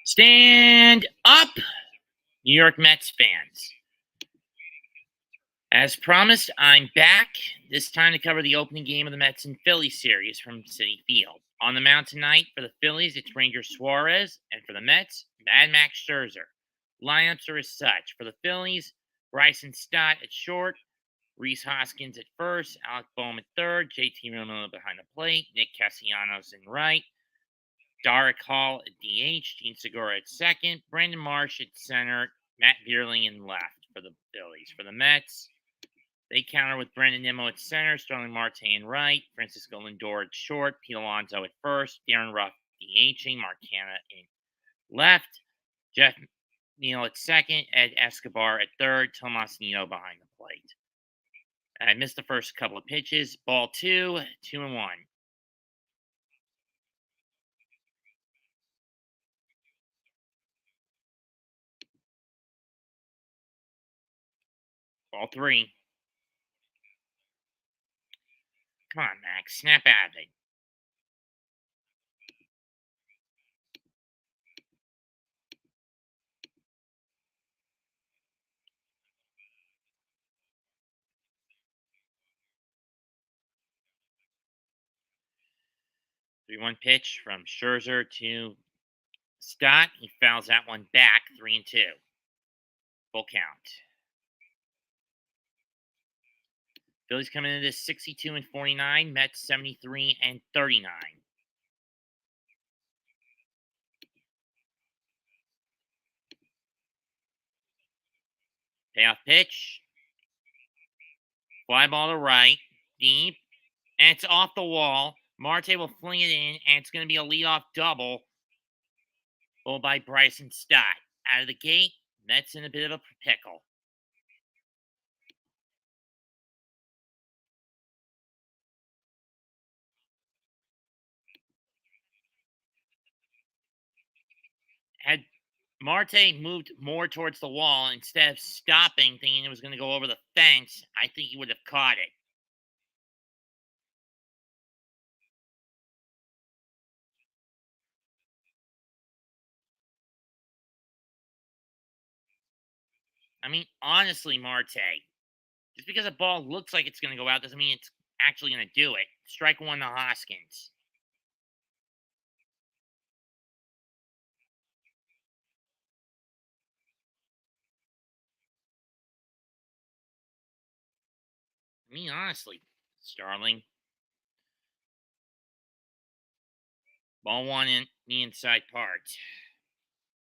Stand up, New York Mets fans. As promised, I'm back, this time to cover the opening game of the Mets and Phillies series from Citi Field. On the mound tonight for the Phillies, it's Ranger Suarez, and for the Mets, Mad Max Scherzer. Lineups are as such. For the Phillies, Bryson Stott at short, Rhys Hoskins at first, Alec Boehm at third, JT Realmuto behind the plate, Nick Castellanos in right, Darick Hall at DH, Gene Segura at second, Brandon Marsh at center, Matt Vierling in left for the Phillies. For the Mets, they counter with Brendan Nimmo at center, Starling Marte in right, Francisco Lindor at short, Pete Alonso at first, Darren Ruff DHing, Mark Canha in left, Jeff Neal at second, Ed Escobar at third, Tomas Nido behind the plate. I missed the first couple of pitches. Ball 2, 2-1. Ball 3. Come on, Max. Snap out of it. Three one pitch from Scherzer to Stott. He fouls that one back. 3-2. Full count. Phillies coming into this 62-49. Mets 73-39. Payoff pitch. Fly ball to right. Deep. And it's off the wall. Marte will fling it in, and it's going to be a leadoff double. Bowled by Bryson Stott. Out of the gate, Mets in a bit of a pickle. Had Marte moved more towards the wall instead of stopping, thinking it was going to go over the fence, I think he would have caught it. I mean, honestly, Marte, just because a ball looks like it's going to go out doesn't mean it's actually going to do it. Strike one to Hoskins. I mean, honestly, Starling. Ball one in the inside part.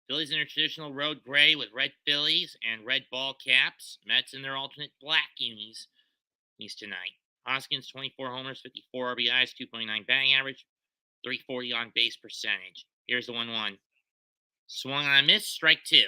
Phillies in their traditional road gray with red Phillies and red ball caps. Mets in their alternate black unis tonight. Hoskins, 24 homers, 54 RBIs, 2.9 batting average, 340 on base percentage. Here's the 1-1. Swung on a miss, strike 2.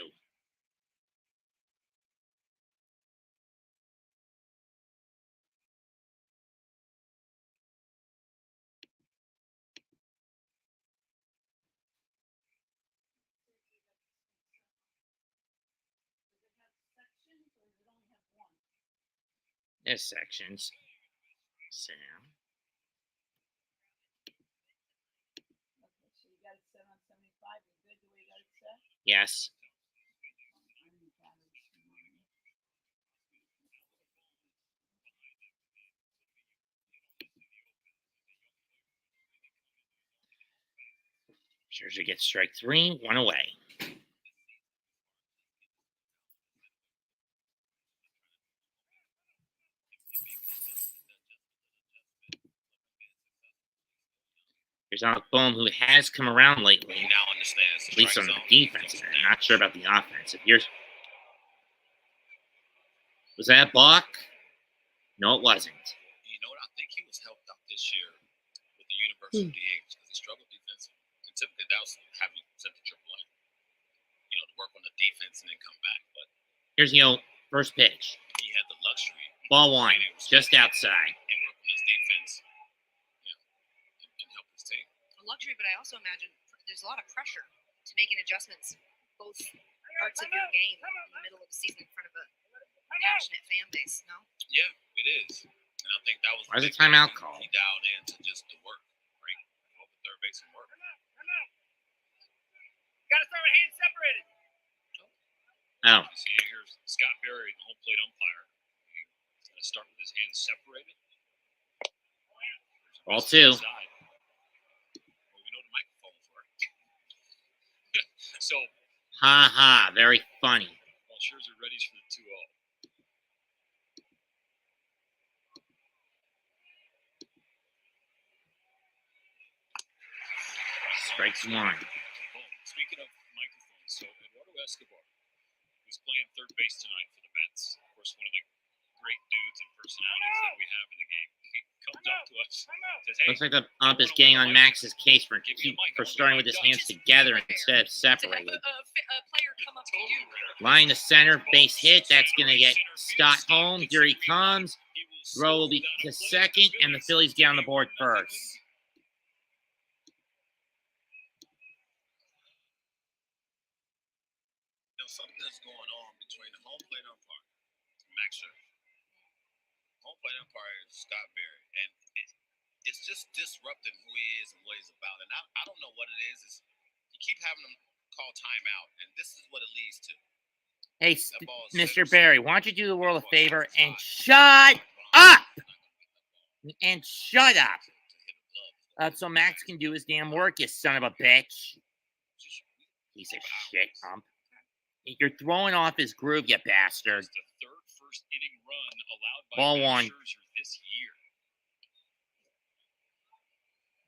There's sections. Sit down. Yes. Scherzer gets strike 3, 1 away. Here's Alec Boehm, who has come around lately. He now understands at least on the defense. I'm not sure about the offense. Was that a balk? No, it wasn't. You know what? I think he was helped out this year with the universal DH because he struggled defensively. And typically that was having sent to AAA. To work on the defense and then come back. But here's first pitch. He had the luxury. Ball 1, just outside. And work on his defense, and help his team. A luxury, but I also imagine there's a lot of pressure to making adjustments both parts of your game in the middle of the season in front of a passionate fan base, no? Yeah, it is. And I think that was why is a timeout call? He dialed into just the work, right? Hope the third base can work. Gotta start Oh. You see here's Scott Berry, the home plate umpire. He's going to start with his hands separated. Ball 2. Well, we know the microphones work. So. Ha ha. Very funny. Well, Scherzer readies for the 2-0. Strikes 1. Speaking of microphones, so Eduardo Escobar, who's playing third base tonight for the Mets, of course, one of the great dudes and personalities that we have in the game, he comes up to us, says, hey, Looks like the ump is getting on Max's case for starting with his hands together instead of separated. Player come up to you. Line to center, base hit. That's going to get Scott home. Here he comes. Throw will be to second, and the Phillies get on the board first. Something that's going on between the home plate umpire and Max Scherzer. Home plate umpire is Scott Berry, and it's just disrupting who he is and what he's about. And I don't know what it is. It's, you keep having him call timeout, and this is what it leads to. Hey, Mr. Berry, why don't you do the world a favor and shut up? And shut up. So Max can do his damn work, you son of a bitch. Piece of shit, ump. You're throwing off his groove, you bastard. The third first inning run allowed by Ball 1. Scherzer this year.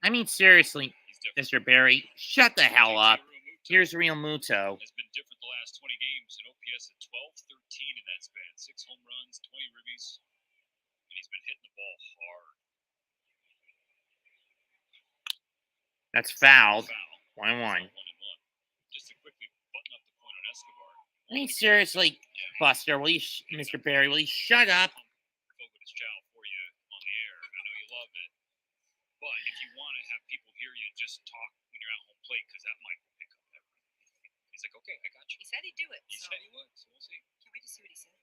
I mean, seriously, Mr. Berry, shut the hell up. Here's Real Muto. Has been different the last 20 games. An OPS at 12-13 in that span. 6 home runs, 20 ribbies, and he's been hitting the ball hard. That's fouled. 1-1. Just to quickly button up the point on Escobar. I mean, seriously, Buster, Mr. Berry, will you shut up? His child for you on the air. I know you love it, but if you want to have people hear you, just talk when you're out home plate because that might pick up everything. He's like, okay, I got you. He said he'd do it. He said he would, so we'll see. Can't wait to see what he says.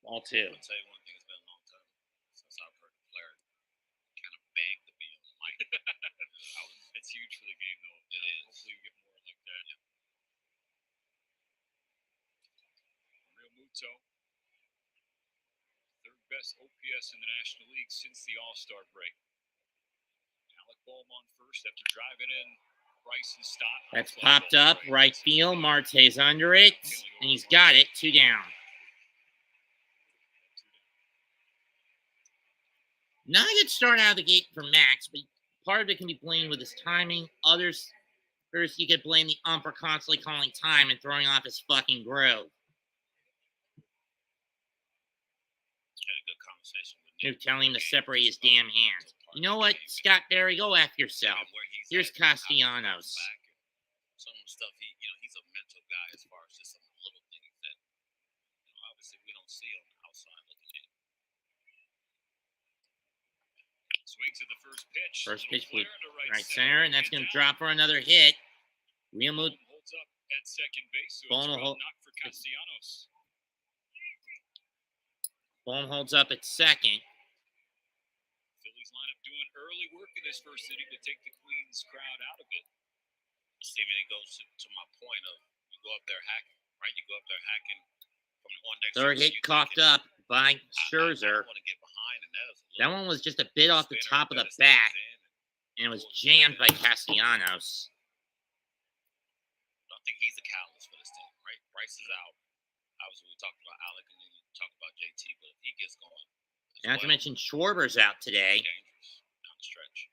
Ball 2. I'll tell you one thing, it's been a long time since I've heard a player kind of beg to be on the mic. It's huge for the game, though. It is. Hopefully we get more like that. Yeah. Real Muto. Third best OPS in the National League since the All-Star break. Alec Boehm on first after driving in. Bryson Stott. That's popped up. Right field. Marte's under it. And he's got it. 2 down. Not a good start out of the gate for Max, but part of it can be blamed with his timing. Others, first you could blame the ump for constantly calling time and throwing off his fucking groove. Had a good conversation with You're telling him to separate his damn hands. You know what, Scott Berry, go after yourself. Here's Castellanos. Some stuff, he's a mental guy as far as just some little things that, obviously we don't see on the outside looking in. Swing to the first pitch. First pitch, flare to right center, and that's going to drop for another hit. Real Muto holds up at second base, so Boehm it's well knocked for Castellanos. Boehm holds up at second. Phillies lineup doing early work in this first inning to take the Queens crowd out of it. Steven, it goes to my point of you go up there hacking, right? You go up there hacking from the one next. Third hit coughed up by Scherzer. I want to get behind, and that one was just a bit off the top of the bat, and it was jammed by Castellanos. I think he's the catalyst for this team, right? Bryce is out. Obviously, we talked about Alec and then we talked about JT, but if he gets going, not to mention Schwarber's out today. Dangerous down the stretch.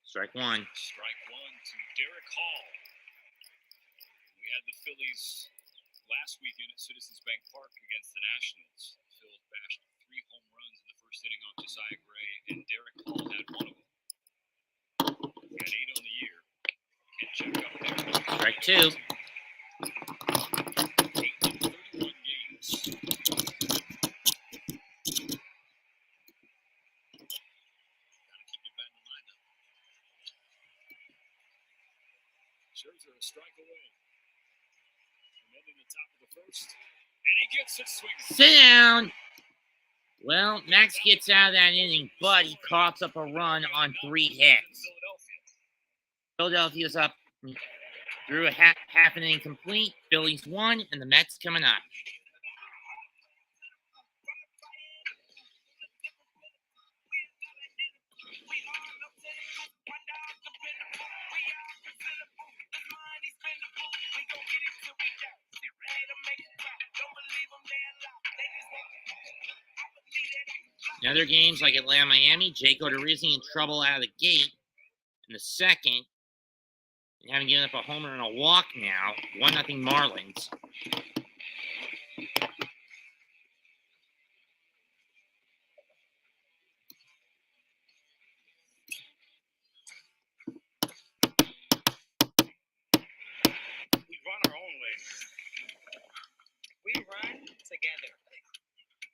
Strike 1. Strike 1 to Derek Hall. We had the Phillies last weekend at Citizens Bank Park against the Nationals. The Phillies bashed 3 home runs in the first inning on Josiah Gray, and Derek Hall had one of them. He had 8 on the year. Can't check up there. Strike 2. 8 in 31 games. Gotta keep your bat in the lineup. Scherzer a strike away. From ending the top of the first. And he gets it swinging. Sit down. Well, Max gets out of that inning, but he coughs up a run on 3 hits. Philadelphia's up through a half an inning complete. Phillies won, and the Mets coming up. In other games like Atlanta, Miami, Jake Odorizzi in trouble out of the gate in the second. They haven't given up a homer and a walk now. 1-0 Marlins. We run our own way. We run together.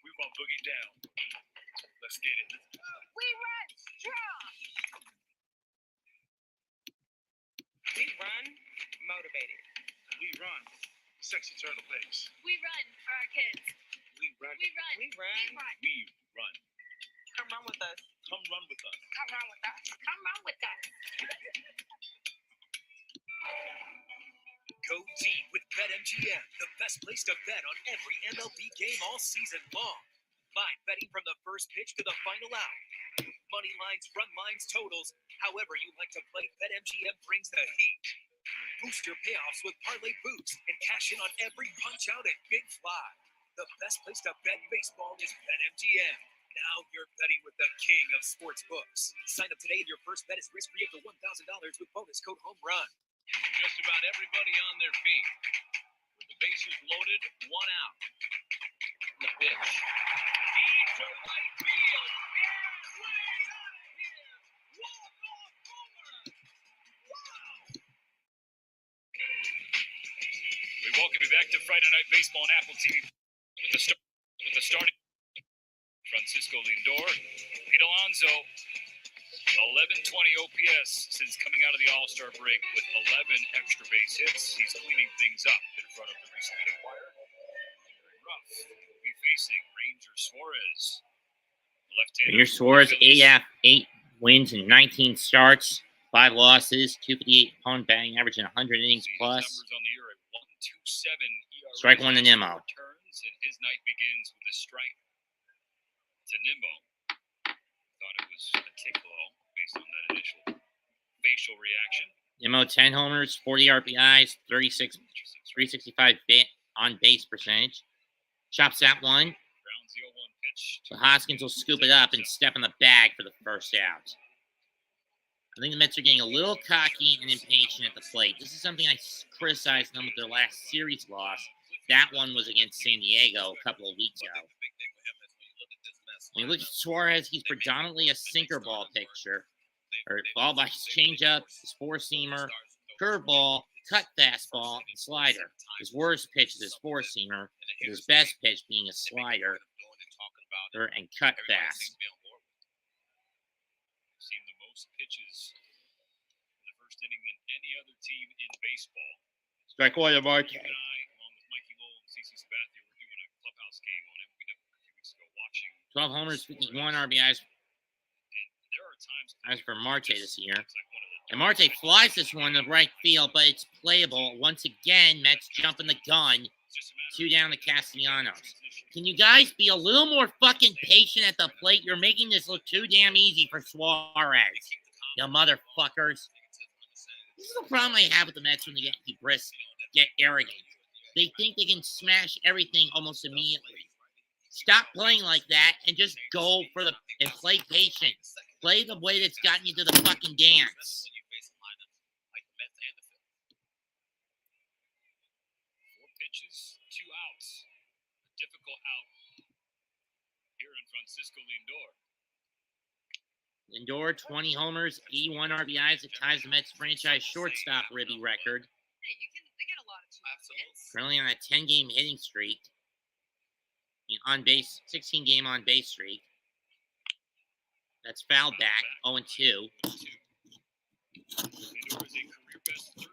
We run boogie down. Let's get it. We run strong. We run motivated. We run sexy turtle pace. We run for our kids. We run. We run. We run. We run. We run. Come run with us. Come run with us. Come run with us. Come run with us. Go deep with BetMGM, the best place to bet on every MLB game all season long. Find betting from the first pitch to the final out. Money lines, run lines, totals. However you like to play, BetMGM brings the heat. Boost your payoffs with parlay boosts and cash in on every punch out and big fly. The best place to bet baseball is BetMGM. Now you're betting with the king of sports books. Sign up today and your first bet is risk-free up to $1,000 with bonus code HOMERUN. Just about everybody on their feet. With the bases loaded, 1 out. The pitch. Deep to right field. And way out of here. Walk-off homer. Wow. We welcome you back to Friday Night Baseball on Apple TV with the starting Francisco Lindor, Pete Alonso. 1120 OPS since coming out of the All-Star break with 11 extra base hits. He's cleaning things up in front of the recently acquired Very Rough. We'll be facing Ranger Suarez. Left-hander. Ranger Suarez, 8 wins and 19 starts, 5 losses, 258 opponent batting average and 100 innings plus. Numbers on the year at 1.27 ERA. Strike one to Nimmo. Returns, and his night begins with a strike to Nimmo. Thought it was a tick low based on that initial facial reaction. Nimmo 10 homers, 40 RBIs, 365 on base percentage. Chops that one. Grounds the 0-1 pitch. So Hoskins will scoop it up and step in the bag for the first out. I think the Mets are getting a little cocky and impatient at the plate. This is something I criticized them with their last series loss. That one was against San Diego a couple of weeks ago. When you look at Suarez, he's predominantly a sinker ball pitcher. Or ball by his changeup, his four-seamer, curveball, cut fastball, and slider. His worst pitch is his four-seamer, with his best pitch being a slider and cut fast. Seen the most pitches in the first inning than any other team in baseball. Strike one to Marte. You and I, along with Mikey Lowell and CC Sabathia, were doing a clubhouse game on MLB Network a few weeks ago, watching. 12 homers, 51 RBIs. There are times As for Marte this year. it's like one of the And Marte flies this one to right field, but it's playable. Once again, Mets jumping the gun. just a matter 2 down to Castellanos. Can you guys be a little more fucking patient at the plate? You're making this look too damn easy for Suarez. You motherfuckers. This is the problem I have with the Mets when they get hubris, get arrogant. They think they can smash everything almost immediately. Stop playing like that and just go for the and play patient. Play the way that's gotten you to the fucking dance. 4 pitches, 2 outs. A difficult out here in Francisco Lindor. Lindor, 20 homers, 81 RBIs. It ties the Mets franchise shortstop Ribby record. Hey, they get a lot of hits. Currently on a 10-game hitting streak. On base, 16-game on base streak. That's fouled back, 0-2. Lindor is a career best 13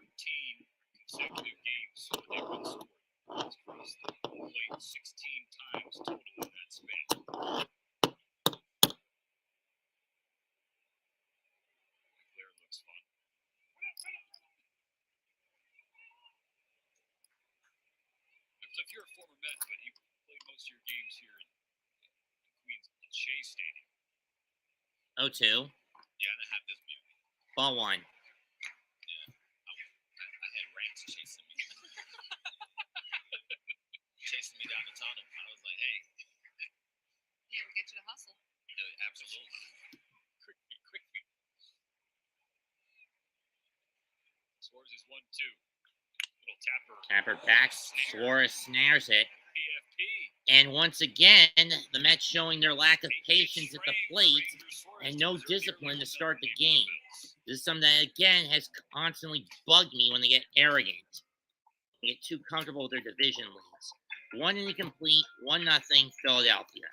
consecutive games with that run scored. He's crossed the plate 16 times total in that span. games here in Queens Shea Stadium. 0-2. Yeah, and I have this beauty. Ball 1. I had rats chasing me. Chasing me down the tunnel. I was like, hey. Yeah, we get you to hustle. Absolutely. Quick feet. Suarez is 1-2. Little tapper. Tapper back. Suarez snares it. PFP. And once again, the Mets showing their lack of patience at the plate and no discipline to start the game. This is something that, again, has constantly bugged me when they get arrogant. They get too comfortable with their division leads. 1 incomplete, 1-0, Philadelphia.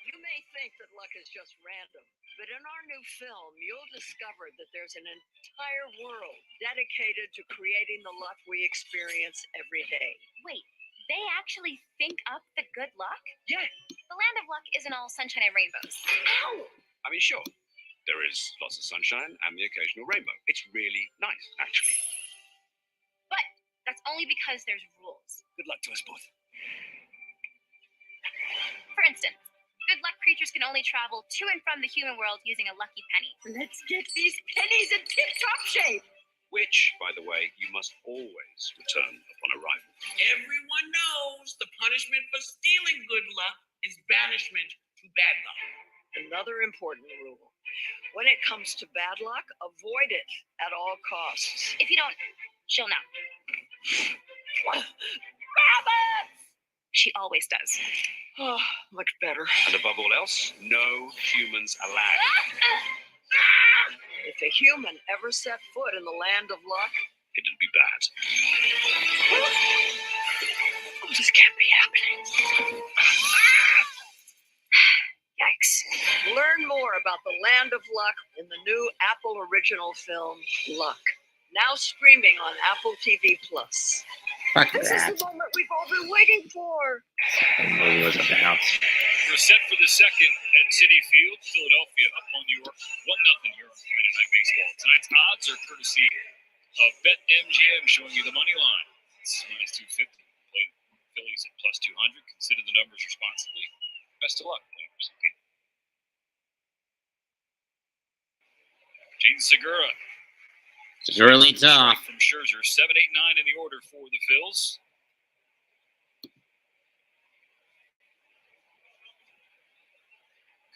You may think that luck is just random, but in our new film, you'll discover that there's an entire world dedicated to creating the luck we experience every day. Wait, they actually think up the good luck? Yeah. The land of luck isn't all sunshine and rainbows. Ow! I mean, sure, there is lots of sunshine and the occasional rainbow. It's really nice, actually. But that's only because there's rules. Good luck to us both. For instance, good luck creatures can only travel to and from the human world using a lucky penny. Let's get these pennies in tip-top shape. Which, by the way, you must always return upon arrival. Everyone knows the punishment for stealing good luck is banishment to bad luck. Another important rule. When it comes to bad luck, avoid it at all costs. If you don't, she'll know. Rabbits! She always does. Oh, much better. And above all else, no humans allowed. If a human ever set foot in the land of luck, It'd be bad. oh, this can't be happening. Yikes. Learn more about the land of luck in the new Apple original film, Luck. Now streaming on Apple TV+. Fuck This that. is the moment we've all been waiting for. That movie was about. We're set for the second at Citi Field. Philadelphia up on New York. 1-0 here on Friday Night Baseball. Tonight's odds are courtesy of BetMGM, showing you the money line. It's minus 250. Play Phillies at plus 200. Consider the numbers responsibly. Best of luck, players. Gene Segura. Segura leads off. From Scherzer. 7, 8, 9 in the order for the Phils.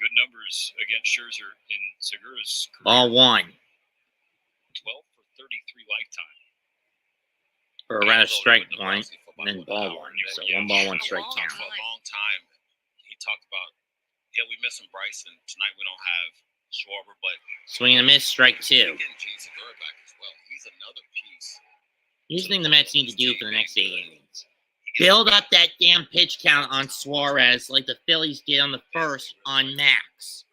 Good numbers against Scherzer in Segura's career. Ball 1. 12 for 33 lifetime. Or rather, strike 1. And then ball 1. So 1 ball, 1 strike count. For a long time, he talked about, yeah, we missing Bryson. Tonight we don't have Schwarber, but Swing and a miss, strike 2. we're getting Gene Segura back as well. He's another piece. Here's the thing the Mets need to do for the next 8 innings. Build up that damn pitch count on Suarez like the Phillies did on the first on Max.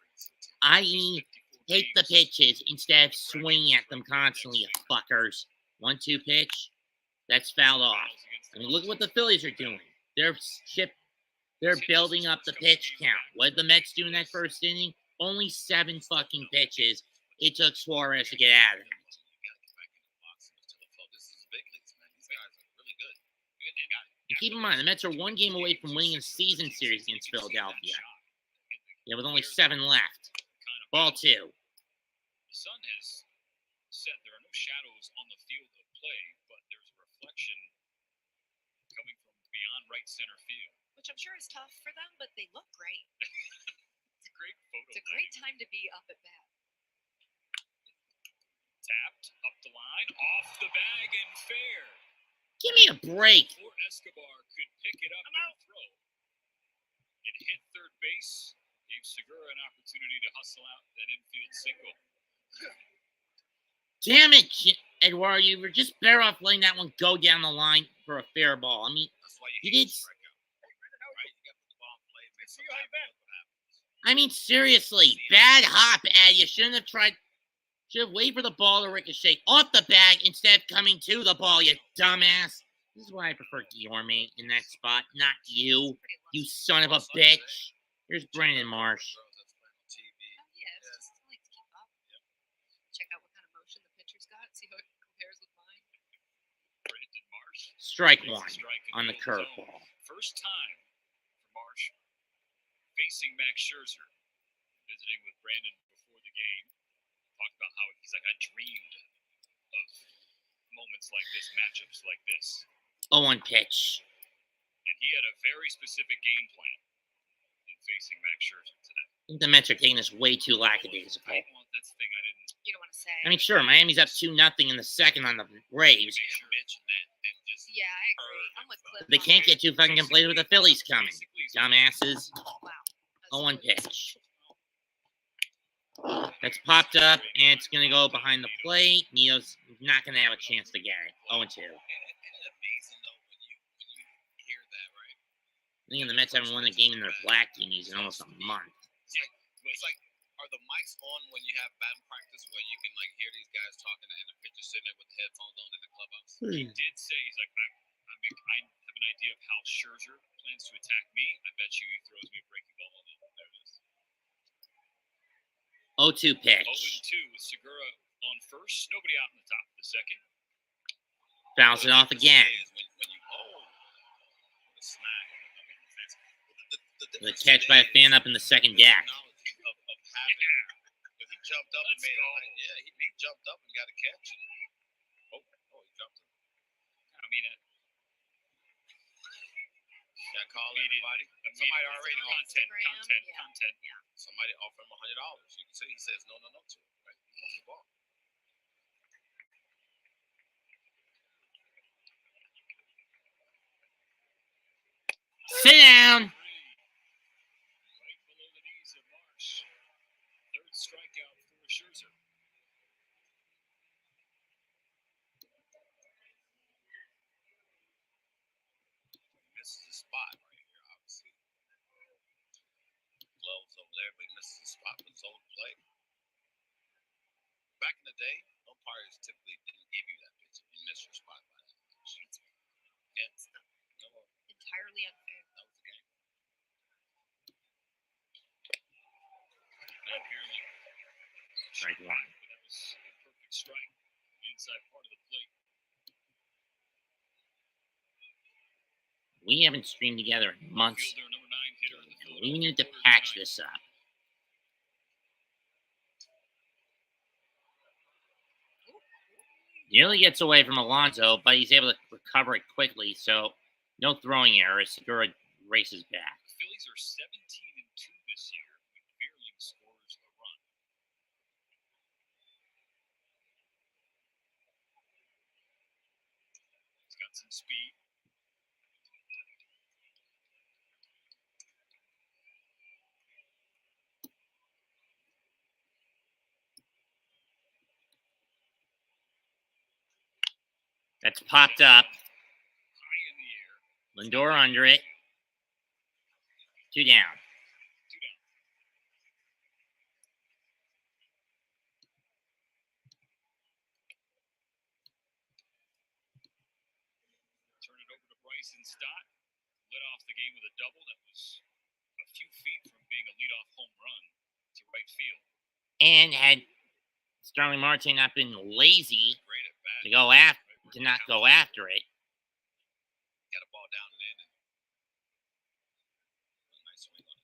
I.e., take the pitches instead of swinging at them constantly, you fuckers. 1-2 pitch. That's fouled off. I mean, look at what the Phillies are doing. They're building up the pitch count. What did the Mets do in that first inning? Only 7 fucking pitches. It took Suarez to get out of it. This is big leagues, man. These guys are really good. And keep in mind, the Mets are 1 game away from winning a season series against Philadelphia. Yeah, with only 7 left. Ball 2. The sun has set. There are no shadows on the field of play, but there's a reflection coming from beyond right center field. Which I'm sure is tough for them, but they look great. It's a great photo. It's a great time to be up at bat. Tapped up the line, off the bag and fair. Give me a break. Before Escobar could pick it up and throw, it hit third base, gave Segura an opportunity to hustle out that infield single. Damn it, Eduardo. You were just better off letting that one go down the line for a fair ball. I mean, That's why you you did. strike out. Right? You got to put the ball in play. It makes See how you bet. I mean, seriously, bad hop, Ed. You shouldn't have tried. Should have waited for the ball to ricochet off the bag instead of coming to the ball, you dumbass. This is why I prefer Guillorme in that spot, not you, you son of a bitch. Here's Brandon Marsh. Oh, yeah, it's just like to keep up. Check out what kind of motion the pitcher's got, see how it compares with mine. Brandon Marsh. Strike Gets a one strike in on the open zone. curveball. First time for Marsh facing Max Scherzer, visiting with Brandon before the game. Talked about how he's like, I dreamed of moments like this, matchups like this. 0-1 pitch. And he had a very specific game plan in facing Max Scherzer today. I think the Mets are taking this way too lackadaisical. Well, that's the thing I didn't. You don't want to say. I mean, sure, Miami's up 2-0 in the second on the Braves. Make sure mention that than just Yeah, I agree. I'm with Cliff. They on can't that. get too fucking complacent with the Phillies coming. Dumbasses. Wow. 0-1 pitch. That's popped up, and it's going to go behind the plate. Neo's not going to have a chance to get it. 0-2. Isn't it amazing though when you hear that, right? I think the Mets haven't won a game in their black unis in almost a month. It's like, are the mics on when you have batting practice where you can like hear these guys talking and the pitcher sitting there with the headphones on in the clubhouse? He did say, he's like, I have an idea of how Scherzer plans to attack me. I bet you he throws me a breaking ball. And there it is. 0-2 pitch. 0-2 with Segura on first. Nobody out in the top of the second. Fouls it off again. When you the snag. The catch by a fan up in the second deck. Because he jumped up and made it. He jumped up and got a catch. And, he jumped up. I mean, Call everybody. Somebody already content. Somebody offered him $100. You can say he says no to it. Right? He wants the ball. Sit down. Right below the knees of Marsh. Third strikeout for Scherzer. Misses the spot right here, obviously. Gloves over there, but he misses the spot with his own play. Back in the day, umpires typically didn't give you that pitch if you missed your spot by that much. Yeah, no, Entirely unfair. that was the game. Not purely. Strike one. But that was a perfect strike. The inside part of the plate. We haven't streamed together in months. Fielder, number 9 hitter in the We Philadelphia need to Phillies patch tonight. this up. Nearly gets away from Alonso, but he's able to recover it quickly, so no throwing errors. Segura races back. The Phillies are 17-2 this year when Beerling scores a run. He's got some speed. That's popped up. High in the air. Lindor under it. 2 down. 2 down. Turn it over to Bryson Stott. Led off the game with a double that was a few feet from being a leadoff home run to right field. And had Starling Marte not been lazy Great at bat. to not go after it, Got a ball down and in. And a nice swing on it.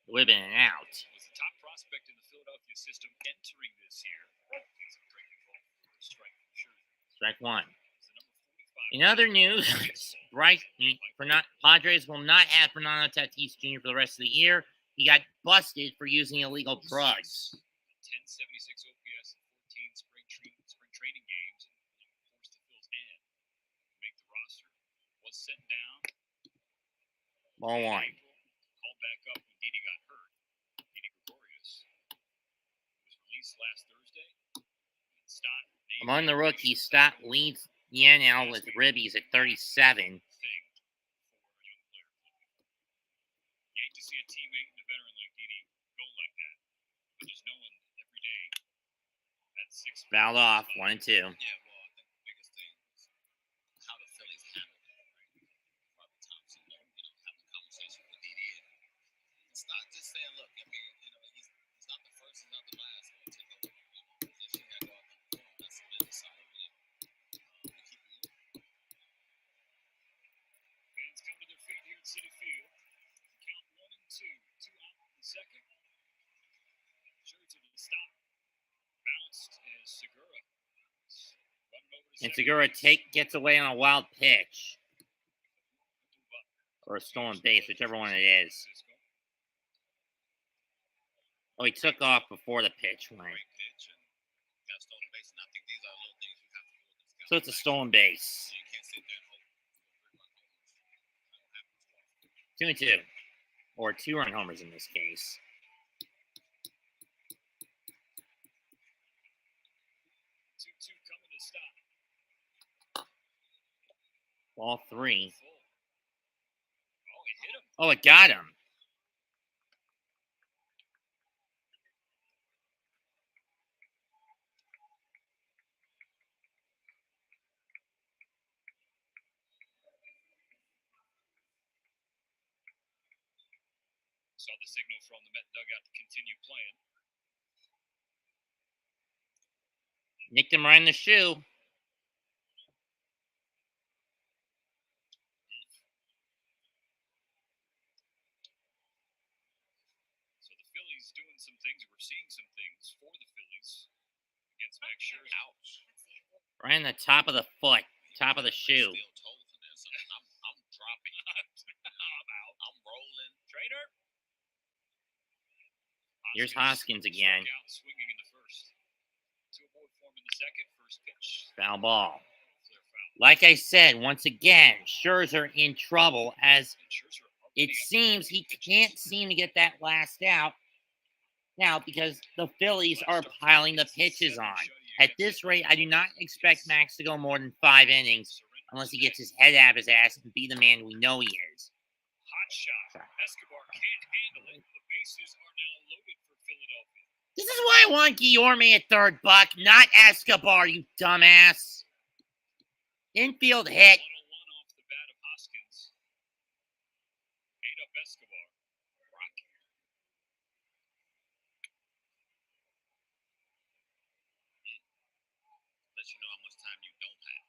it would have been an out. Was the top prospect in the Philadelphia system entering this year. He's a breaking ball for a strike for sure. Strike one. He's the number 45. In other news, Padres will not have Fernando Tatis Jr. for the rest of the year. He got busted for using illegal drugs. 1076 OPS in 14 spring training games and forced to Phil's hand to make the roster. Was sent down. Ball in one. April, called back up when Didi got hurt. Didi Gregorius was released last Thursday. And Stott named Among the rookies, Stott leads the NL with ribbies at 37. thing for a young player. You hate to see a teammate and a veteran Fouled off, 1 and 2. Yeah, well, I think the biggest thing is how the Phillies handled it, right? Probably Thompson, having a conversation with Didi. It's not just saying, look, I mean, he's not the first, he's not the last. We'll take over position, got to go out there and perform. That's the business side of it. We keep him moving. Fans come to their feet here at Citi Field. Count 1 and 2. 2 out in the second. Scherzer to the stop. Bounced is Segura. And Segura gets away on a wild pitch. Or a stolen base, whichever one it is. Oh, he took off before the pitch went. So it's a stolen base. 2 and 2. Or 2-run homers in this case. Ball 3. Oh, it got him. Saw the signal from the Met dugout to continue playing. Nicked him right in the shoe. So the Phillies doing some things. We're seeing some things for the Phillies against Max Scherzer. Ouch. Right in the top of the foot. Top of the shoe. I'm dropping. I'm out. I'm rolling. Trainer. Here's Hoskins again. Swinging in the first. 2 aboard for him in the second. First pitch. Foul ball. Like I said, once again, Scherzer in trouble as it seems he can't seem to get that last out now because the Phillies are piling the pitches on. At this rate, I do not expect Max to go more than 5 innings unless he gets his head out of his ass and be the man we know he is. Hot shot. Escobar can't handle it. The bases are now loaded for Philadelphia. This is why I want Guillorme at third, Buck, not Escobar, you dumbass. Infield hit. 101 off the bat of Hoskins. 8 up Escobar. Rocky. Let you know how much time you don't have.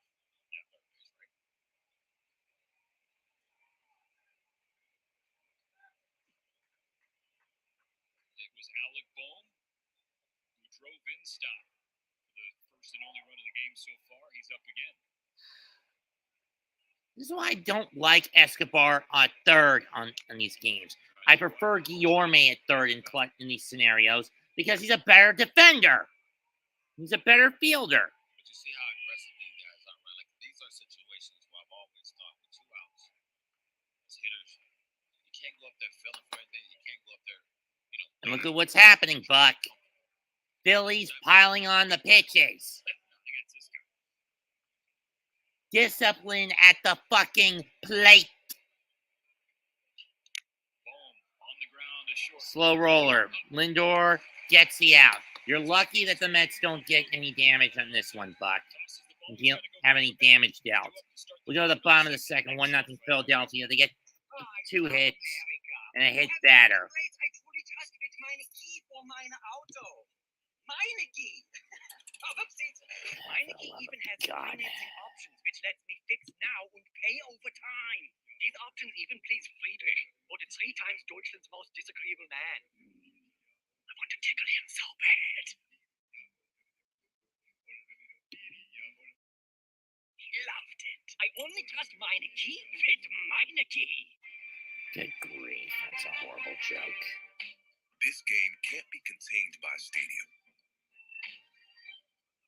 Yeah, right. It was Alec Bohm who drove in stop. The first and only run of the game so far. He's up again. This is why I don't like Escobar at third on these games. I prefer Guillorme at third in these scenarios because he's a better defender. He's a better fielder. But you see how aggressive these guys are, right? Like, these are situations where I've always thought with 2 outs, as hitters, you can't go up there feeling for anything. You can't go up there, And look at what's happening, Buck. Phillies piling on the pitches. Discipline at the fucking plate. On the ground, a short. Slow roller. Lindor gets the out. You're lucky that the Mets don't get any damage on this one, Buck. You don't have any damage dealt. We go to the bottom of the second, 1-0 Philadelphia. They get 2 hits and a hit batter. Meineke even has financing options, which lets me fix now and pay over time. These options even please Friedrich, or the 3 times Deutschland's most disagreeable man. I want to tickle him so bad. He loved it. I only trust Meineke with Meineke. Good grief, that's a horrible joke. This game can't be contained by a stadium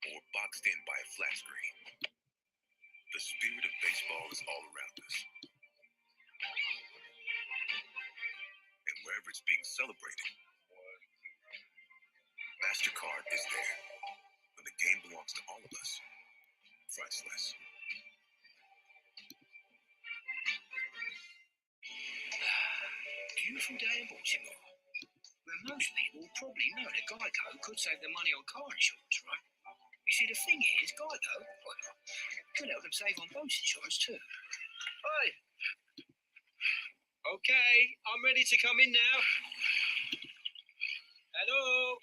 or boxed in by a flat screen. The spirit of baseball is all around us. And wherever it's being celebrated, MasterCard is there. When the game belongs to all of us, priceless. Beautiful day in Baltimore, where most people probably know that Geico could save them money on car insurance, right? You see, the thing is, Geico, could help them save on boat insurance too. Oi. Okay, I'm ready to come in now. Hello.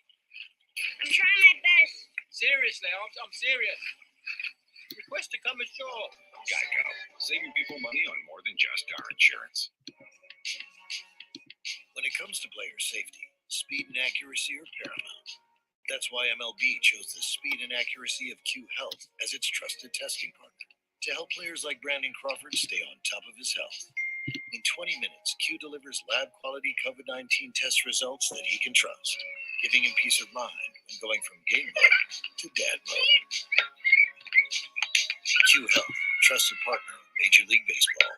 I'm trying my best. Seriously, I'm serious. Request to come ashore. Geico, saving people money on more than just car insurance. When it comes to player safety, speed and accuracy are paramount. That's why MLB chose the speed and accuracy of Q Health as its trusted testing partner to help players like Brandon Crawford stay on top of his health. In 20 minutes, Q delivers lab-quality COVID-19 test results that he can trust, giving him peace of mind when going from game mode to dad mode. Q Health, trusted partner of Major League Baseball.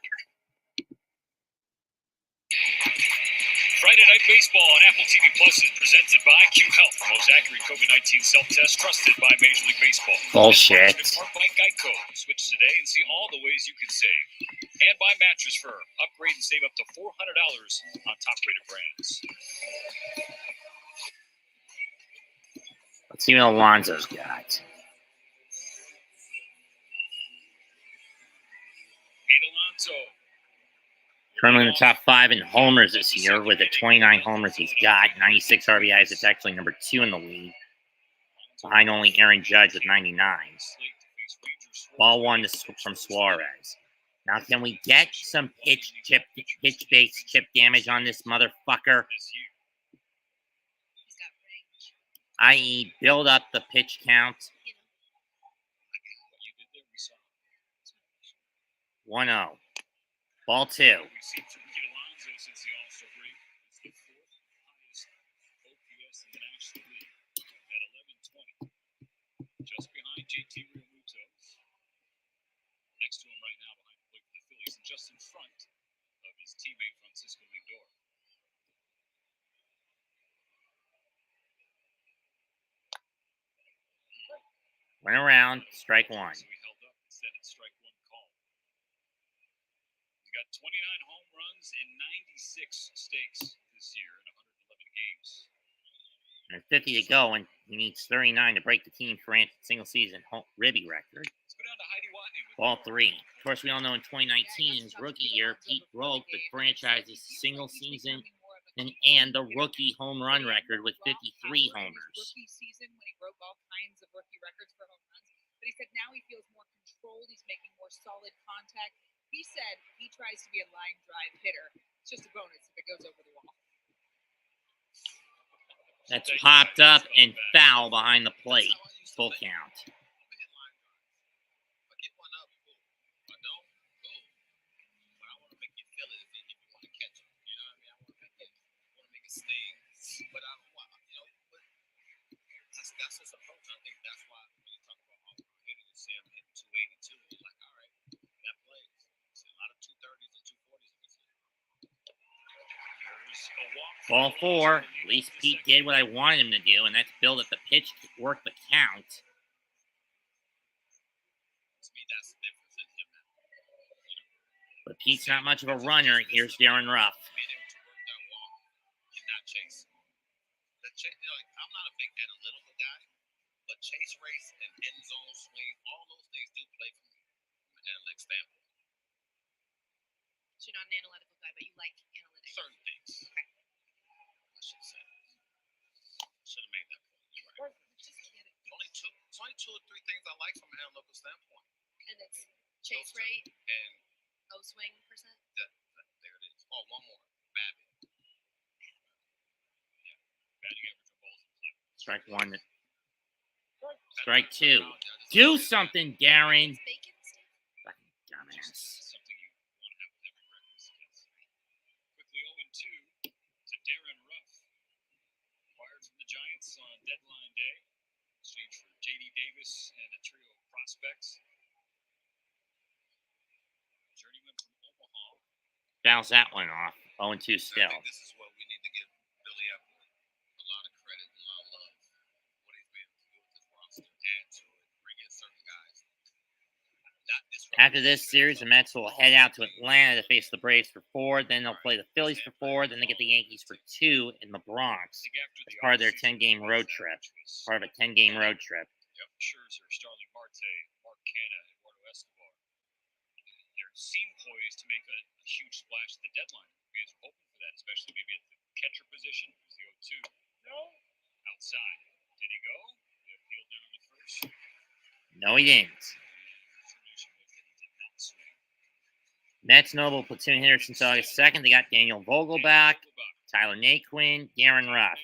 Friday Night Baseball on Apple TV Plus is presented by Q Health, the most accurate COVID-19 self-test trusted by Major League Baseball. Bullshit. And part by Geico. Switch today and see all the ways you can save. And by Mattress Firm. Upgrade and save up to $400 on top-rated brands. Let's see what Alonso's got. Pete Alonso. Currently in the top 5 in homers this year with the 29 homers he's got. 96 RBIs. It's actually number 2 in the league. Behind only Aaron Judge with 99. Ball 1 from Suarez. Now can we get some pitch-based chip damage on this motherfucker? I.e. build up the pitch count. 1-0. Ball 2. Just behind JT Realmuto. Next to him right now behind the plate for the Phillies, and just in front of his teammate Francisco Lindor. Went around, strike 1. So he held up and said it's strike 1 call. He's got 29 home runs in 96 stakes this year in 111 games. There's 50 to go, and he needs 39 to break the team for single season Ribby record. Let's go down to Heidi Watney with Ball 3. Of course, we all know in 2019, his rookie year, Pete broke the franchise's single season and the rookie home run record with 53 homers. Rookie season when he broke all kinds of rookie records for home runs, but he said now he feels more controlled. He's making more solid contact. He said he tries to be a line drive hitter. It's just a bonus if it goes over the wall. That's popped up and foul behind the plate. Full count. That's his approach. I think that's why when you talk about home run hitting, you see him hitting 282. It's like, all right, that plays. See a lot of 230s and 240s. Ball 4. At least Pete did what I wanted him to do, and that's build up the pitch, work the count. To me, that's the difference in him now. But Pete's not much of a runner. Here's Darren Ruff. Being able to work that walk and not chase. I'm not a big analytical guy, but chase race and end zone swing, all those things do play for me from an analytic standpoint. So you're not an analytical guy, but you like analytics. Certain things. Okay. I should say. Should have made that point. Right. Just kidding. It's only two or three things I like from an analytical standpoint. And it's chase rate and O-swing percent. There it is. Oh, one more. BABIP. batting average on balls in play. Strike 1. Strike 2. Do something, Darren. Fucking dumbass. Something you want to have with every breakfast. Quickly 0-2 to Darren Ruff. Acquired from the Giants on deadline day. Exchange for J.D. Davis and a trio of prospects. Journeyman from Omaha. Bounce that one off. 0-2 still. I think this is what we need to give Billy Apple a lot of credit and a lot of love. What he's been able to do with this roster. Add to it. Bring in certain guys. After this series, the Mets will head out to Atlanta to face the Braves for 4. Then they'll play the Phillies for 4. Then they get the Yankees for 2 in the Bronx. As part of their 10-game road trip. Part of a 10-game road trip. got Scherzer, Starling Marte, Mark Canha, Eduardo Escobar. They seem poised to make a huge splash at the deadline. Fans are hoping for that, especially maybe at the catcher position. Who's the 0-2? No. Outside. Did he go? Did he field down the first? No, he didn't. Mets notable platoon hitter since August 2nd. They got Daniel Vogelbach, Tyler Naquin, Darren Ruff.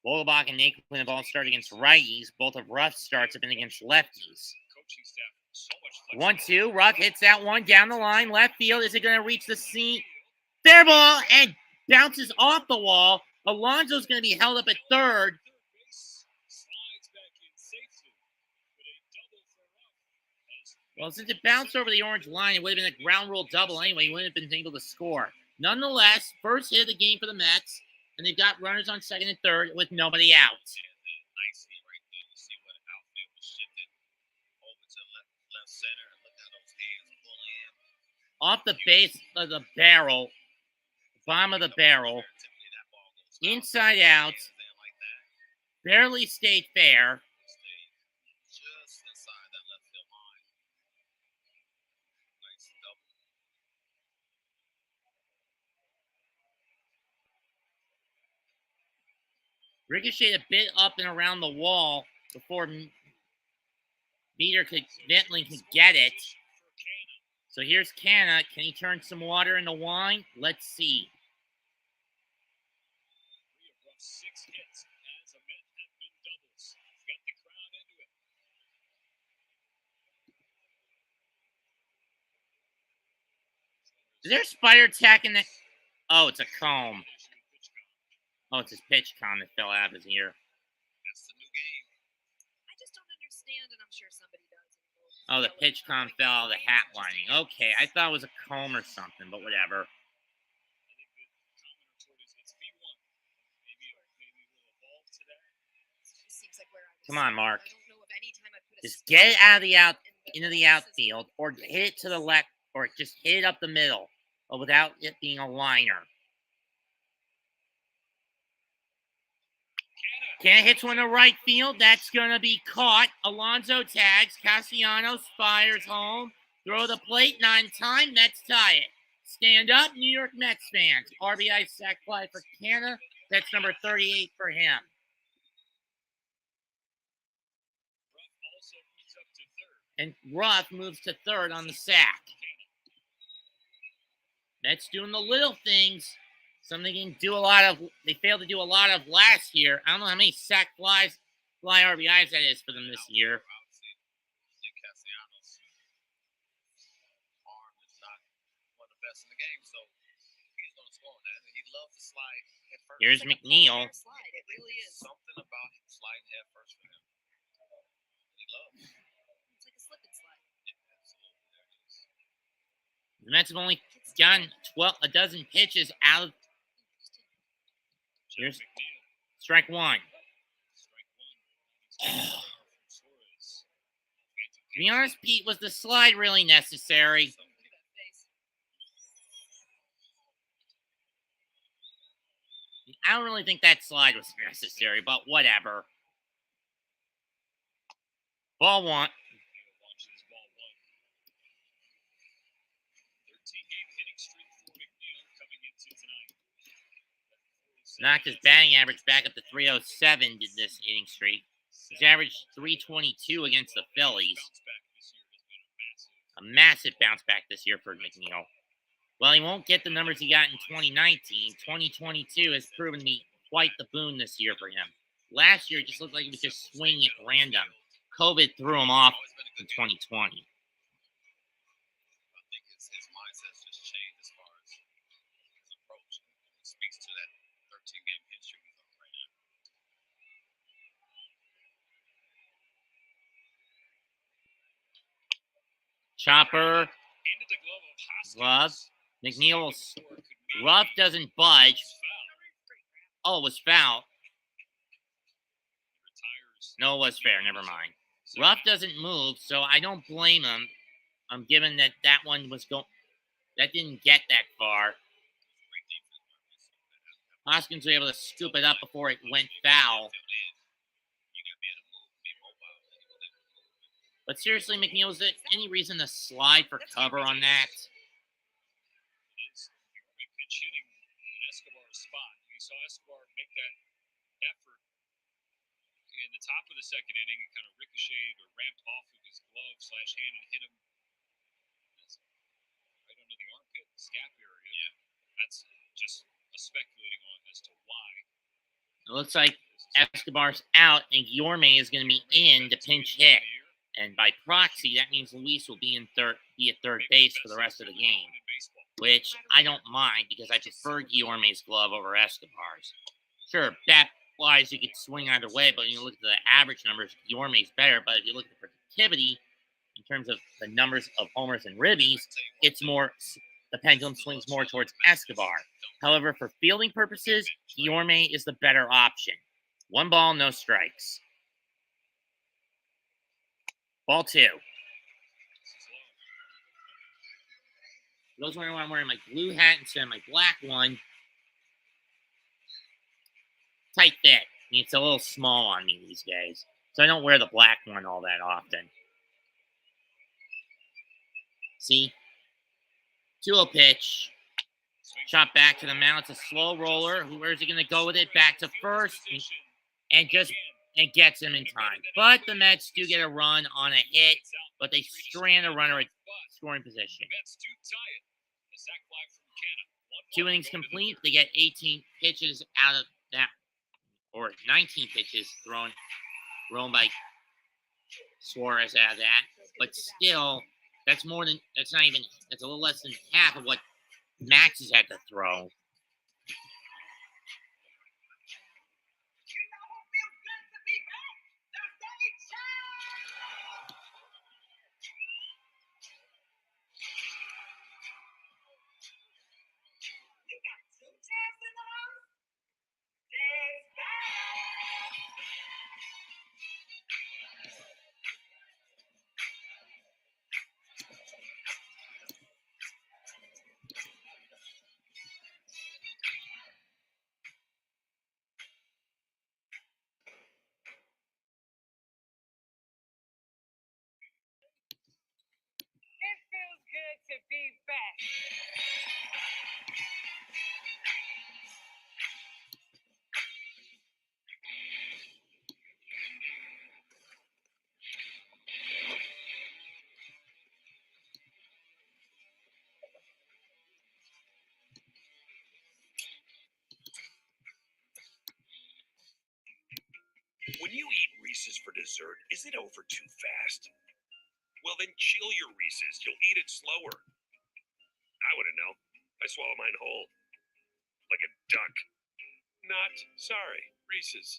Vogelbach and Naquin have all started against righties. Both of Ruff's starts have been against lefties. 1-2. Ruff hits that one down the line. Left field. Is it going to reach the seat? Fair ball and bounces off the wall. Alonso's going to be held up at third. Well, since it bounced over the orange line, it would have been a ground rule double anyway. He wouldn't have been able to score. Nonetheless, first hit of the game for the Mets, and they've got runners on second and third with nobody out. Nice hit right there. You see what outfield was shifted over to left center, and look how those hands pull in. Off the base of the barrel, bottom of the barrel, inside out, barely stayed fair. Just inside that left field line. Nice double. Ricocheted a bit up and around the wall before Ventling could get it. So here's Canha. Can he turn some water into wine? Let's see. 6 hits as a Met have been doubles. Got the crowd into it. Is there a spider attacking the... Oh, it's a comb. Oh, it's his pitch comb that fell out of his ear. That's the new game. I just don't understand, and I'm sure somebody does. Oh, the pitch comb fell out of the hat lining. Okay, I thought it was a comb or something, but whatever. I think the common retort is it's V1. Maybe we'll evolve to that. It seems like where I was. Come on, Mark. I don't know of any time I put a Just get it out of the into the outfield, or hit it to the left, or just hit it up the middle, but without it being a liner. Canha hits one to right field. That's going to be caught. Alonso tags. Castellanos fires home. Throw the plate. 9 time. Mets tie it. Stand up, New York Mets fans. RBI sac fly for Canha. That's number 38 for him. And Ruff moves to third on the sack. Mets doing the little things. Something they can do a lot of. They failed to do a lot of last year. I don't know how many sac fly RBIs that is for them this year. Nick Castellanos' arm is not one of the best in the game, so he's going to score on that. He loves to slide head first. Here's McNeil. Slide. It really is. Something about him sliding head first for him. He loves. It's like a slip and slide. Yeah, absolutely. There it is. The Mets have only gotten a dozen pitches out of. Here's strike one. To be honest, Pete, was the slide really necessary? I don't really think that slide was necessary, but whatever. Ball one. Knocked his batting average back up to 307 did this hitting streak. He's averaged 322 against the Phillies. A massive bounce back this year for McNeil. Well, he won't get the numbers he got in 2019. 2022 has proven to be quite the boon this year for him. Last year, it just looked like he was just swinging at random. COVID threw him off in 2020. I think his mindset's just changed as far as his approach. It speaks to that 13-game history he's on right now. Chopper, Into the glove of Hoskins. glove. McNeil, Ruff doesn't budge. Oh, it was foul. No, it was fair. Never mind. Ruff doesn't move, so I don't blame him. I'm given that one was that didn't get that far. Hoskins was able to scoop it up before it went foul. But seriously, McNeil, is there any reason to slide for cover on that? Is Yorme pitch hitting in Escobar's spot. You saw Escobar make that effort in the top of the second inning. It kind of ricocheted or ramped off of his glove / hand and hit him right under the armpit, scap area. Yeah. That's just speculating on as to why. It looks like Escobar's out and Yorme is going to be in to pinch hit. And by proxy, that means Luis will be at third base for the rest of the game, which I don't mind because I prefer Guillorme's glove over Escobar's. Sure, bat-wise, you could swing either way, but when you look at the average numbers, Guillorme's better. But if you look at the productivity, in terms of the numbers of homers and ribbies, it's more, the pendulum swings more towards Escobar. However, for fielding purposes, Guillorme is the better option. 1 ball, no strikes. Ball 2. For those wondering why I'm wearing my blue hat instead of my black one, tight fit. I mean, it's a little small on me these days, so I don't wear the black one all that often. See? 2-0 pitch. Shot back to the mound. It's a slow roller. Where's he going to go with it? Back to first. And gets him in time. But the Mets do get a run on a hit, but they strand a runner at scoring position. 2 innings complete. They get 18 pitches out of that, or 19 pitches thrown by Suarez out of that. But still, that's a little less than half of what Max has had to throw. It feels good to be back. When you eat Reese's for dessert, is it over too fast? Well, then chill your Reese's. You'll eat it slower. I wouldn't know. I swallow mine whole. Like a duck. Not sorry, Reese's.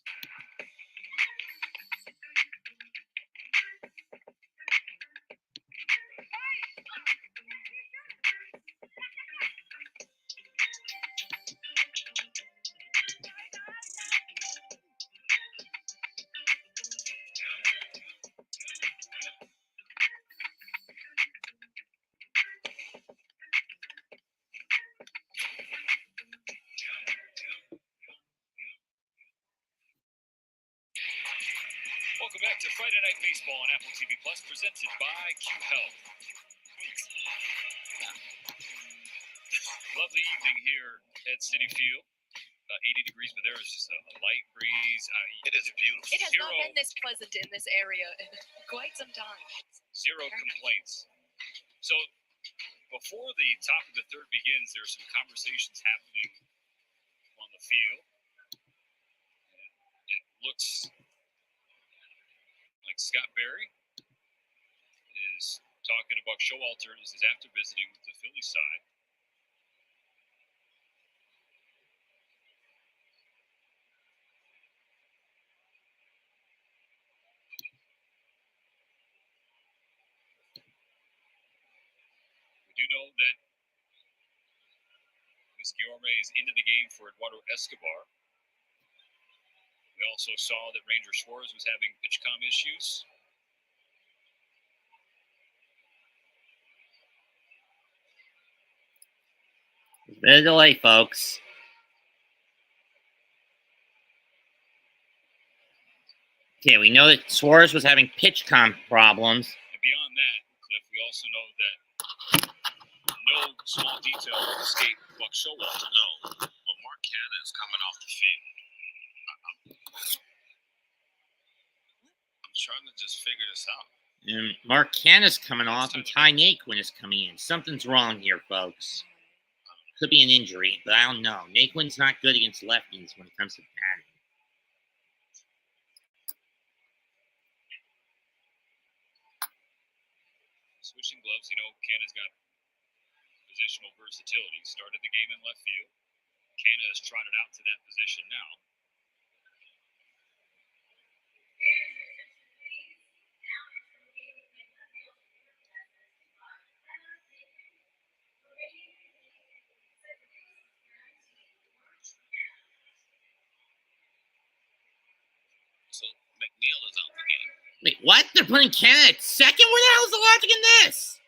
Welcome back to Friday Night Baseball on Apple TV Plus, presented by Q Health. Lovely evening here at Citi Field. 80 degrees, but there is just a light breeze. It is beautiful. It has not been this pleasant in this area in quite some time. Zero complaints. So before the top of the third begins, there's some conversations happening on the field. It looks like Scott Berry is talking to Buck Showalter. This is after visiting with the Phillies side. We do know that Luis Guillorme is into the game for Eduardo Escobar. We also saw that Ranger Suarez was having pitch-com issues. There's a bit of delay, folks. Okay, we know that Suarez was having pitch comp problems. beyond that, Cliff, we also know that no small detail will escape Buck Showalter. No, but Mark Cannon is coming off the field. I'm trying to just figure this out. And Mark Canna's coming off, and Ty Naquin is coming in. Something's wrong here, folks. Could be an injury, but I don't know. Naquin's not good against lefties when it comes to batting. Switching gloves, Cannon's got positional versatility. Started the game in left field. Cannon has trotted out to that position now. So McNeil is out the game. Wait, what? They're putting Cannon at second? Where the hell is the logic in this?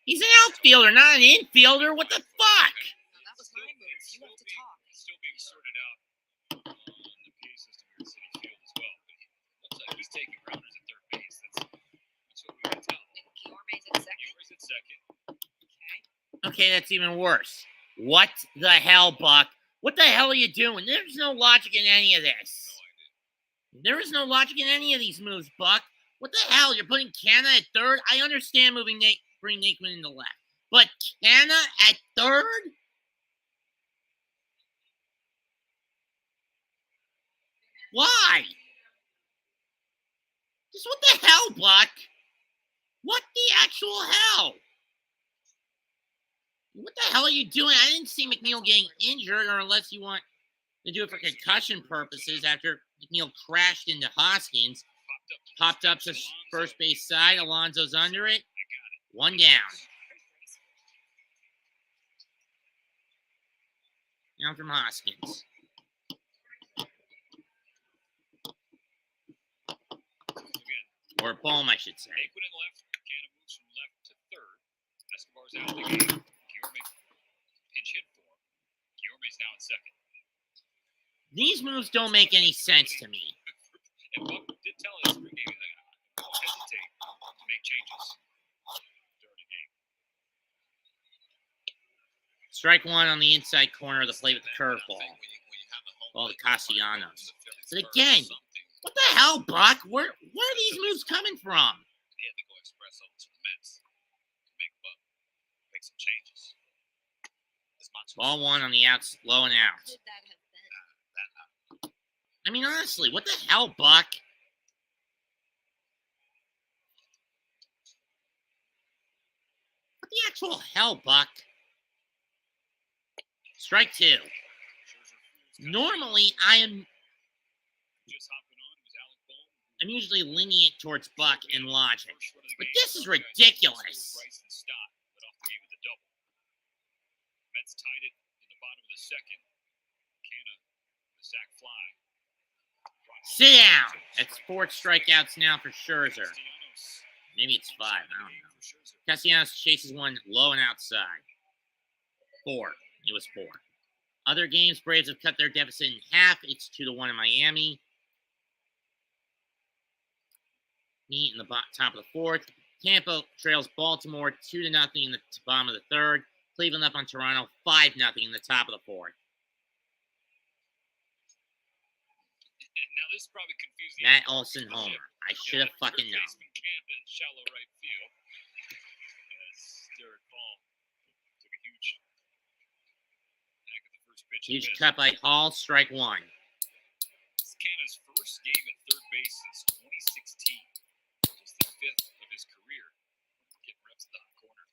He's an outfielder, not an infielder. What the fuck? That was my move. You have to talk. Still being sorted out on the PA system here at City Field as well. But it looks like he's taking grounders at third base. That's what we can tell. Guillorme's at second. Guillorme's at second. Okay, that's even worse. What the hell, Buck? What the hell are you doing? There's no logic in any of this. There is no logic in any of these moves, Buck. What the hell? You're putting Canna at third? I understand bring Naquin in the left. But Canna at third? Why? Just what the hell, Buck? What the actual hell? What the hell are you doing? I didn't see McNeil getting injured, or unless you want to do it for concussion purposes after McNeil crashed into Hoskins. Popped up to first base side. Alonso's under it. One down. Down from Hoskins. Or Bohm, I should say. Naquin in left. Cannon moves from left to third. Escobar's out of the game. Guillorme pinch hit for him. Guillorme's now at second. These moves don't make any sense to me. And Buck did tell us pregame that don't hesitate to make changes during the game. Strike one on the inside corner of the plate with the curveball. Ball to Castellanos. But again, what the hell, Buck? Where are these moves coming from? He had to go express over to the Mets to make some changes. Ball one on the outs, low and out. Could that have been? I mean, honestly, what the hell, Buck? What the actual hell, Buck? Strike two. Normally, I'm usually lenient towards Buck and logic, but this is ridiculous. Mets tied it in the bottom of the second. Canna, the sac fly. Sit down. That's 4 strikeouts now for Scherzer. Maybe it's 5. I don't know. Castellanos chases one low and outside. 4. It was 4. Other games, Braves have cut their deficit in half. It's 2-1 in Miami. Heat in the top of the 4th. Tampa trails Baltimore 2-0 in the bottom of the 3rd. Cleveland up on Toronto 5-0 in the top of the 4th. Now this probably confused the Matt Olson homer. I should have fucking known. Shallow right field. As Derek Hall took a huge hack at the first pitch. Huge cut by Hall, strike one. This is Canna's first game at third base since 2016. Just the 5th of his career. Getting reps at the corner.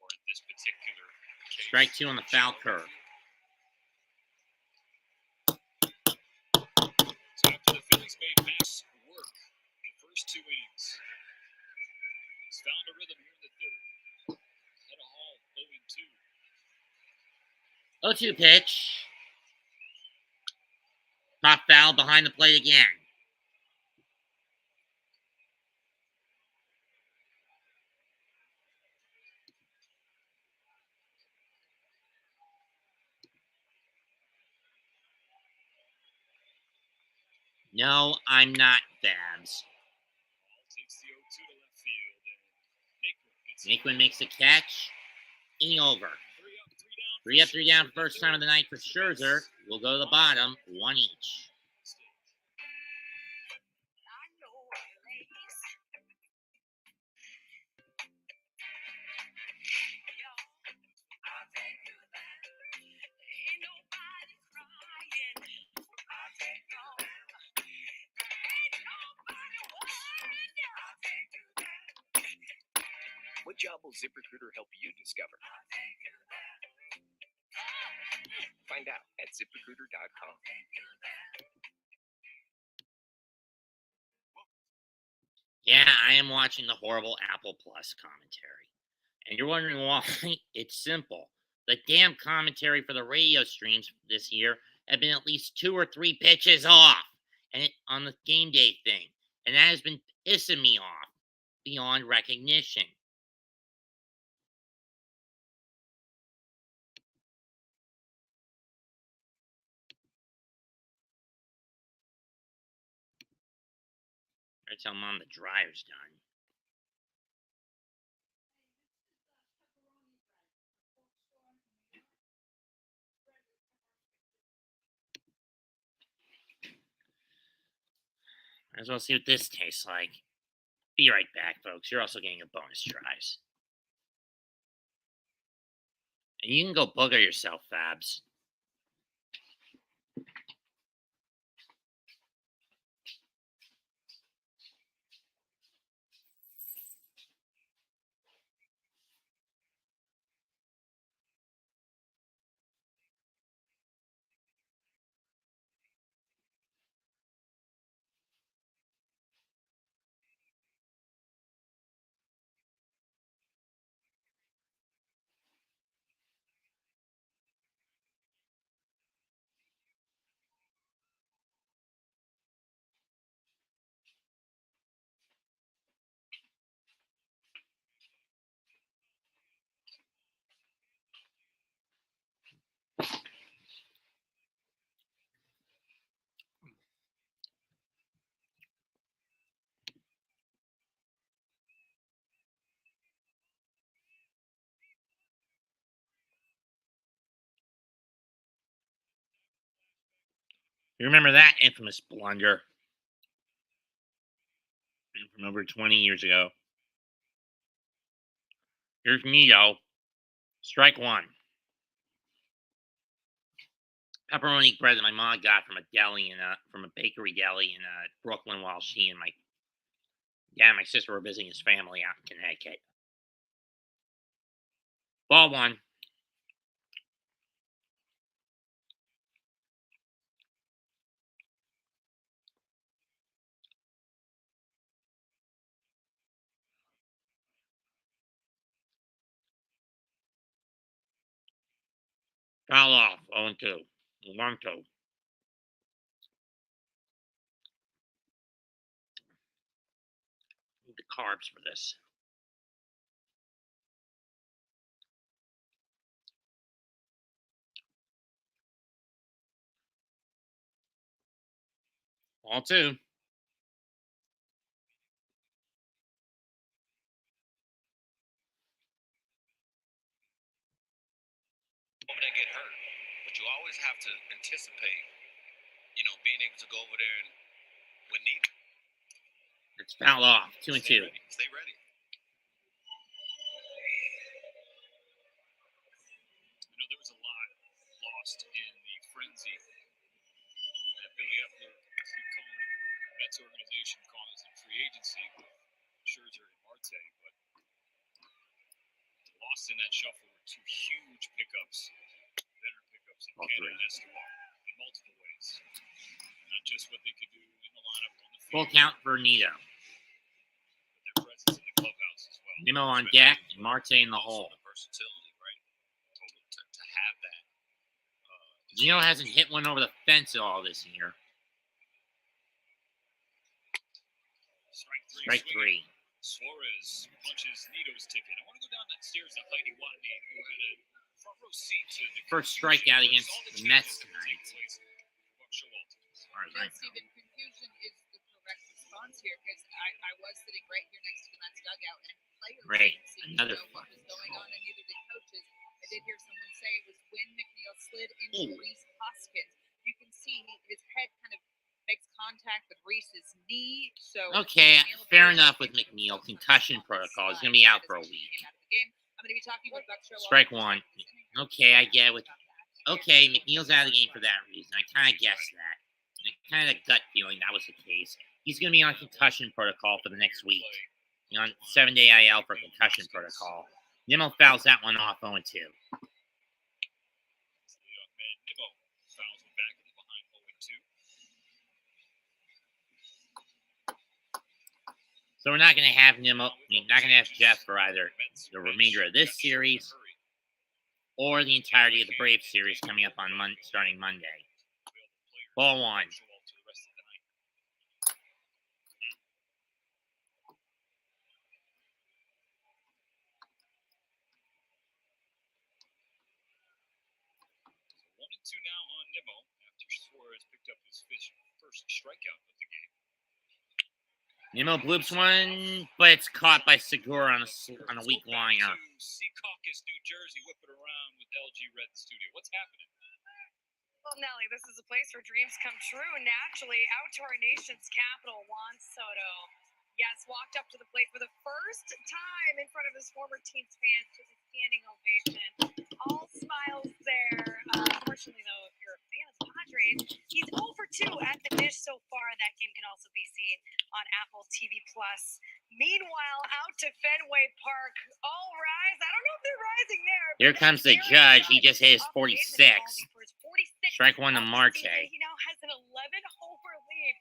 Or in this particular case. Strike two on the foul curve. So after the Phillies made Max work in the first 2 innings, he's found a rhythm here in the 3rd. Had a Hall 0-2. 0-2 pitch. Pop foul behind the plate again. No, I'm not, Babs. Naquin makes the catch. Inning over. 3 up, 3 down, first time of the night for Scherzer. We'll go to the bottom, one each. What job will ZipRecruiter help you discover? Find out at ZipRecruiter.com. Yeah, I am watching the horrible Apple Plus commentary. And you're wondering why? It's simple. The damn commentary for the radio streams this year have been at least 2 or 3 pitches off on the game day thing. And that has been pissing me off beyond recognition. I tell Mom the dryer's done. Might as well see what this tastes like. Be right back, folks. You're also getting a bonus tries. And you can go booger yourself, Fabs. You remember that infamous blunder from over 20 years ago? Here's me, though. Strike one. Pepperoni bread that my mom got from a bakery deli in Brooklyn while she and my sister were visiting his family out in Connecticut. Ball one. Foul off. 0-2. 1-2. Need the carbs for this. Ball two. That get hurt, but you always have to anticipate, being able to go over there and when needed. It's foul off. 2-2. Stay ready. There was a lot lost in the frenzy that Billy Epler is calling the Mets organization calls in free agency with Scherzer and Marte, but lost in that shuffle were 2 huge pickups, veteran pickups in Canada and Escobar in multiple ways. Not just what they could do in the lineup on the field. Full count for Nito. But their presence in the clubhouse as well. Nimmo on deck and Marte in the hole. The versatility, right? To have that. Gino hasn't hit one over the fence at all this year. Strike three. Suarez punches Nito's ticket. I want to go down that stairs to Heidi Watney, who had a front row seat to the first strikeout against the Mets tonight. Stephen, confusion is the correct response here because I was sitting right here next to the Mets dugout and players didn't seem Another know what was going on, and neither did coaches. I did hear someone say it was when McNeil slid into Reese Hoskins. You can see his head kind of makes contact with Reese's knee. So Okay, McNeil fair appears enough to with be McNeil. some Concussion on the protocol. He's slide going to be out as for a he week. came out of the game. I'm going to be talking with Buck Show Strike one. Okay, I get it. Okay, McNeil's out of the game for that reason. I kind of guessed that. I kind of gut feeling that was the case. He's going to be on concussion protocol for the next week. On 7-day IL for concussion protocol. Nimmo fouls that one off 0-2. So we're not going to have Nimmo, not going to have Jeff for either the remainder of this series or the entirety of the Braves series coming up on starting Monday. Ball one. Two now on Nimmo after Suarez picked up his first strikeout of the game. Nimmo bloops one, but it's caught by Segura on a weak liner. Secaucus, New Jersey, whip it around with LG Red Studio. What's happening? Well, Nelly, this is a place where dreams come true. Naturally, out to our nation's capital, Juan Soto. Yes, walked up to the plate for the first time in front of his former team's fans with a standing ovation. All smiles there. Unfortunately, though, if you're a fan of the Padres, he's 0 for 2 at the dish so far. That game can also be seen on Apple TV+. Meanwhile, out to Fenway Park. All rise. I don't know if they're rising there. Here comes the judge. He just hit his 46. Strike one to Marte. He now has an 11-homer lead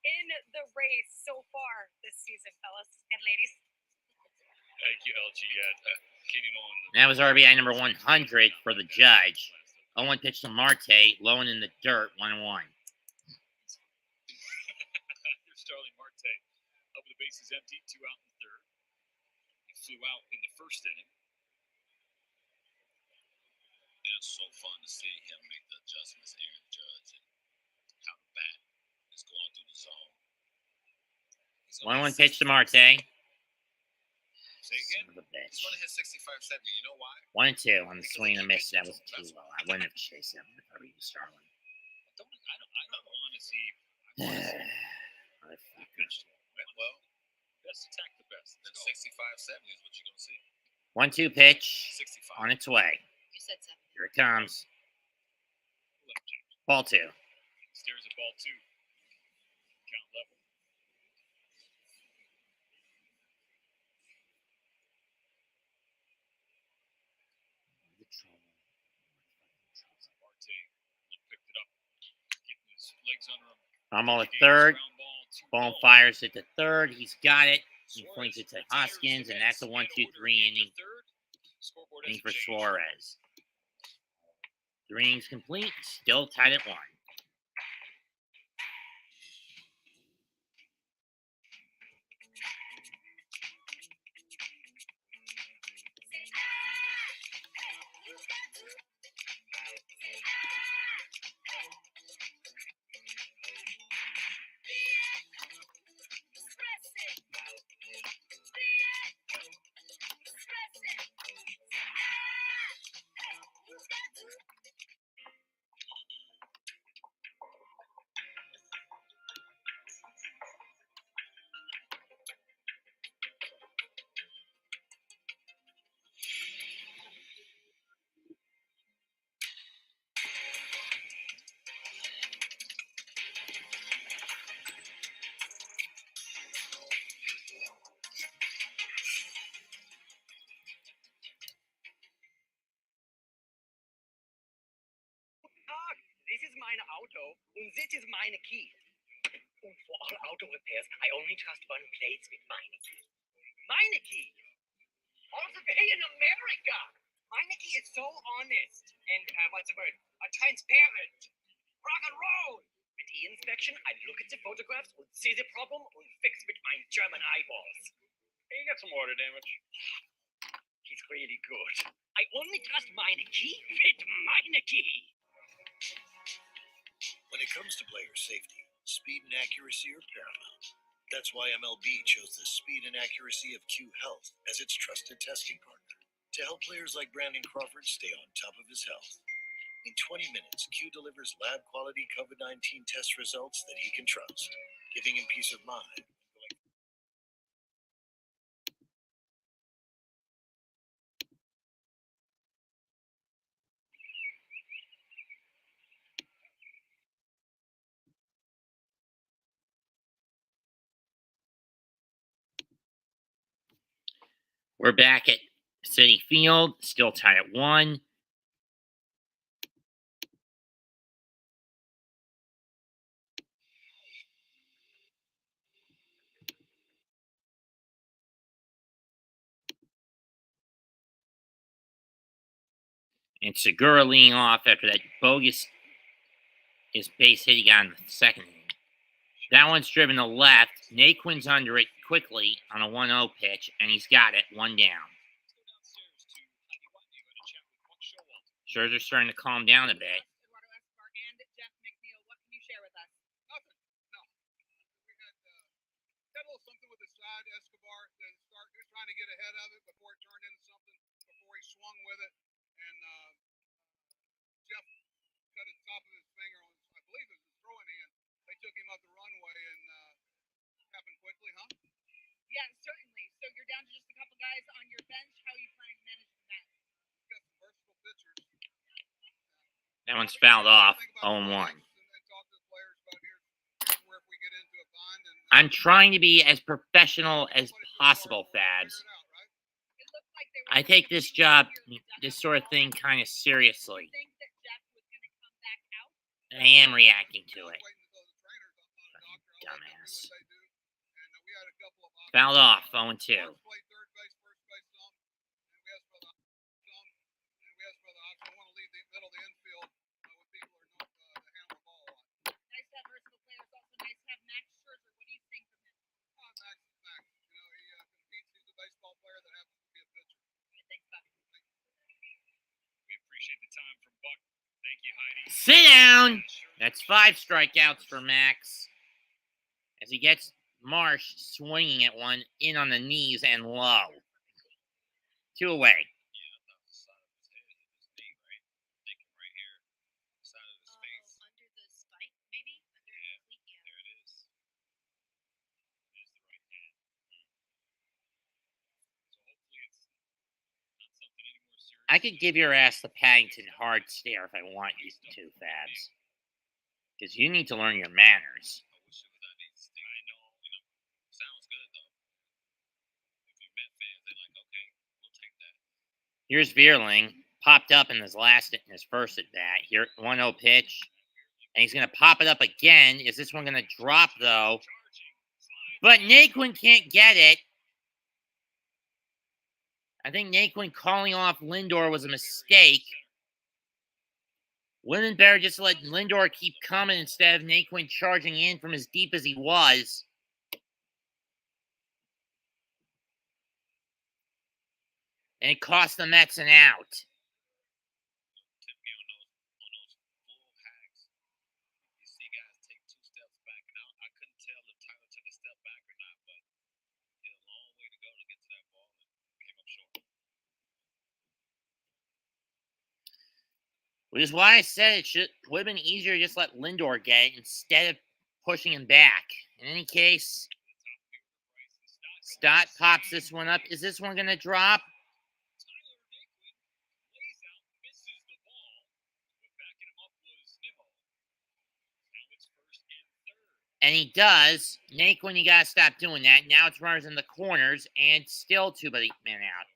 in the race so far this season, fellas and ladies. Thank you, LG. Katie Nolan. That was RBI number 100 for the judge. 0-1 pitch to Marte, low and in the dirt, 1-1. Here's Starling Marte. Up with the bases empty, 2 out in the third. He flew out in the first inning. It's so fun to see him make the adjustments, Aaron Judge, and how the bat is going through the zone. 1-1 pitch to Marte. Say again? Son of a bitch. He's going to hit 65-70. You know why? 1-2 on the swing and a miss. That was too low. I wouldn't have chased him if I were you, Starling. I don't want to see. Well, best attack the best. Then 65-70 is what you're going to see. 1-2 pitch 65. on its way. You said 7. Here it comes. Ball 2. Stares at ball 2. Count level. Marte picked it up, getting his legs under him. Normal at third. Ball fires it to third. He's got it. He points it to Hoskins, and that's a 1-2-3 inning for Suarez. 3 innings complete. Still tied at 1. This is my auto, and this is my key. And for all auto repairs, I only trust one place with my key. My key! Also pay in America! My key is so honest and, what's the word? Transparent. Rock and roll! With e-inspection, I look at the photographs and see the problem and fix with my German eyeballs. Hey, you got some water damage. He's really good. I only trust my key with my key. When it comes to player safety, speed and accuracy are paramount. That's why MLB chose the speed and accuracy of Q Health as its trusted testing partner to help players like Brandon Crawford stay on top of his health. In 20 minutes, Q delivers lab-quality COVID-19 test results that he can trust, giving him peace of mind. We're back at Citi Field, still tied at 1. And Segura leading off after that bogus base hit he got in the second inning. That one's driven to left. Naquin's under it quickly on a 1-0 pitch, and he's got it, 1 down. Scherzer's starting to calm down a bit. Trying to get ahead of it before it turned into something, before he swung with it, and Jeff cut the top of his finger on, I believe it was his throwing hand. They took him up the runway and happened quickly, huh? Yeah, certainly. So you're down to just a couple guys on your bench. How are you planning to manage that? We've got some versatile pitchers. That one's fouled off, 0-1. I'm trying to be as professional as possible, Fabs. I take this job, this sort of thing, kind of seriously. And I am reacting to it. Dumbass. Fouled off, 0-2. Sit down! That's 5 strikeouts for Max. As he gets Marsh swinging at one in on the knees and low. 2 away. I could give your ass the Paddington hard stare if I want you to, Fabs. Because you need to learn your manners. Here's Vierling, popped up in his first at bat. Here, 1-0 pitch. And he's going to pop it up again. Is this one going to drop, though? But Naquin can't get it. I think Naquin calling off Lindor was a mistake. Wouldn't it better just let Lindor keep coming instead of Naquin charging in from as deep as he was? And it cost the Mets an out. Which is why I said it would have been easier to just let Lindor get it instead of pushing him back. In any case, Stott pops this one up. Is this one going to drop? And he does. Naquin, you got to stop doing that. Now it's runners in the corners, and still 2 men out.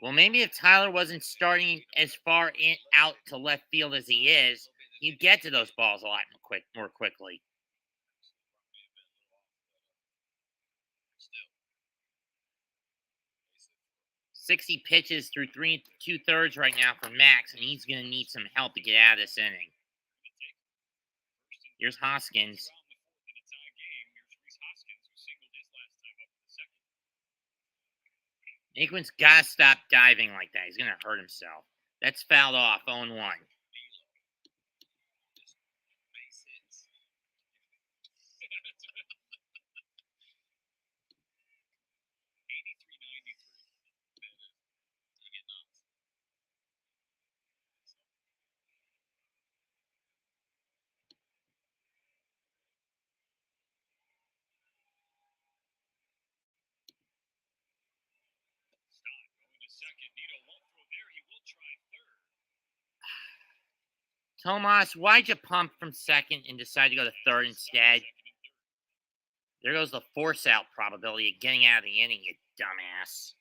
Well, maybe if Tyler wasn't starting as far out to left field as he is, he'd get to those balls a lot more quickly. .60 pitches through 3 2/3 right now for Max, and he's going to need some help to get out of this inning. Here's Hoskins. Naquin's got to stop diving like that. He's going to hurt himself. That's fouled off, 0-1. Base hits. 83-93. You get nuts. Stott going to second. Nito won't throw there. He will try third. Tomas, why'd you pump from second and decide to go to third instead? There goes the force-out probability of getting out of the inning, you dumbass.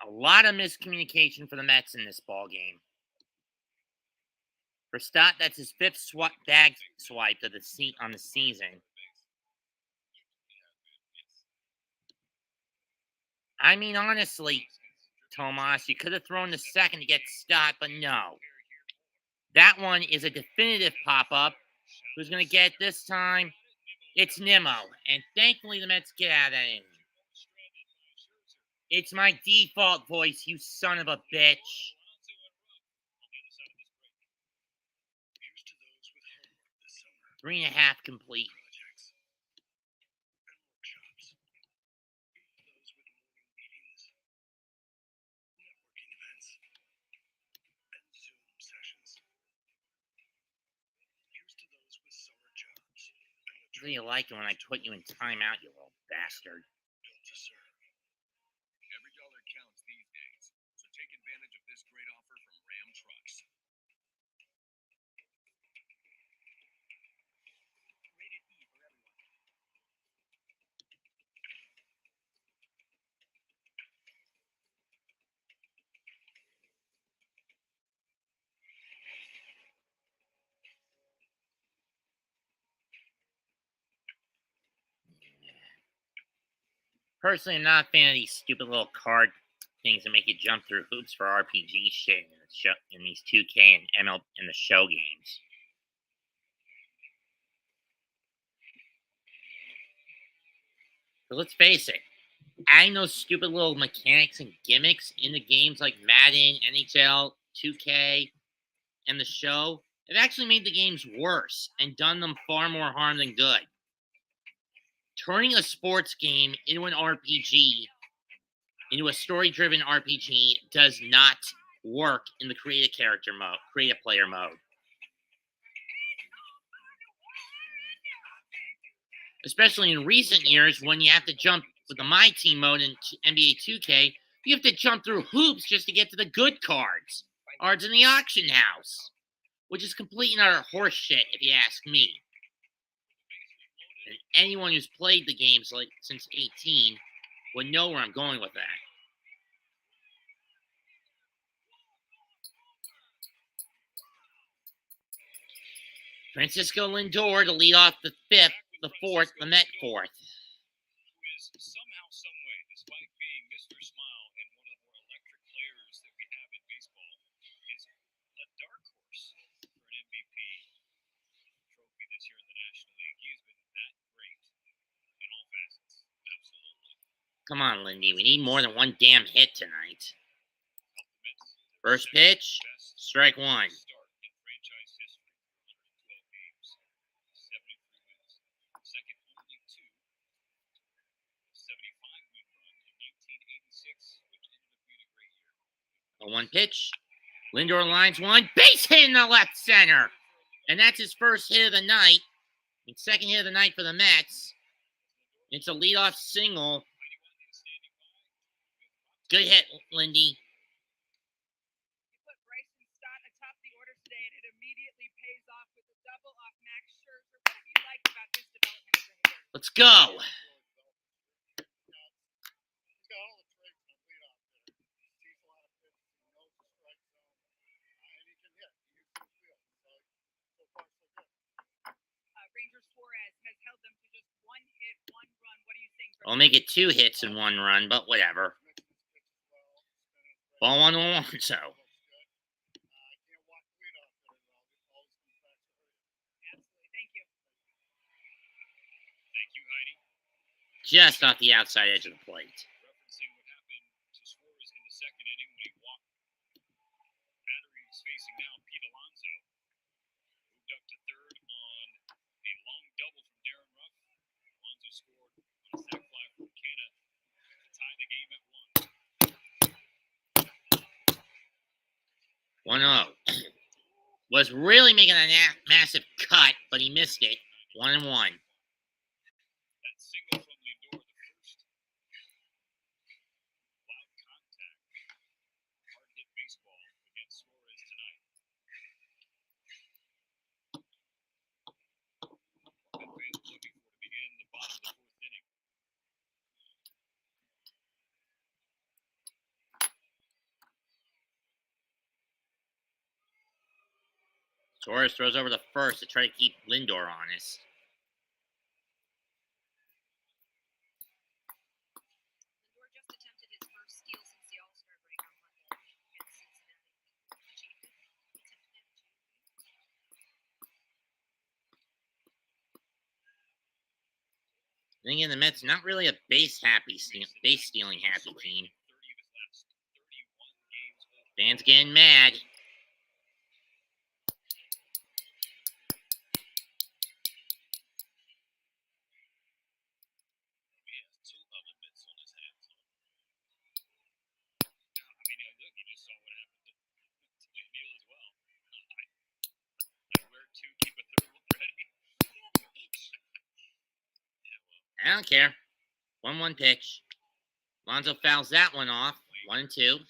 A lot of miscommunication for the Mets in this ball game. For Stott, that's his fifth bag swipe of on the season. I mean, honestly, Tomas, you could have thrown the second to get Stott, but no. That one is a definitive pop-up. Who's going to get it this time? It's Nimmo. And thankfully, the Mets get out of that inning. It's my default voice, you son of a bitch. 3.5 complete. What do you like it when I put you in timeout, you little bastard? Every dollar counts these days, so take advantage of this great offer from Ram Trucks. Rated E for everyone. Personally, I'm not a fan of these stupid little card things that make you jump through hoops for RPG shit in these 2K and ML in the show games. But let's face it, adding those stupid little mechanics and gimmicks into games like Madden, NHL, 2K, and the show have actually made the games worse and done them far more harm than good. Turning a sports game into an RPG, into a story-driven RPG, does not work in the create a player mode. Especially in recent years when you have to jump with the My Team mode in NBA 2K, you have to jump through hoops just to get to the good cards in the auction house, which is complete and utter horseshit if you ask me. And anyone who's played the games since 18 would know where I'm going with that. Francisco Lindor to lead off the Met fourth. Who is somehow, someway, despite being Mr. Smile and one of the more electric players that we have in baseball, is a dark horse for an MVP trophy this year in the National League. He's been that great in all facets. Absolutely. Come on, Lindy. We need more than one damn hit tonight. First pitch, strike one. A one pitch. Lindor lines one. Base hit in the left center. And that's his first hit of the night. And second hit of the night for the Mets. It's a leadoff single. Good hit, Lindy. You put Bryson Stott atop the order today, and it immediately pays off with a double off Max Scherzer. What have you liked about his development as a hitter? Let's go. Ranger Suarez has held them to just one hit, one run. What do you think? I'll make it 2 hits in 1 run, but whatever. Ball 1-1, so. Absolutely. Thank you. Thank you, Heidi. Just off the outside edge of the plate. Referencing scored on a sac fly from McKenna to tie the game at 1-0. Was really making a massive cut, but he missed it. 1-1. That single from Lindor, the first loud contact, hard hit baseball against Suarez tonight. That fans were looking for to begin the bottom of the fourth inning. Suarez throws over the first to try to keep Lindor honest. Lindor just attempted his first steal since the All-Star break on Monday against Cincinnati. Achieved it. Then again, the Mets not really a base stealing happy team. Fans getting mad. I don't care. 1-1 pitch. Lonzo fouls that one off. 1-2.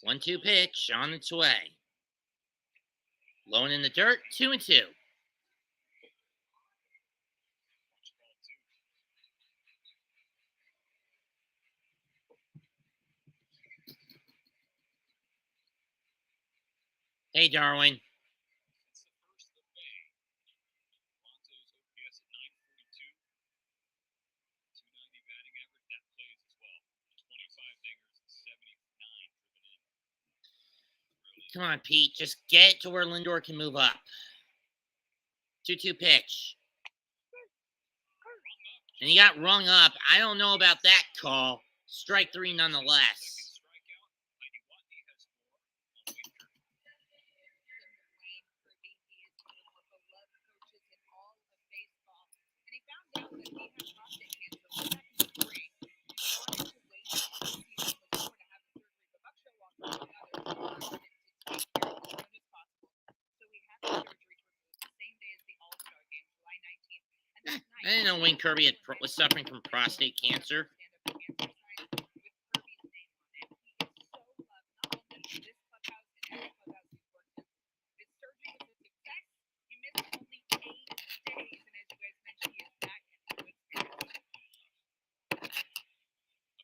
One-two pitch on its way. Low and in the dirt. 2-2. Hey, Darwin. It's the 1st of May. Lonzo's OPS at 942. 290 batting average. That plays as well. 25 dingers and 79 driven in. Really Come on, Pete. Just get it to where Lindor can move up. 2-2 pitch. And he got rung up. I don't know about that call. Strike 3 nonetheless. strikeout. Heidi Watney has 4 on Wayne Kirby. He is one of the beloved coaches in all of baseball. And he found out that he had prostate cancer back in the spring. He wanted to wait until the season was over to have the surgery. But Buck Showalter and the others wanted him to take care of it as soon as possible. So he had the surgery removed the same day as the All-Star game, July 19th. And that night, I didn't know Wayne Kirby was suffering from prostate cancer.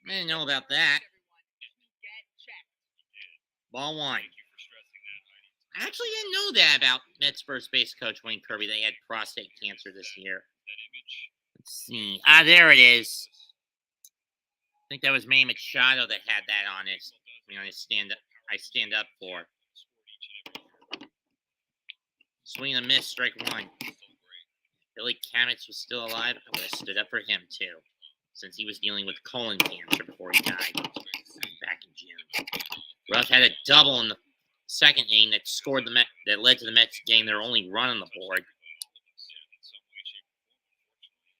I didn't know about that. Ball 1. Thank you for stressing that, Heidi. I actually didn't know that about Mets first base coach Wayne Kirby. They had prostate cancer this year. That image. Let's see. There it is. I think that was Manny Machado that had that on it. I stand up for. Swing and a miss, strike 1. Billy Kamitz was still alive. I would have stood up for him too, since he was dealing with colon cancer before he died back in June. Ruff had a double in the second inning that that led to the Mets getting their only run on the board.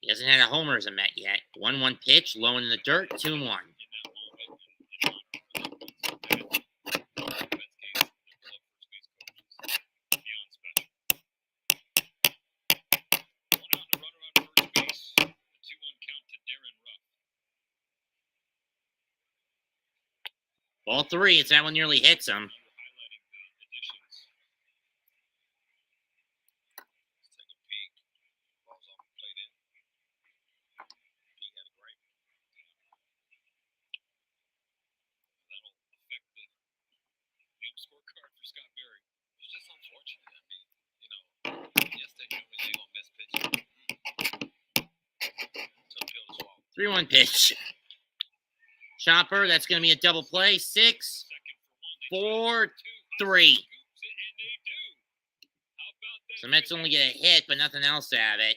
He hasn't had a homer as a Met yet. 1-1 pitch, low in the dirt, 2-1. Ball 3, it's that one nearly hits him. Scorecard for Scott Berry. It's just unfortunate. I mean, yes, they knew when they were gonna miss pitches. Tough pill to swallow. 3-1 pitch. Chopper, that's going to be a double play. 6, 4, 3. So Mets only get a hit, but nothing else out of it.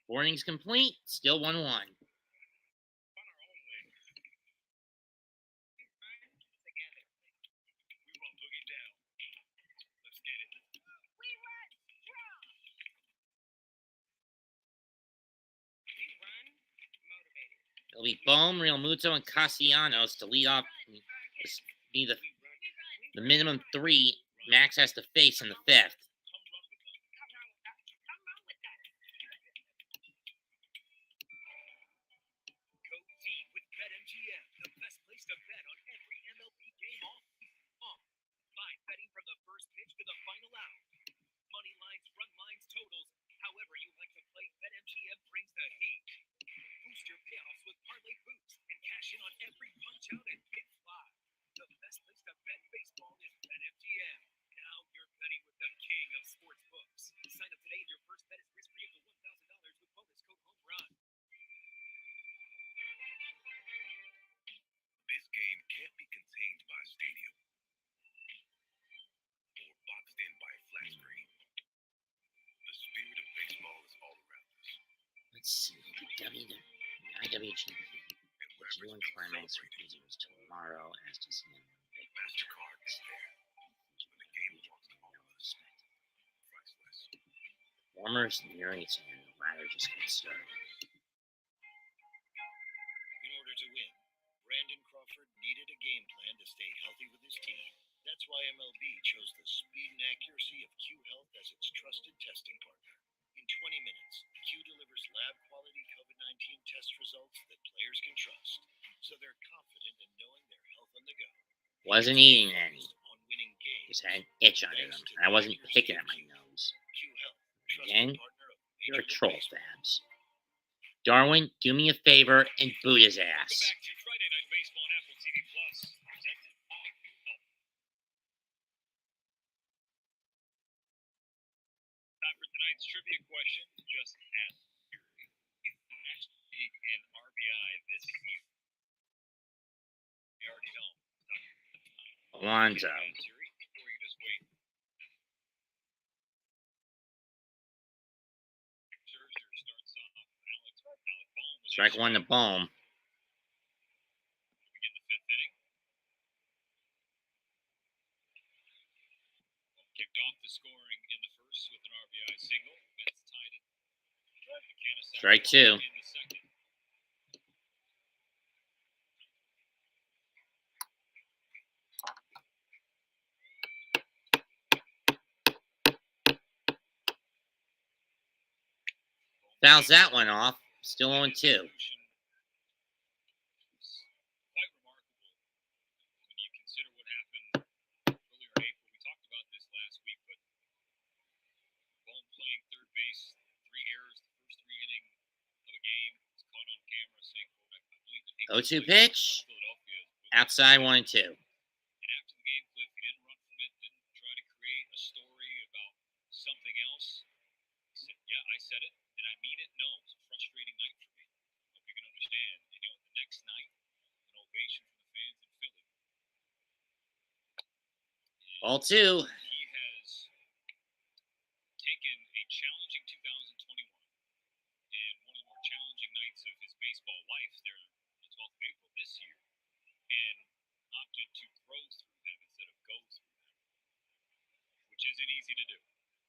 Four innings complete, still 1-1. It'll be Bohm, Real Muto, and Castellanos to lead off. Be the minimum 3 Max has to face in the 5th. Go deep with BetMGM, the best place to bet on every MLB game all month. Live betting from the first pitch to the final out. Money lines, run lines, totals. However you like to play, BetMGM brings the heat. Boost your payoffs with parlay boosts and cash in on every punch out and hit fly. The best place to bet baseball is BetMGM. Now you're betting with the king of sports books. Sign up today and your first bet is risk-free up to $1,000 with bonus code HOMERUN. This game can't be contained by a stadium or boxed in by a flat screen. The spirit of baseball is all around us. Let's see. The IWG G1 Climax is tomorrow as to see MasterCard is there. When the game belongs to all of us. Priceless. Warmers nearing its end. The ladder just gets started. In order to win, Brandon Crawford needed a game plan to stay healthy with his team. That's why MLB chose the speed and accuracy of Q Health as its trusted testing partner. In 20 minutes, Q delivers lab-quality COVID-19 test results that players can trust, so they're confident in knowing their health on the go. Wasn't eating any. On winning games, Just had an itch under them. And I wasn't picking at my nose. Q Health, trusted Again, partner of you're a Major troll, League Baseball. Fabs. Darwin, do me a favor and boot his Welcome ass. back to Friday Night Baseball on Apple TV Plus, presented by Health. Time for tonight's trivia question. Just ask here. Is the National League and RBI this year? You already know. Alonzo. Or you can just wait. Scherzer starts off. Alec Bohm with a Strike one to Bohm. begin the fifth inning. Kicked off the scoring in the first with an RBI single. Mets tied it. McCann Strike two. in the second. Fouls that one off. Still 0-2. Quite remarkable when you consider what happened earlier in April. We talked about this last week, but Bohm playing third base, 3 errors the first 3 innings of a game. Was caught on camera saying, quote, I believe that 0-2 pitch. Philadelphia. Outside 1-2. And after the game, Cliff, he didn't run from it, didn't try to create a story about something else. He said, yeah, I said it. Did I mean it? No. It was a frustrating night for me. Hope you can understand. And the next night, an ovation from the fans in Philly. All two. He has taken a challenging 2021 and one of the more challenging nights of his baseball life there on the 12th of April this year and opted to grow through them instead of go through them, which isn't easy to do.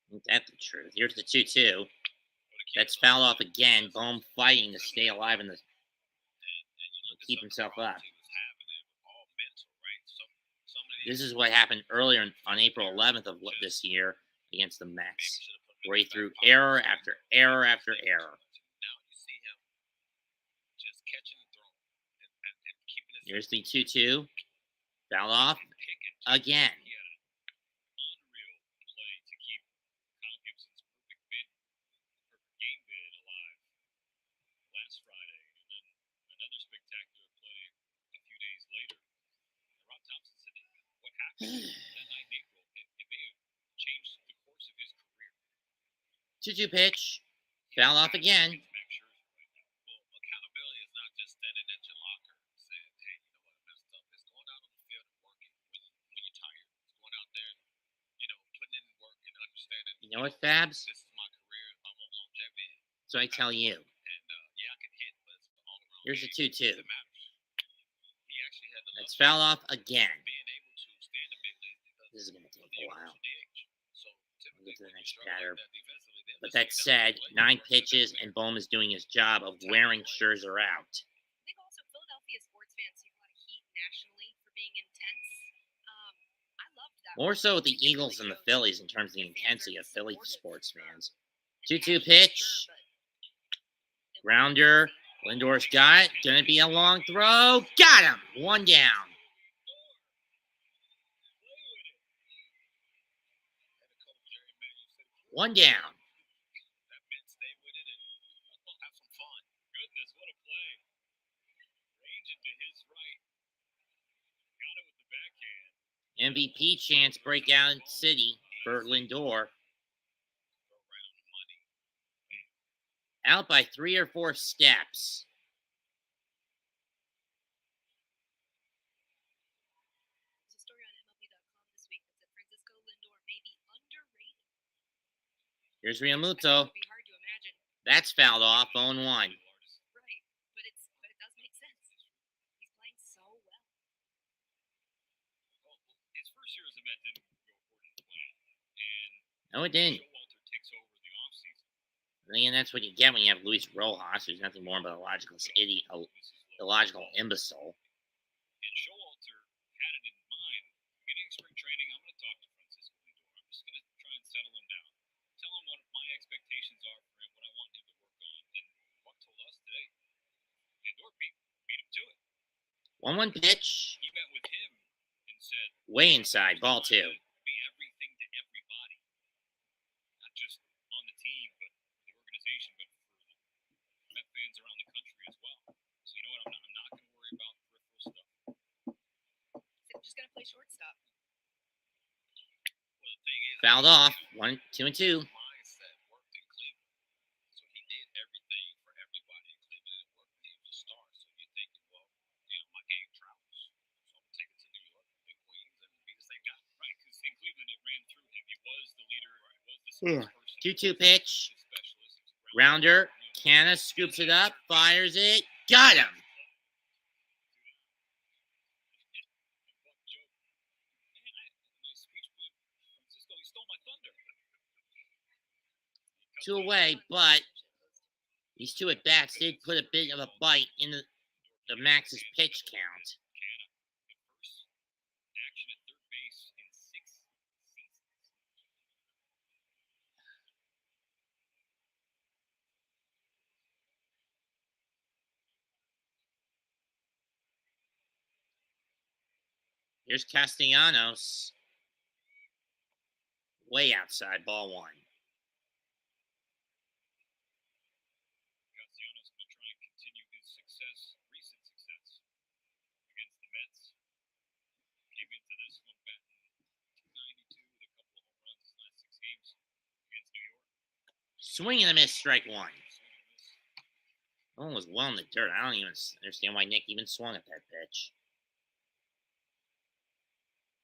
Ain't that the truth? Here's the 2-2. That's fouled off again. Bohm fighting to stay alive in the keep himself up. This is what happened earlier on April 11th of this year against the Mets, where he threw error after error after error. Here's the 2-2. Foul off again. Unreal play to keep Kyle Gibson's perfect game bid alive last Friday, and then another spectacular play a few days later. And Rob Thompson said, what happened that night in April, it may have changed the course of his career. 2-2 pitch. Foul off again. Max Scherzer right now. Well, You know what, Fabs? This is my career. I want longevity. So I tell you. And yeah, I can hit, but it's all around. Here's a 2-2. That matters. He actually had the Let's foul off again. being able to stand the big league because This is going to take the a while. universal DH. So We'll get to the when you next struggle batter. like that defensively, then But this that league said, doesn't play 9 for pitches, us. and Bohm is doing his job of wearing Scherzer out. I think also Philadelphia sports fans take a lot of heat nationally for being intense. I loved that. More so with the Eagles and the Phillies in terms of the intensity of Philly sports fans. 2-2 pitch. Grounder. Lindor's got it. Gonna be a long throw. Got him. 1 down. One down. That meant stay with it and have some fun. Goodness, what a play. Range it to his right. Got it with the backhand. MVP chance breakout in City for Lindor. Throw right on the money. Out by 3 or 4 steps. There's a story on MLB.com this week that said Francisco Lindor may be underrated. Here's I Realmuto. think it would be hard to imagine. That's fouled off. 0-1. Right, but it does make sense. He's playing so well. Well, his first year as a Met didn't go according to plan. And No, it didn't. Showalter takes over the offseason. And that's what you get when you have Luis Rojas, who's nothing more but a logical idiot, a illogical imbecile. And Showalter had it in mind. Beginning of spring training, I'm going to talk to Francisco Lindor. I'm just going to try and settle him down. Tell him what my expectations are for him, what I want him to work on. And Buck told us today, Lindor beat him to it. 1-1 pitch. He met with him and said, Way inside. Ball 2. be everything to everybody. Not just on the team, but the organization, but for Met fans around the country as well. So you know what? I'm not going to worry about peripheral stuff. So I'm just gonna play shortstop. Well, the thing is, Fouled off. 1, 2, and 2. mindset worked in Cleveland. So he did everything for everybody in Cleveland. It worked. He was a star. So you're thinking, well, my game travels. So I'm going to take it to New York, Big Queens, and be the same guy. Right, because in Cleveland, it ran through him. He was the leader. He was the spokesperson. 2-2 pitch. Grounder. Canna scoops it up. Fires it. Got him. Francisco, he stole my thunder. 2 away, but these 2 at bats did put a bit of a bite in the Max's pitch count. Canna, the first action at third base in 6 seasons. Here's Castellanos. Way outside. Ball 1. Castellanos going to try and continue his recent success against the Mets. Came into this one batting .292 with a couple of home runs his last 6 games against New York. Swing and a miss. Strike 1. Swing and miss. That one was well in the dirt. I don't even understand why Nick even swung at that pitch.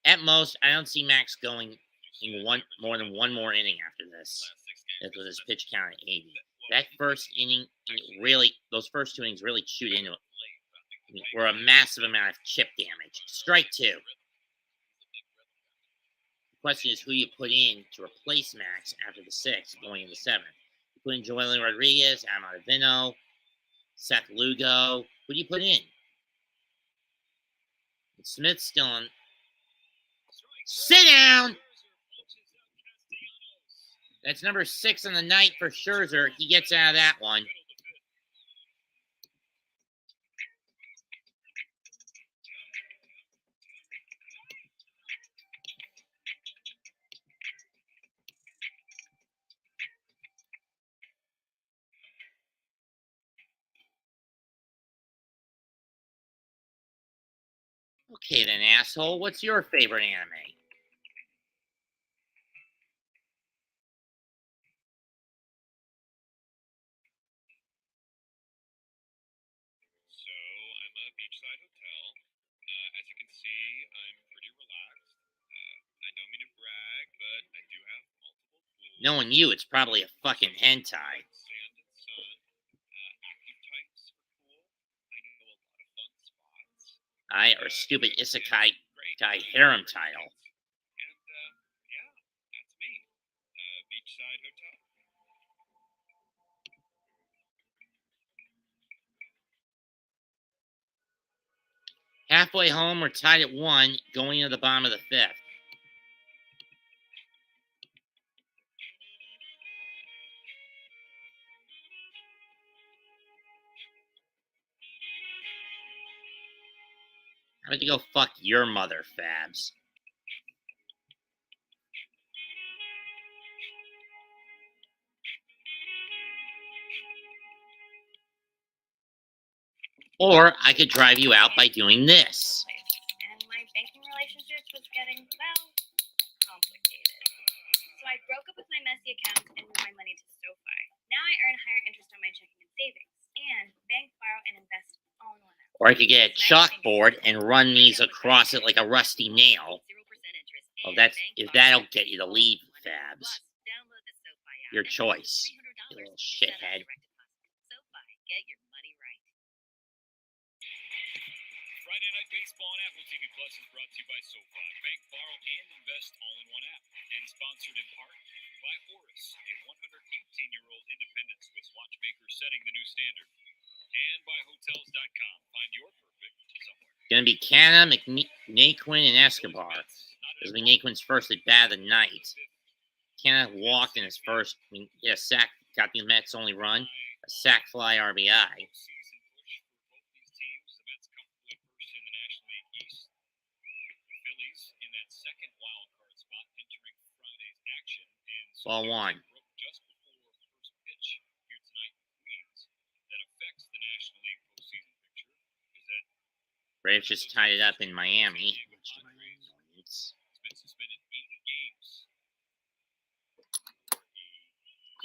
At most, I don't see Max going in more than one more inning after this. That was his pitch count at 80. That first inning, those first 2 innings really chewed into it. Were a massive amount of chip damage. Strike 2. The question is who you put in to replace Max after the 6th going into the 7th. You put in Joely Rodriguez, Adam Ottavino, Seth Lugo. Who do you put in? Smith's still on. Sit down! That's number 6 on the night for Scherzer. He gets out of that one. Okay then, asshole. What's your favorite anime? So I'm a beachside hotel. As you can see, I'm pretty relaxed. I don't mean to brag, but I do have multiple Knowing you, it's probably a fucking hentai. Sand and sun, active types are cool. I know a lot of fun spots. Or stupid isekai guy harem tile. And yeah, that's me. Beachside Hotel. Halfway home, we're tied at 1, going into the bottom of the 5th. I'm going to go fuck your mother, Fabs. Or I could drive you out by doing this. And my banking relationship was getting, well, complicated. So I broke up with my messy account and moved my money to SoFi. Now I earn higher interest on my checking and savings. And bank, borrow, and invest all in one app. Or I could get a chalkboard and run these across it like a rusty nail. Oh, if that'll get you to leave, Fabs. Your choice, you little shithead. Friday Night Baseball on Apple TV Plus is brought to you by SoFi. Bank, borrow, and invest all in one app. And sponsored in part by Horus, a 118-year-old independent Swiss watchmaker setting the new standard. And by Hotels.com. Find your perfect somewhere. Gonna be Canna, Naquin, and Escobar. This will be Naquin's first at bat of the night. Canna walked in his first, he had a sack, got the Mets' only run, a sack fly RBI. Phillies in that second wild card spot entering Friday's action, and so Ball one. just before first pitch here tonight in Queens that affects the National League postseason picture is that Braves just tied it up in Miami. it's been suspended 80 games.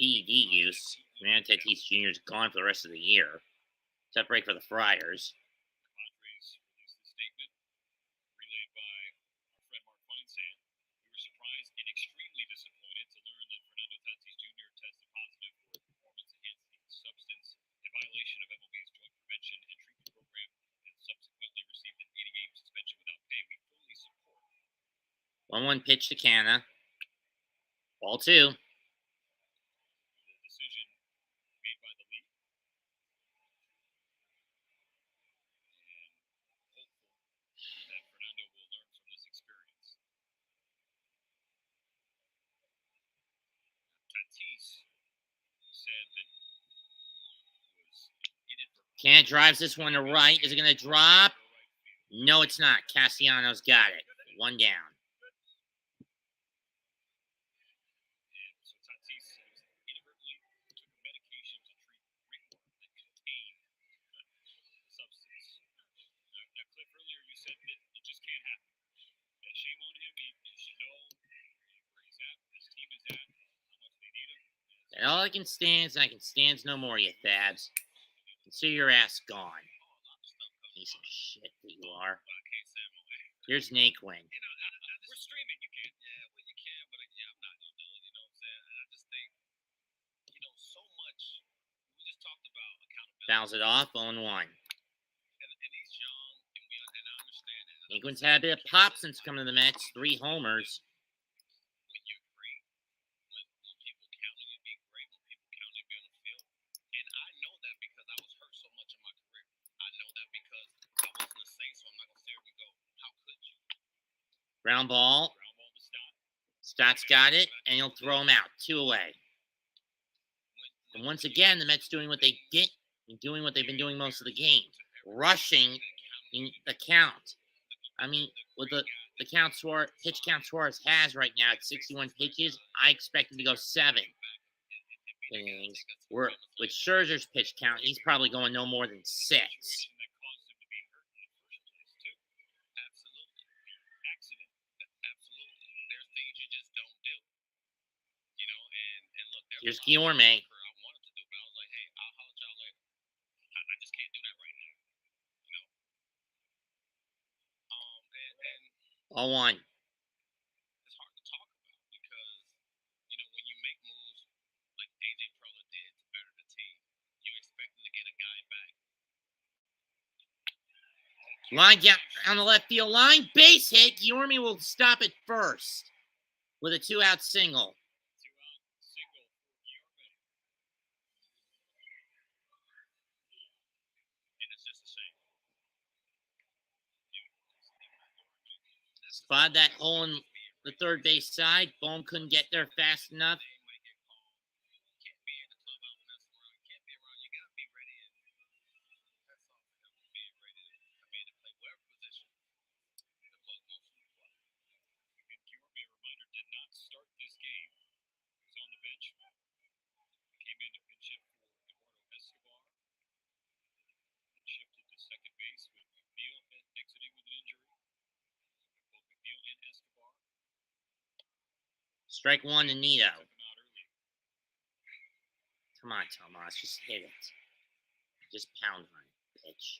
PED use. Fernando Tatis Jr. is gone for the rest of the year. Tough break for the Friars. Padres released the statement relayed by our friend Mark Feinsand. We were surprised and extremely disappointed to learn that Fernando Tatis Jr. tested positive for a performance-enhancing substance in violation of MLB's Joint Prevention and Treatment Program and subsequently received an 80-game suspension without pay. We fully support. 1-1 pitch to Canna. Ball two. The decision made by the league. And hopeful that Fernando will learn from this experience. Tatis said that was inadvertent. Canna drives this one to right. Is it going to drop? No, it's not. Castellanos got it. One down. And so Tatis inadvertently took a medication to treat ringworm that contained the substance. Now, Cliff, earlier you said that it just can't happen. That shame on him. He should know where he's at, where his team is at, how much they need him. And all I can stand is I can stand no more, you Fabs. Consider your ass gone. Piece of shit that you are. Here's Naquin. We're streaming. You can't. Yeah, well, you can, but I'm not gonna do it. You know what I'm saying? I just think, so much. We just talked about accountability. Fouls it off, 0-1. And he's young, and I understand that. Naquin's had a bit of pop since coming to the Mets. 3 homers. When you're great, when people count on you being great, when people count on you being on the field, and I know that because I was hurt so much in my career. I know that because I wasn't a Saint, so I'm not gonna sit here and go, how could you? Ground ball. Ground ball to Stott. Stott's got it, and he'll throw him out. 2 away. And once again, the Mets doing what they did, doing what they've been doing most of the game. Rushing in the count. I mean, with the pitch count Suarez has right now at 61 pitches, I expect him to go 7 innings. With Scherzer's pitch count, he's probably going no more than 6. That caused him to be hurt in the first place, too. Absolutely. Accident. Absolutely. There's things you just don't do. And look, Here's Guillorme. I wanted to do, but I was like, hey, I'll holler at y'all later. I just can't do that right now. And 0-1. it's hard to talk about because, when you make Line down on the left field line. Base hit. Guillorme will stop it first with a 2-out single. 2-out single for Guillorme. And it's just the same. Spotted that hole in the third base side. Bohm couldn't get there fast enough. Start this game. He was on the bench. Came in to pinch hit for Eduardo Escobar. Shifted to second base with McNeil exiting with an injury. Both McNeil and Escobar. Strike one to Nito. Come on, Tomas. Just hit it. Just pound on it, bitch.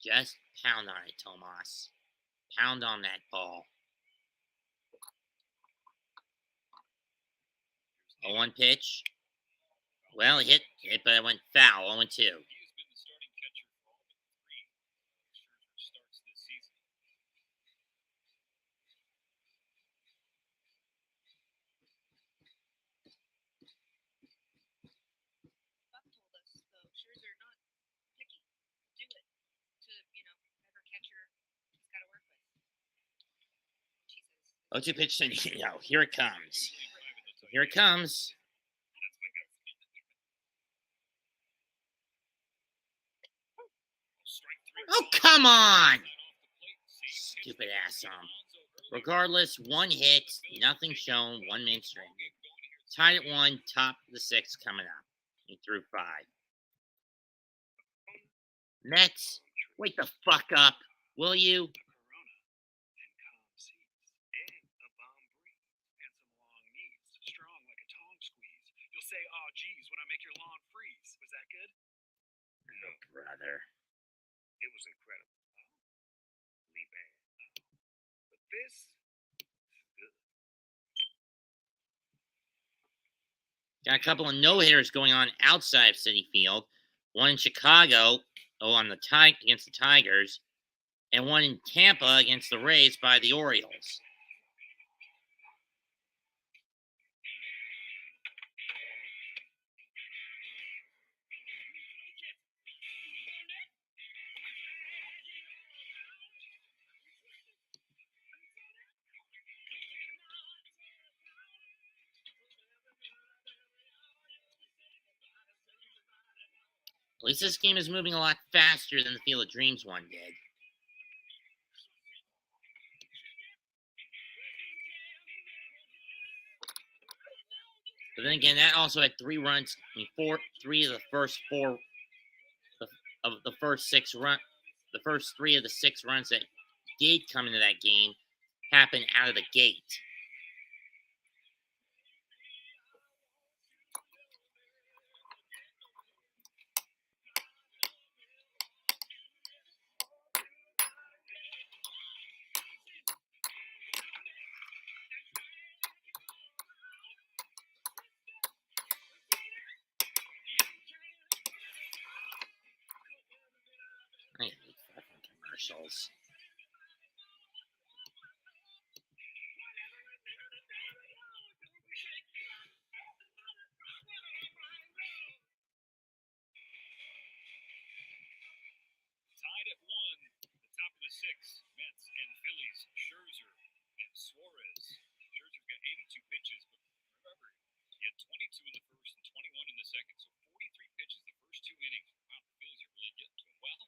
Just pound on it, Tomas. Pound on that ball. 0-1 pitch. Well, it hit, but it went foul. 0-2. He has been the starting catcher for all but 3 Scherzer starts this season. Buck told us, though, Scherzer not picky. Do it to, whatever catcher he's got to work with. She says. 0-2 pitch to Nito. Here it comes. Here it comes. Oh, come on! Stupid ass arm. Regardless, 1 hit, nothing shown, 1 man stranded. Tied at 1, top of the 6th coming up. He threw 5. Mets, wake the fuck up, will you? Say, "Oh, geez, when I make your lawn freeze." Was that good? Oh, brother. It was incredible. Really bad. But this is good. Got a couple of no-hitters going on outside of Citi Field. One in Chicago, on the against the Tigers, and one in Tampa against the Rays by the Orioles. At least this game is moving a lot faster than the Field of Dreams one did. But then again, that also had 3 runs. I mean, 3 of the first 4 of the first 6 run. The first 3 of the 6 runs that did come into that game happened out of the gate. I hate fucking commercials. Tied at 1, the top of the 6th, Mets and Phillies, Scherzer and Suarez. Scherzer got 82 pitches, but remember, he had 22 in the first and 21 in the second, so 43 pitches the first 2 innings. Wow, the Phillies are really getting to him well.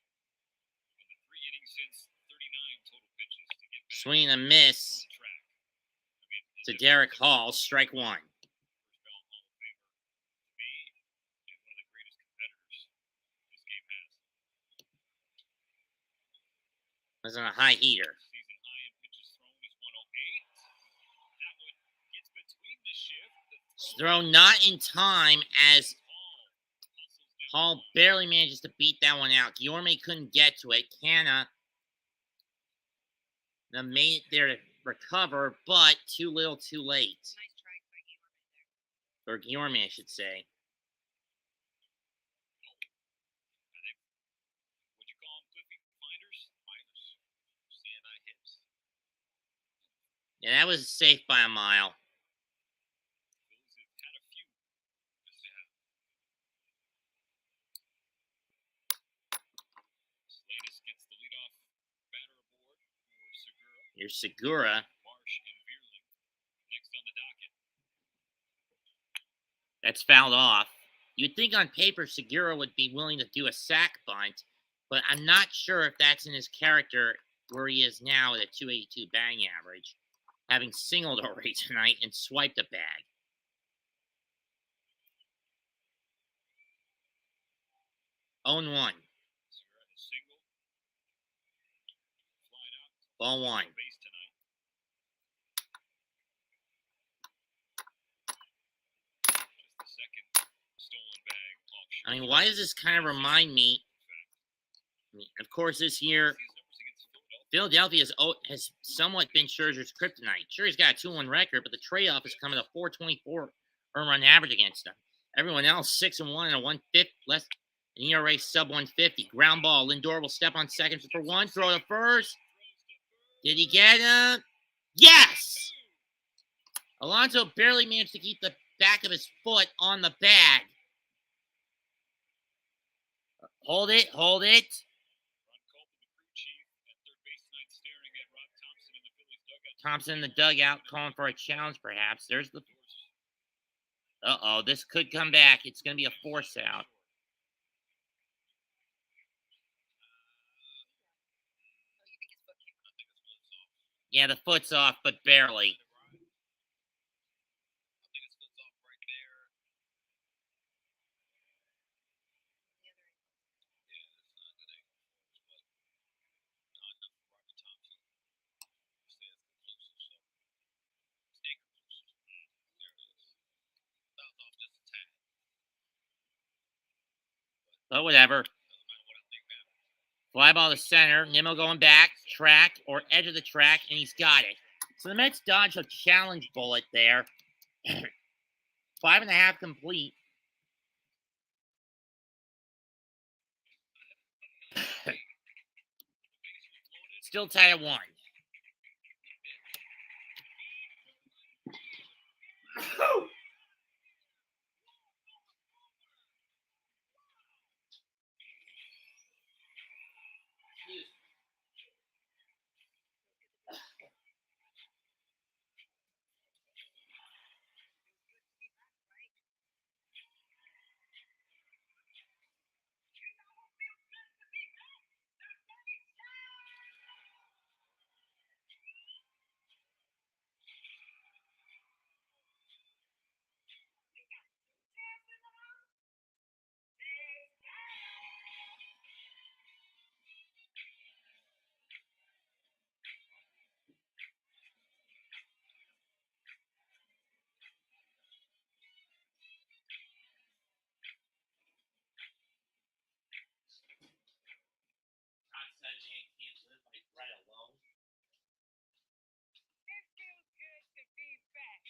In the 3 innings since, 39 total pitches to get back. Swing and a miss to Derek Hall, strike 1. First ballot Hall of Famer to be, and one of the greatest competitors this game has. Was on a high heater. Season high in pitches thrown is 108. That one gets between the shift. The Throw not in time as Hall barely manages to beat that one out. Guillorme couldn't get to it. Canna made it there to recover, but too little, too late. Nice try by Guillorme there. Or Guillorme, I should say. Would you call them Cliffy finders? Finders. Yeah, that was safe by a mile. Phillies have had a few. Yes, they have. Slatus gets the leadoff batter aboard for Segura. Here's Segura. Marsh and Vierling next on the docket. That's fouled off. You'd think on paper Segura would be willing to do a sac bunt, but I'm not sure if that's in his character where he is now at a 282 batting average, having singled already tonight and swiped a bag. On 1. Segura has single. Flying out. Ball 1. Base tonight. Just the second stolen bag off short. I mean, why does this kind of remind me? Of course, this year, Philadelphia has somewhat been Scherzer's kryptonite. Sure, he's got a 2-1 record, but the trade-off is coming to 4.24 earned run average against them. Everyone else 6-1 and a 1/5 less. An ERA sub 150. Ground ball. Lindor will step on second for 1. Throw to first. Did he get him? Yes! Alonso barely managed to keep the back of his foot on the bag. Hold it. Hold it. Thompson in the dugout calling for a challenge, perhaps. There's the... Uh-oh, this could come back. It's going to be a force out. Yeah, the foot's off, but barely. But whatever. Fly ball to center. Nimmo going back, track, or edge of the track, and he's got it. So the Mets dodged a challenge bullet there. 5.5 complete. Still tied at 1.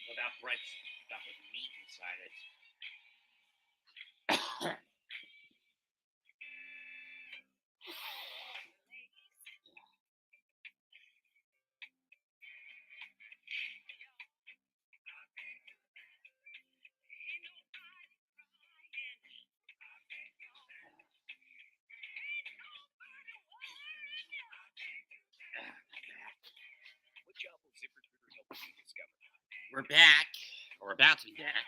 Without bread stuff with meat inside it. What job will ZipRecruiter help you discover? We're back. Or about to be back.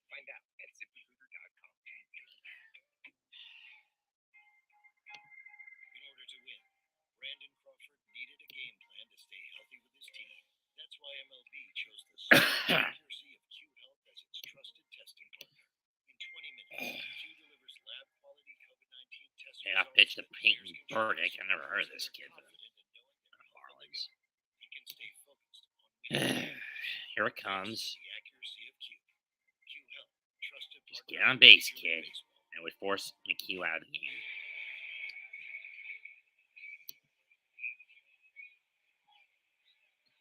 Find out at ZipRecruiter.com. In order to win, Brandon Crawford needed a game plan to stay healthy with his team. That's why MLB chose the accuracy of Q Health as its trusted testing partner. In 20 minutes, Q delivers lab-quality COVID-19 test Yeah, I pitched to Peyton Burdick. I never heard of this kid. Marlins. He can stay focused on winning. Here it comes. The accuracy of Q. Q Health, trusted Just partner get on of base, Major kid. League Baseball. And we force McHugh out of the game.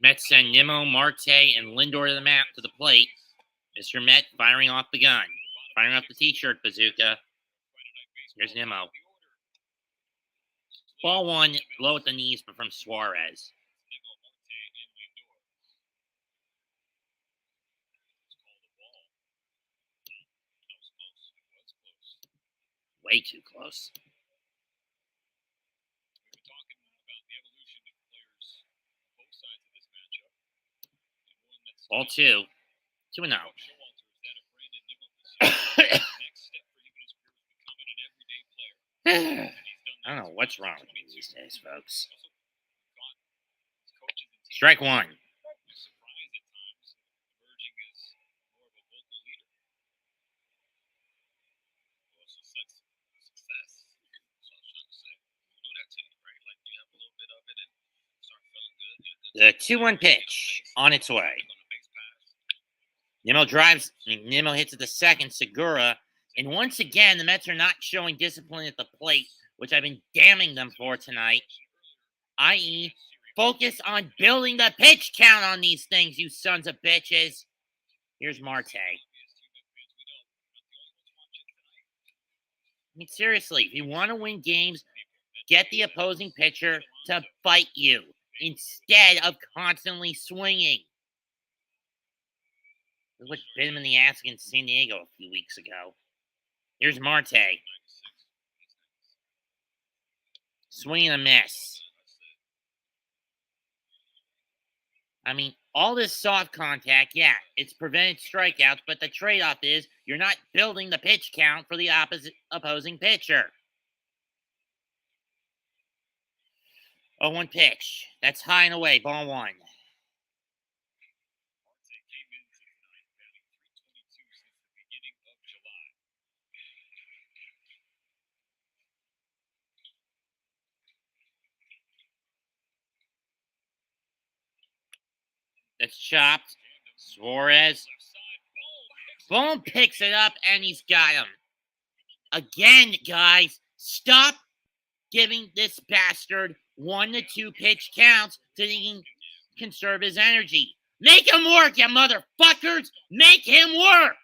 Mets send Nimmo, Marte, and Lindor to the map to the plate. Mr. Met firing off the gun. Firing off the t-shirt bazooka. Here's Nimmo. Ball 1, low at the knees, but from Suarez. way too close. We've been talking about the evolution of players on both sides of this matchup. And one that's Ball 2. 2-0. Showalter is that of Brandon Nimmo this year. The next step for him in his career is becoming an everyday player. And he's done that. I don't know what's wrong with me these days, folks. Also got his coaches and teams Strike 1. surprised at times, emerging as more of a vocal leader. Also success. That's what I was trying to say. Do that to you, right? Like you have a little bit of it and start feeling good. The 2-1 pitch on its way. Nimmo drives. Nimmo hits at the second. Segura. And once again, the Mets are not showing discipline at the plate, which I've been damning them for tonight. I.e., focus on building the pitch count on these things, you sons of bitches. Here's Marte. I mean, seriously, if you want to win games, get the opposing pitcher to fight you instead of constantly swinging. This is what bit him in the ass against San Diego a few weeks ago. Here's Marte. Swing and a miss. I mean, all this soft contact, yeah, it's prevented strikeouts, but the trade-off is you're not building the pitch count for the opposing pitcher. 0-1 pitch. That's high and away, ball 1. That's chopped. Suarez. Boom picks it up, and he's got him. Again, guys, stop giving this bastard 1 to 2 pitch counts so he can conserve his energy. Make him work, you motherfuckers! Make him work!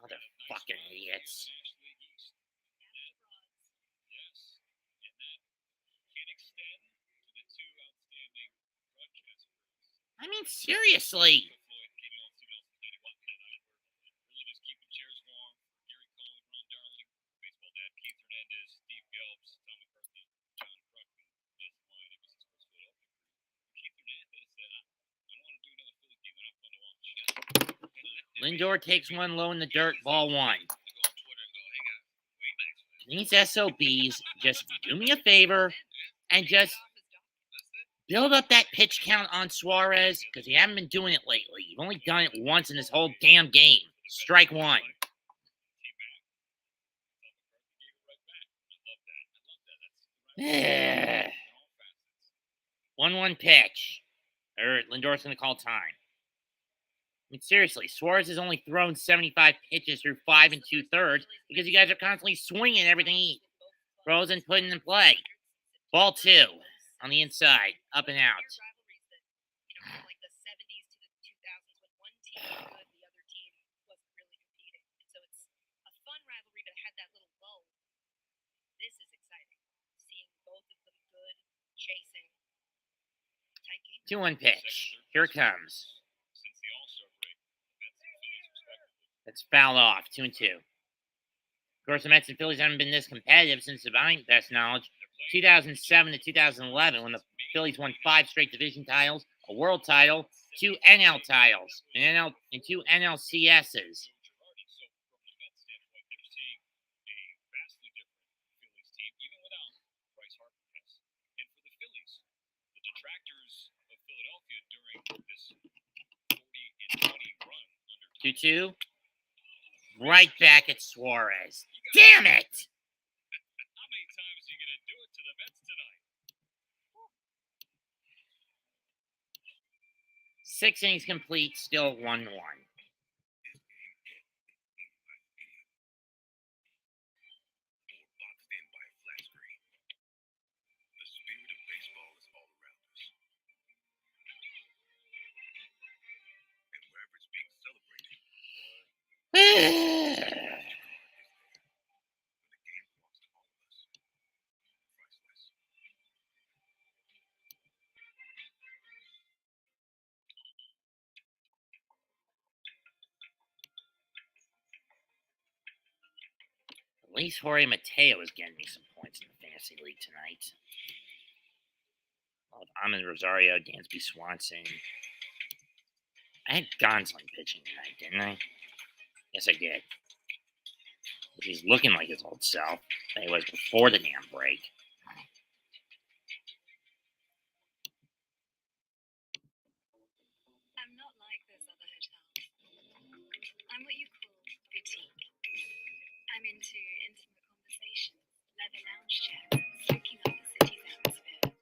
Motherfucking idiots. I mean, seriously. Lindor takes one low in the dirt, ball 1. These SOBs, just do me a favor and just build up that pitch count on Suarez, because you haven't been doing it lately. You've only done it once in this whole damn game. Strike 1. 1-1 pitch. Lindor's going to call time. I mean, seriously, Suarez has only thrown 75 pitches through 5 2/3 because you guys are constantly swinging everything he throws and putting in play. Ball 2 on the inside, up and out. From like the 70s to the 2000s, when one team was good, the other team wasn't really competing. And so it's a fun rivalry, but it had that little lull. This is exciting. Seeing both of them good, chasing. Tight game. 2-1 pitch. Here it comes. That's fouled off. 2-2. Of course, the Mets and Phillies haven't been this competitive since, to my best knowledge, 2007 to 2011, when the Phillies won 5 straight division titles, a world title, 2 NL titles, and 2 NLCSs. Two 2. Right back at Suarez. Damn it! How many times are you going to do it to the Mets tonight? 6 innings complete, still 1-1. least Jorge Mateo is getting me some points in the fantasy league tonight. Amon Rosario, Dansby Swanson. I had Gonsolin pitching tonight, didn't I? Yes, I did. He's looking like his old self that he was before the damn break. I'm not like those other hotels. I'm what you call boutique. I'm into intimate conversations, leather lounge chairs, soaking up the city's atmosphere.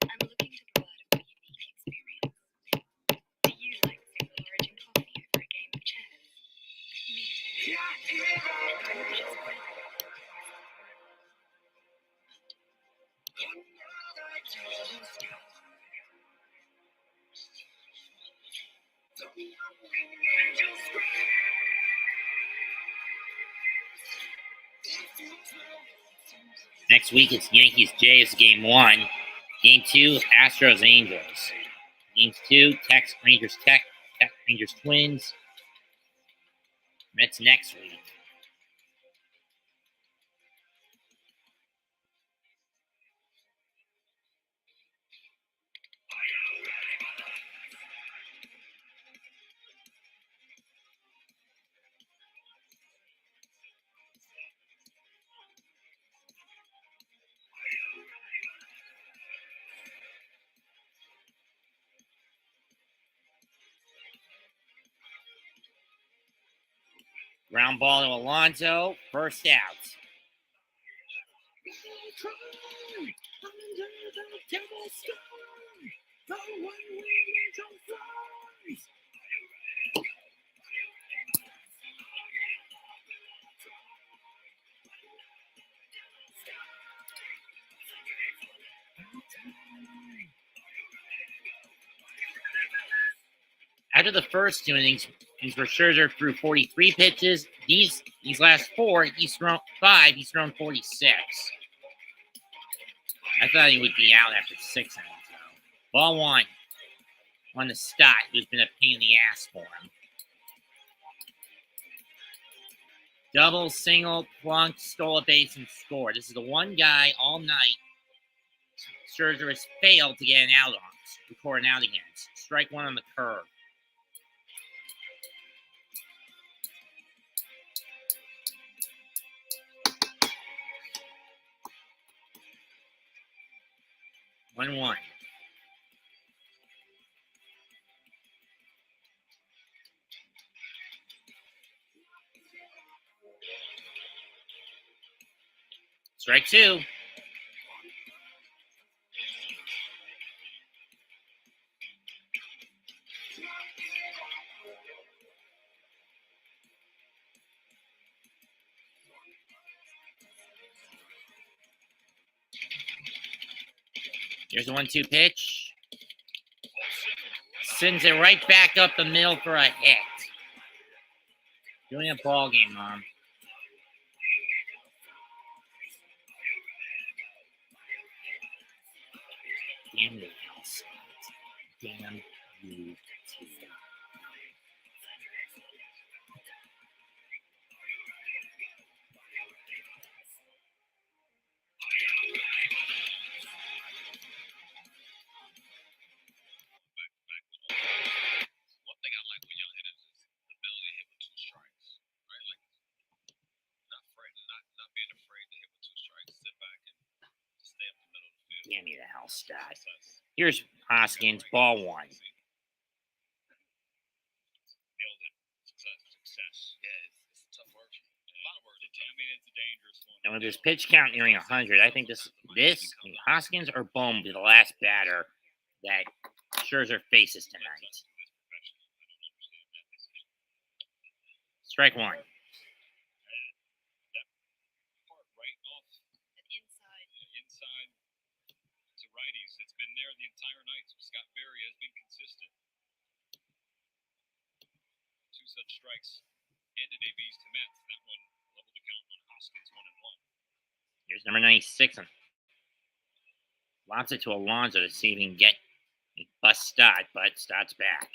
I'm looking to provide a more unique experience. Do you like single origin coffee over a game of chess? Me too. Next week, it's Yankees Jays game 1. Game 2, Astros Angels. Games 2, Tex Rangers Tech Rangers Twins. Mets next week. Ground ball to Alonso. First out. After the first 2 innings, where Scherzer threw 43 pitches. These last 4, he's thrown 5. He's thrown 46. I thought he would be out after 6 innings. Ball 1 on the Stott, who's been a pain in the ass for him. Double, single, plunk, stole a base, and scored. This is the one guy all night Scherzer has failed to get an out on, record an out against. Strike 1 on the curve. One. Strike 2. Here's the 1-2 pitch. Sends it right back up the middle for a hit. Doing a ball game, Mom. Damn you, damn you. One thing I like with young hitters is the ability to hit with 2 strikes, right? Like not being afraid to hit with 2 strikes, sit back and stay up the middle of the field. Damn you to hell, Stott. Here's Hoskins, ball 1. Nailed it. Success. Yeah, it's tough work. A lot of work. I mean, it's a dangerous one. And with his pitch count nearing 100, I think Hoskins or Bohm will be the last batter that Scherzer faces tonight. Strike 1. That part right off inside to righties. It's been there the entire night. So Scott Berry has been consistent. 2 such strikes ended AB's to Mets. That one leveled the count on Hoskins 1-1. Here's number 96. Lots it to Alonso to see if he can get a bust Stott, but Stott's back.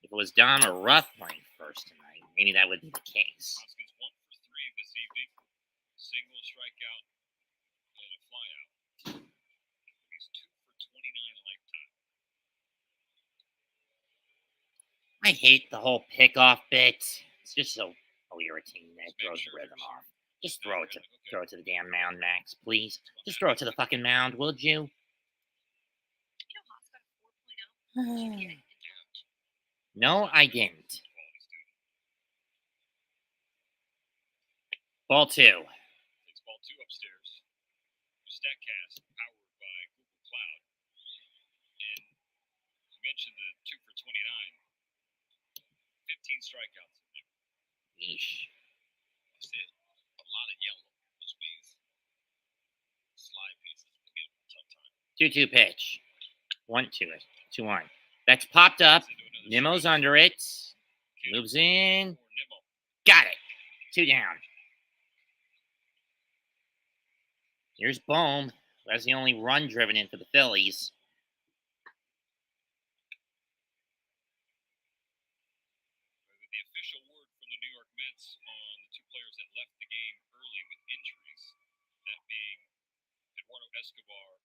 If it was Dom or Ruff playing first tonight, maybe that would be the case. Hoskins 1 for 3 this evening. Single, strikeout, and a flyout. He's 2 for 29 lifetime. I hate the whole pickoff bit. It's just so irritating that it throws the rhythm off. Just throw it to the damn mound, Max, please. Just throw it to the fucking mound, would you? No, I didn't. Ball 2. Takes ball 2 upstairs. StatCast powered by Google Cloud. And you mentioned the 2 for 29. 15 strikeouts in there. Yeesh. That's it. A lot of yellow, which means slide pieces will give him a tough time. 2-2 pitch. 1-2 it. 2-1. That's popped up. Nimmo's under it. Moves in. Got it. 2 down. Here's Bohm. That's the only run driven in for the Phillies. The official word from the New York Mets on the 2 players that left the game early with injuries, that being Eduardo Escobar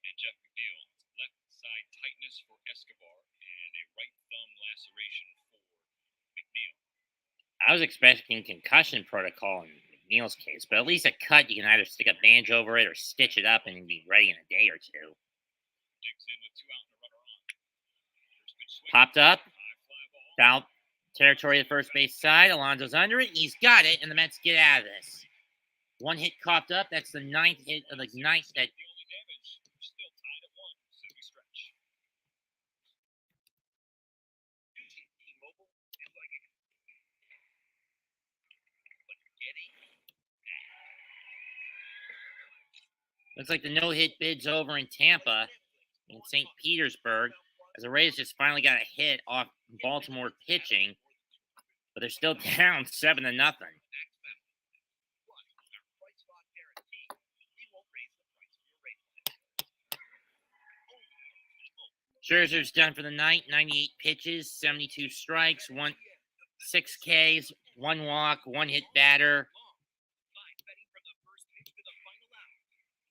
and Jeff McNeil. Left side tightness for Escobar and a right thumb laceration for McNeil. I was expecting concussion protocol in McNeil's case, but at least a cut, you can either stick a bandage over it or stitch it up and be ready in a day or 2. Digs in with 2 out and a runner on. First pitch swing. Popped up. High fly ball. Foul territory of the first base side. Alonso's under it. He's got it, and the Mets get out of this. 1 hit coughed up. That's the 9th hit of the night. That The only damage. We're still tied at 1, so we stretch. T-Mobile is like a spaghetti. looks like the no-hit bid's over in Tampa, in St. Petersburg, as the Rays just finally got a hit off Baltimore pitching, but they're still down 7-0. Scherzer's done for the night. 98 pitches, 72 strikes, 6 Ks, 1 walk, 1 hit batter,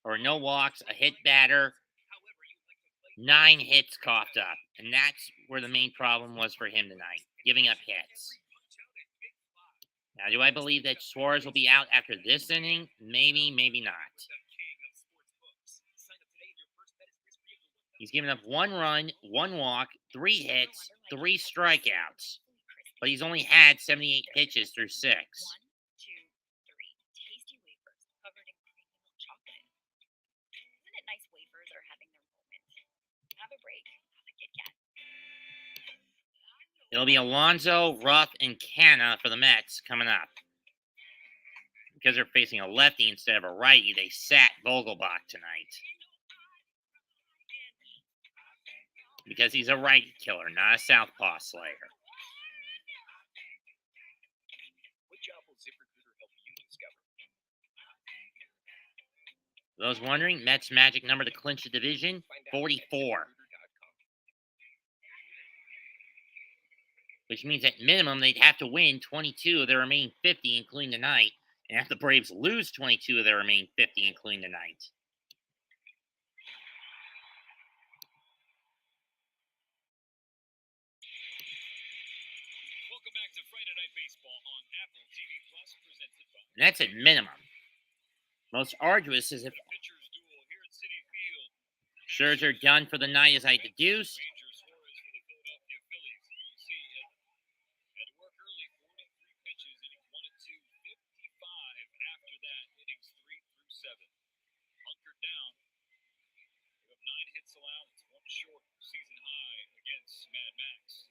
or no walks, a hit batter, 9 hits coughed up. And that's where the main problem was for him tonight, giving up hits. Now, do I believe that Suarez will be out after this inning? Maybe, maybe not. He's given up 1 run, 1 walk, 3 hits, 3 strikeouts. But he's only had 78 pitches through 6. 1, 2, 3. Tasty wafers covered in cream milk chocolate. Isn't it nice wafers are having their moment? Have a break. Have a Kit Kat. It'll be Alonso, Ruff, and Canna for the Mets coming up. Because they're facing a lefty instead of a righty, they sat Vogelbach tonight. Because he's a righty killer, not a southpaw slayer. What job will ZipRecruiter help you discover? For those wondering, Mets' magic number to clinch the division, 44. Which means at minimum they'd have to win 22 of their remaining 50, including tonight. And if the Braves lose 22 of their remaining 50, including tonight. Welcome back to Friday Night Baseball on Apple TV Plus, presented by. And that's at minimum. Most arduous is if The pitchers duel here at Citi Field. Scherzer done for the night, as I deduce. Ranger Suarez for the Philadelphia Phillies. You see had to work early, 43 pitches, innings 1 and 2, 55 after that, innings 3 through 7. Hunkered down. We have 9 hits allowed, 1 short, season high against Mad Max.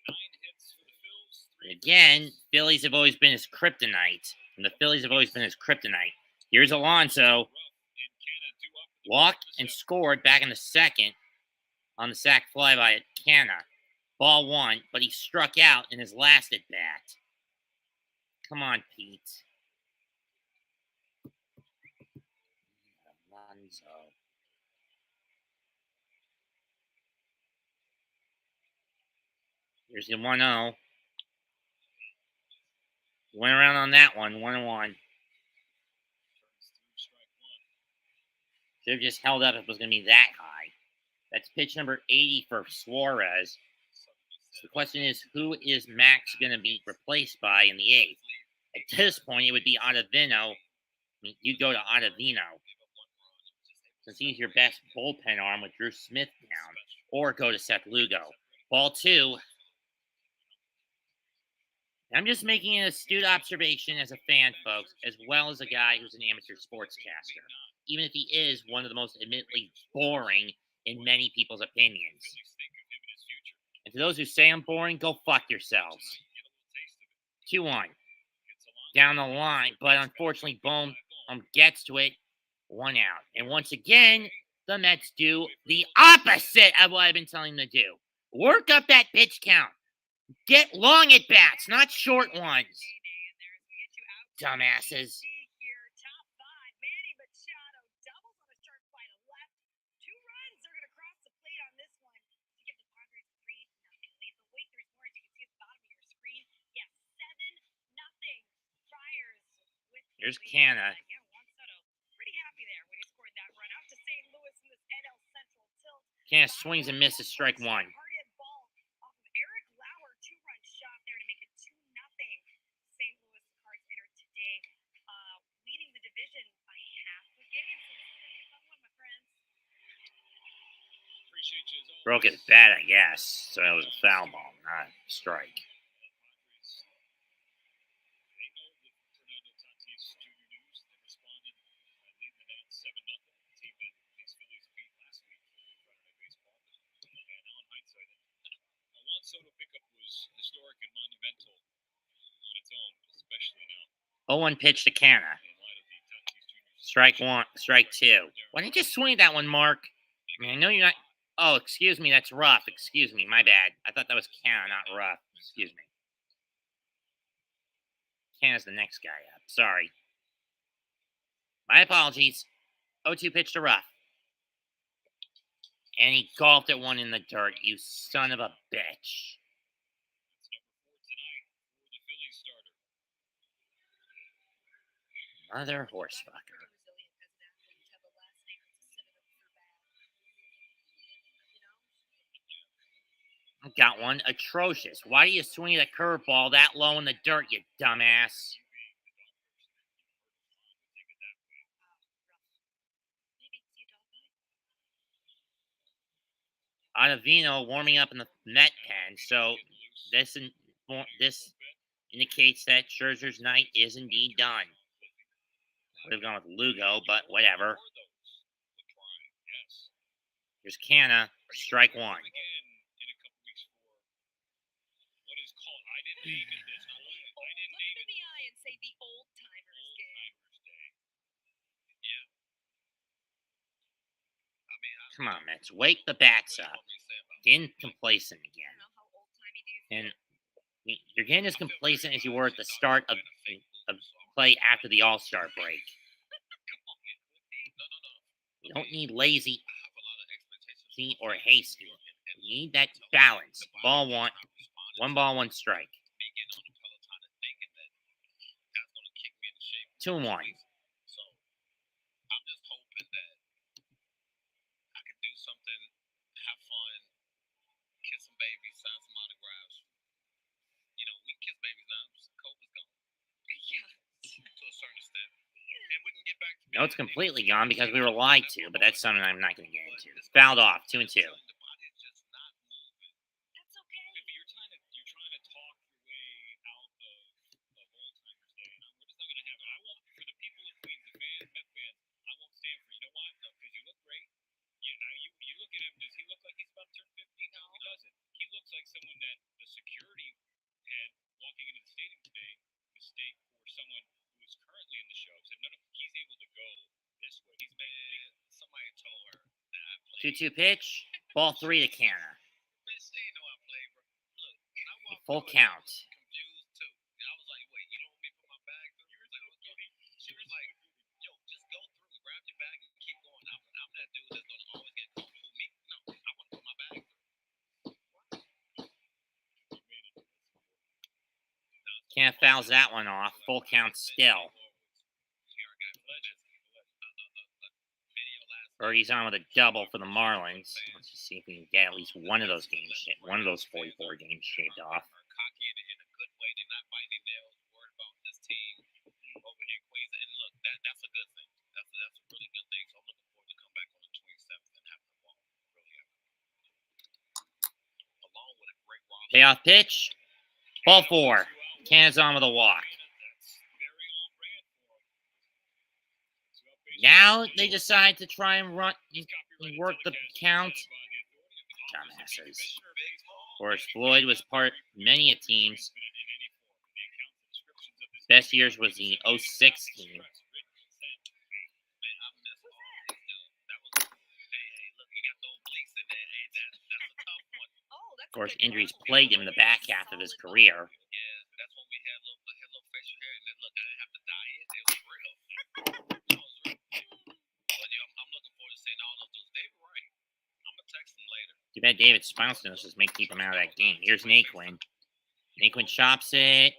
9 hits for the Phils. Again, Phillies have always been his kryptonite. And the Phillies have always been his kryptonite. Here's Alonso. Walked and scored back in the 2nd on the sac fly by Canna. Ball 1, but he struck out in his last at bat. Come on, Pete. Alonso. Here's the 1-0. Went around on that one, 1-1. Should have just held up if it was going to be that high. That's pitch number 80 for Suarez. So the question is, who is Max going to be replaced by in the 8th? At this point, it would be Ottavino. You'd go to Ottavino, since he's your best bullpen arm with Drew Smith down, or go to Seth Lugo. Ball 2. I'm just making an astute observation as a fan, folks, as well as a guy who's an amateur sportscaster, even if he is one of the most admittedly boring in many people's opinions. And to those who say I'm boring, go fuck yourselves. 2-1. Down the line, but unfortunately, Bohm gets to it. 1 out. And once again, the Mets do the opposite of what I've been telling them to do. Work up that pitch count. Get long at bats, not short ones. Dumbasses. Here's Canna. Canna swings and misses, strike 1. Broke his bat, I guess. So it was a foul ball, not a strike. Soto pickup was historic and monumental on its own, especially now. 0-1 pitch to Canna. Strike 1, strike 2. Why didn't you swing that one, Mark? I mean, I know you're not. Oh, excuse me, that's rough. Excuse me, my bad. I thought that was Canna, not rough. Excuse me. Canna's the next guy up. Sorry. My apologies. 0-2 pitch to Ruff. And he golfed at one in the dirt, you son of a bitch. Mother horsefucker. Got one. Atrocious. Why do you swing a curveball that low in the dirt, you dumbass? Ottavino warming up in the Met pen, so this indicates that Scherzer's night is indeed done. Would have gone with Lugo, but whatever. Here's Canna, strike 1. Come on, Mets. Wake the bats up. Getting complacent again. And you're getting as complacent as you were at the start of play after the All-Star break. You don't need lazy or hasty. You need that balance. Ball 1. 1 ball, 1 strike. 2-1. No, it's completely gone because we were lied to, but that's something I'm not going to get into. It's fouled off, 2-2. Two pitch, ball 3 to Canna. Full count. kind of fouls that one off. Full count still. Birdie's on with a double for the Marlins. Let's just see if we can get at least one of those games, one of those 44 games shaved off. That's a good thing. That's a really good thing. So I'm looking forward to come back on the 27th and having the ball. Really happy. Along with a great roster. Payoff pitch. Ball 4. Can's on with a walk. Now they decide to try and run and work the count. Dumbasses. Of course, Floyd was part of many a teams. Best years was the 06 team. Of course, injuries plagued him in the back half of his career. Too bad David spinal stenosis may keep him out of that game. Here's Naquin. Naquin chops it.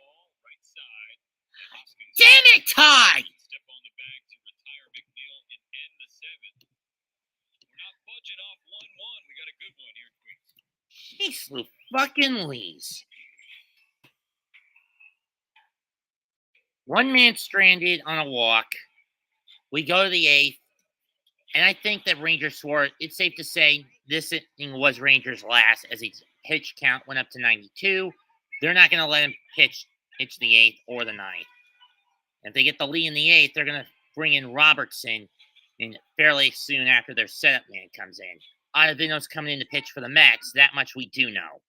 Damn it, Ty! Jeez, Lou fucking Lees. One man stranded on a walk. We go to the 8th. And I think that Rangers Suarez, it's safe to say this inning was Rangers' last as his pitch count went up to 92. They're not going to let him pitch the 8th or the 9th. If they get the lead in the 8th, they're going to bring in Robertson in fairly soon after their setup man comes in. Ottavino's coming in to pitch for the Mets. That much we do know.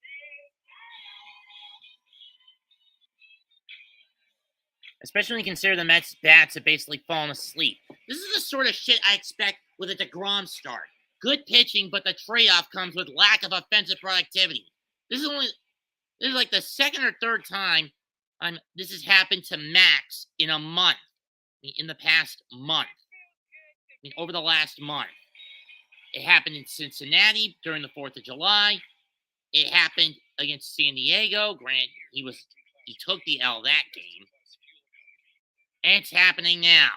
Especially when you consider the Mets' bats have basically fallen asleep. This is the sort of shit I expect with a DeGrom start. Good pitching, but the trade-off comes with lack of offensive productivity. This is like the second or third time this has happened to Max in a month. In the past month. Over the last month. It happened in Cincinnati during the 4th of July. It happened against San Diego. Granted, he took the L that game. And it's happening now.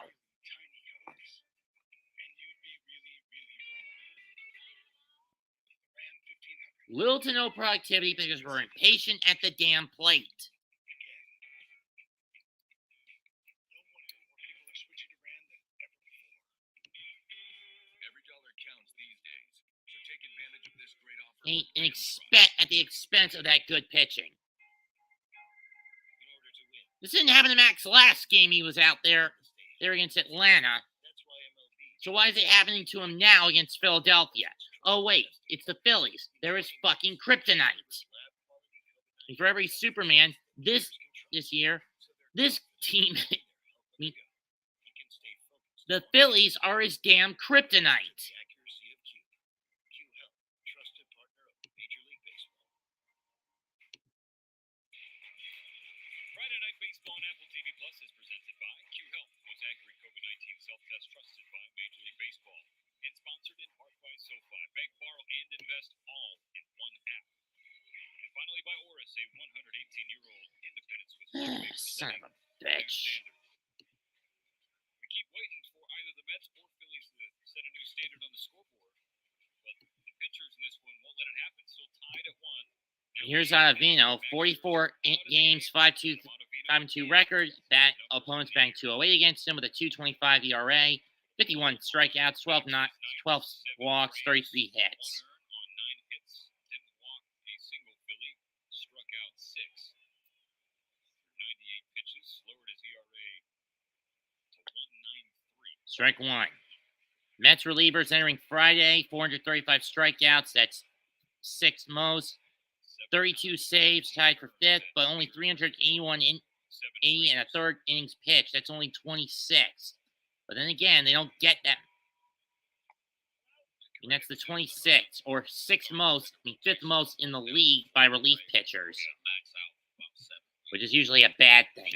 Little to no productivity because we're impatient at the damn plate. At the expense of that good pitching. This didn't happen to Max last game he was out there against Atlanta. So why is it happening to him now against Philadelphia? Oh, wait, it's the Phillies. There is fucking kryptonite. And for every Superman this year, this team, the Phillies are his damn kryptonite. Son of a bitch. We keep waiting for either the Mets or Phillies to set a new standard on the scoreboard. But the pitchers in this one won't let it happen. Still tied at 1. Here's Ottavino, 44 games, 5.2 record. Opponents batting .208 against him with a 2.25 ERA, 51 strikeouts, 12 walks, 33 hits. Strike 1. Mets relievers entering Friday, 435 strikeouts. That's 6th most. 32 saves, tied for 5th, but only 381 80 and a third innings pitched. That's only 26. But then again, they don't get that. And that's the 26th, or 6th most, 5th most in the league by relief pitchers. Which is usually a bad thing.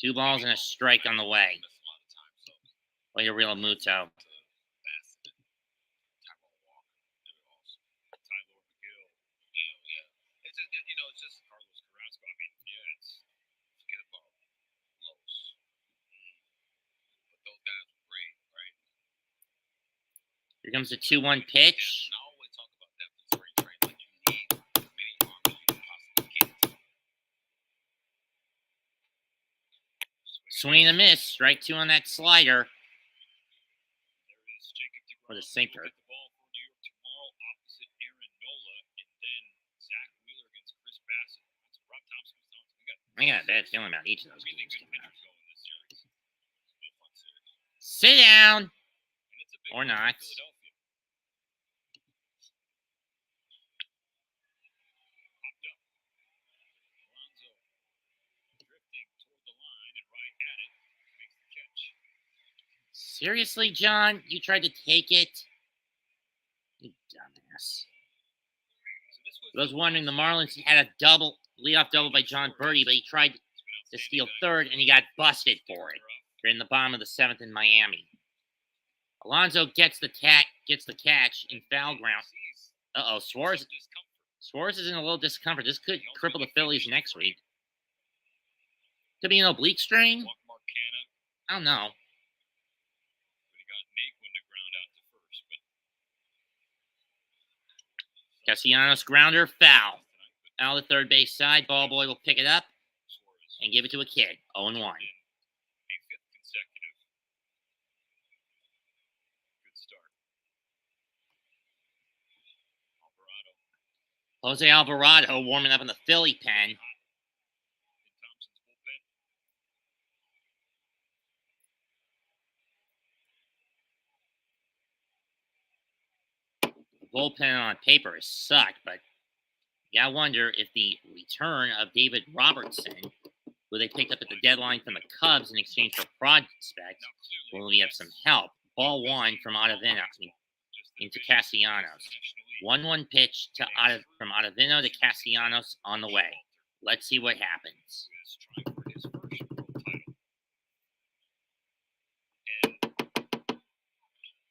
2 balls and a strike on the way. Way to Real Muto. Here comes the 2-1 pitch. And I always talk about depth in spring training. Like you need as many arms as you possibly can. Swing and a miss. Strike 2 on that slider. There is Jacob DeGrom. Or the sinker. Get the ball for New York tomorrow opposite Aaron Nola, and then Zach Wheeler against Chris Bassett. That's what Rob Thompson was telling us. We got I got a bad feeling about each of those really games good coming up. pitchers going this series. It's been a fun series. Sit down. And it's a big Or one for not. Philadelphia. Popped up. Alonso drifting toward the line and right at it. Makes the catch. Seriously, John? You tried to take it? You dumbass. So this was I was wondering, the Marlins had a leadoff double by John Birdie, but he tried to steal third, and he got busted for it. They're in the bottom of the 7th in Miami. Alonso gets the catch in foul ground. Uh-oh, Suarez is in a little discomfort. This could cripple the Phillies next week. Could be an oblique strain? Walk Marcana, I don't know. but he got Naquin to ground out to first. But Castellanos grounder, foul. Out of the third base side, ball boy will pick it up Suarez and give it to a kid. 0-1. in a fifth consecutive good start. Alvarado Jose Alvarado warming up in the Philly pen. in Thompson's bullpen. The bullpen on paper has sucked, but you gotta wonder if the return of David Robertson, who they picked up at the deadline from the Cubs in exchange for prospects, will be of some help. Ball 1 from Ottavino into Castellanos. 1-1 pitch from Ottavino to Castellanos on the way. Let's see what happens. Is trying for his first world title. And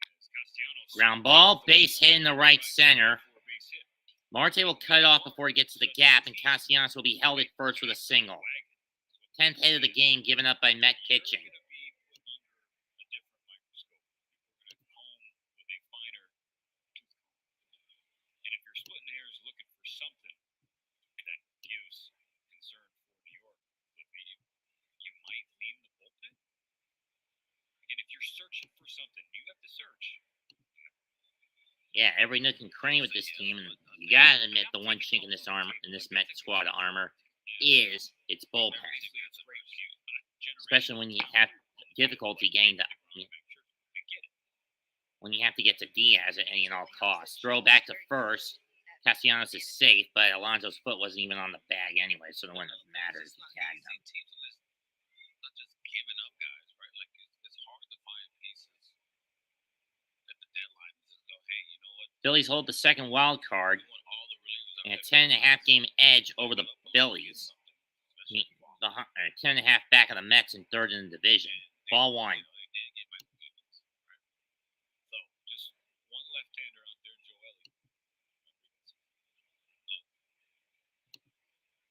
as Castellanos Ground ball, base hit in the right center. for a base hit. Marte will cut it off before he gets to the gap, and Castellanos will be held at first with a single. 10th hit of the game given up by Met pitching. Going to be put under a different microscope. We're going to comb with a finer tooth comb. And if you're splitting hairs looking for something that gives concern for New York, you might lean the bullpen. Again, if you're searching for something, you have to search. Yeah, every nook and cranny with this team, and you gotta admit the one chink in this Met squad armor is its bullpen. Obviously, it's great when you generate Especially when you have difficulty getting to, when you have to get to Diaz at any and all costs. Throw back to first. Castellanos is safe, but Alonso's foot wasn't even on the bag anyway, so it wouldn't have mattered if he tagged him. Teams are not just giving up guys, right? Like it's hard to find pieces at the deadline. Just go, hey, you know what? Phillies hold the second wild card We want all the relievers out and a there. 10.5 game edge over the Phillies. The 10.5 back of the Mets in third in the division. Ball 1. They did get Michael Gibbons, right? So, just one left-hander out there, Joely.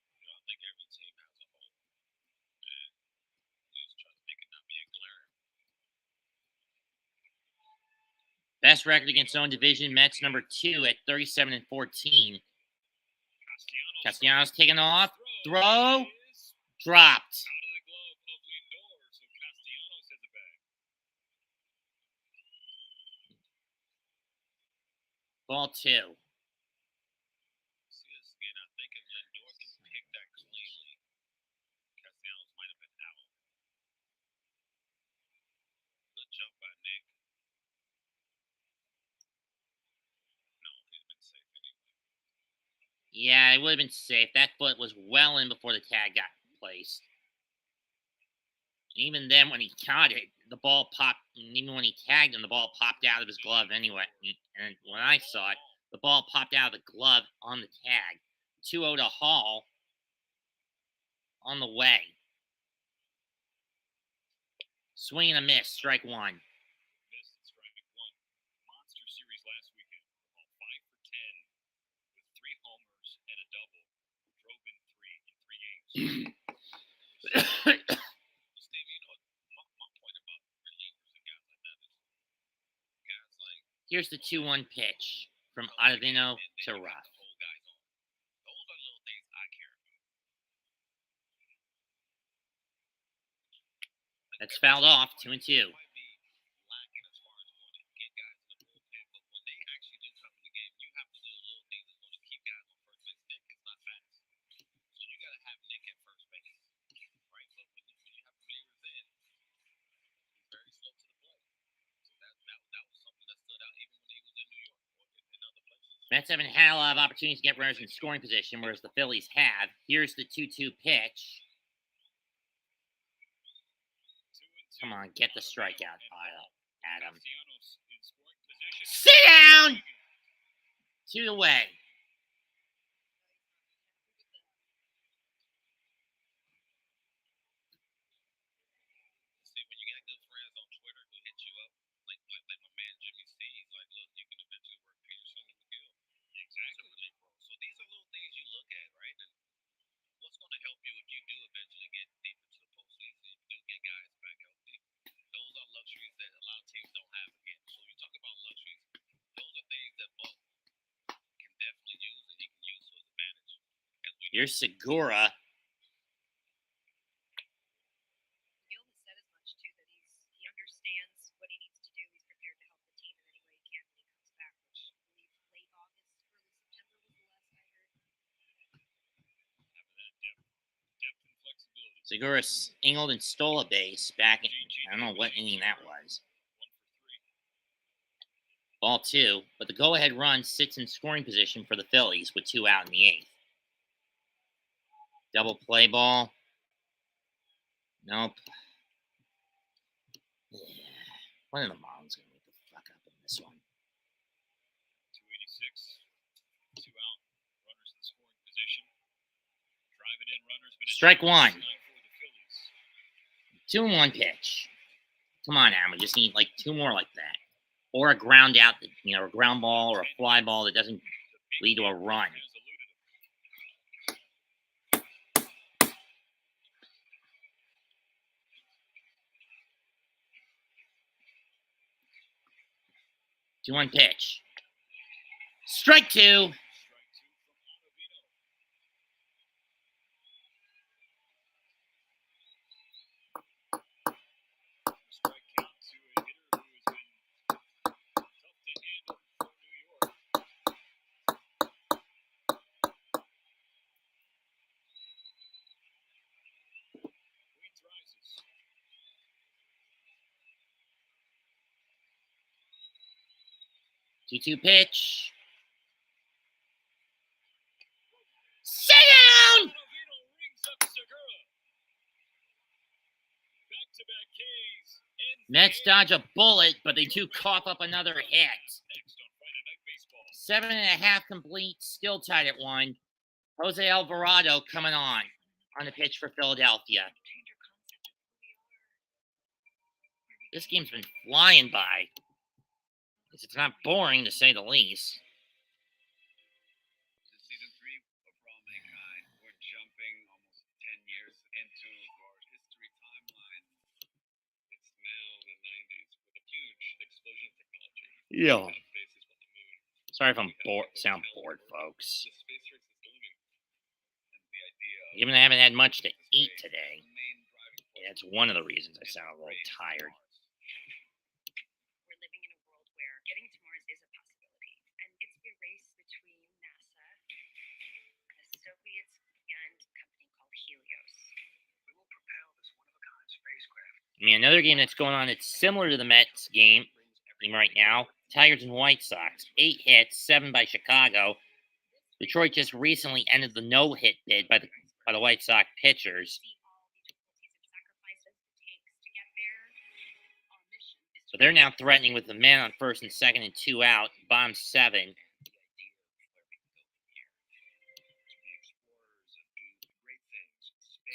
Look, I think every team has a hole. And you just try to make it not be a glaring. Best record against own division, Mets number 2 at 37-14. Castellanos taking off. Throw. is Dropped. out of the glove of Lindor, so Castellanos has a bag. Ball 2. See this again. I think if Lindor can pick that cleanly, Castellanos might have been out. Good jump by Nick. No, he's been safe anyway. Yeah, it would have been safe. That foot was well in before the tag got placed. Even then, when he caught it, the ball popped. And even when he tagged him, the ball popped out of his glove anyway. And when I saw it, the ball popped out of the glove on the tag. 2-0 to Hall on the way. Swing and a miss. Strike 1. Missed at strike 1. Monster series last weekend. All 5 for 10 with 3 homers and a double. Drove in 3 games. Steve, you know, my point about relievers and guys like that is guys like Here's the 2-1 pitch from Ottavino to Ruff. That's fouled off, 2-2. Mets haven't had a lot of opportunities to get runners in scoring position, whereas the Phillies have. Here's the 2-2 pitch. Come on, get the strikeout, Adam. Sit down! 2 away. Here's Segura. Gil has said as much too, that he understands what he needs to do. He's prepared to help the team in any way he can when he comes back, which I believe late August, early September was the last I heard. Segura angled and stole a base back in, I don't know what inning that was. Ball 2, but the go-ahead run sits in scoring position for the Phillies with 2 out in the 8th. Double play ball. Nope. Yeah. One of the Marlins going to make the fuck up in this one. 286. 2 out. Runners in scoring position. Driving in runners. Strike 1. 2-1 pitch. Come on, Adam. We just need like 2 more like that. Or a ground out, a ground ball or a fly ball that doesn't lead to a run. 2-1 pitch. Strike 2. Two pitch. Sit down! Mets dodge a bullet, but they do cough up another hit. 7.5 complete, still tied at 1. Jose Alvarado coming on the pitch for Philadelphia. This game's been flying by. It's not boring, to say the least. Season 3 of Raw Mankind. We're jumping almost 10 years into our history timeline. It's now the 90s with a huge explosion of technology. Yeah. Sorry if I'm sound bored, folks. Even though I haven't had much to eat today. That's one of the reasons I sound a little tired. We're living in a world where getting to Mars is a possibility, and it's a race between NASA, the Soviets, and a company called Helios. We will propel this one-of-a-kind spacecraft. Another game that's going on that's similar to the Mets game right now. Tigers and White Sox. 8 hits, 7 by Chicago. Detroit just recently ended the no-hit bid by the White Sox pitchers. So they're now threatening with the man on first and second and 2 out. Bottom 7.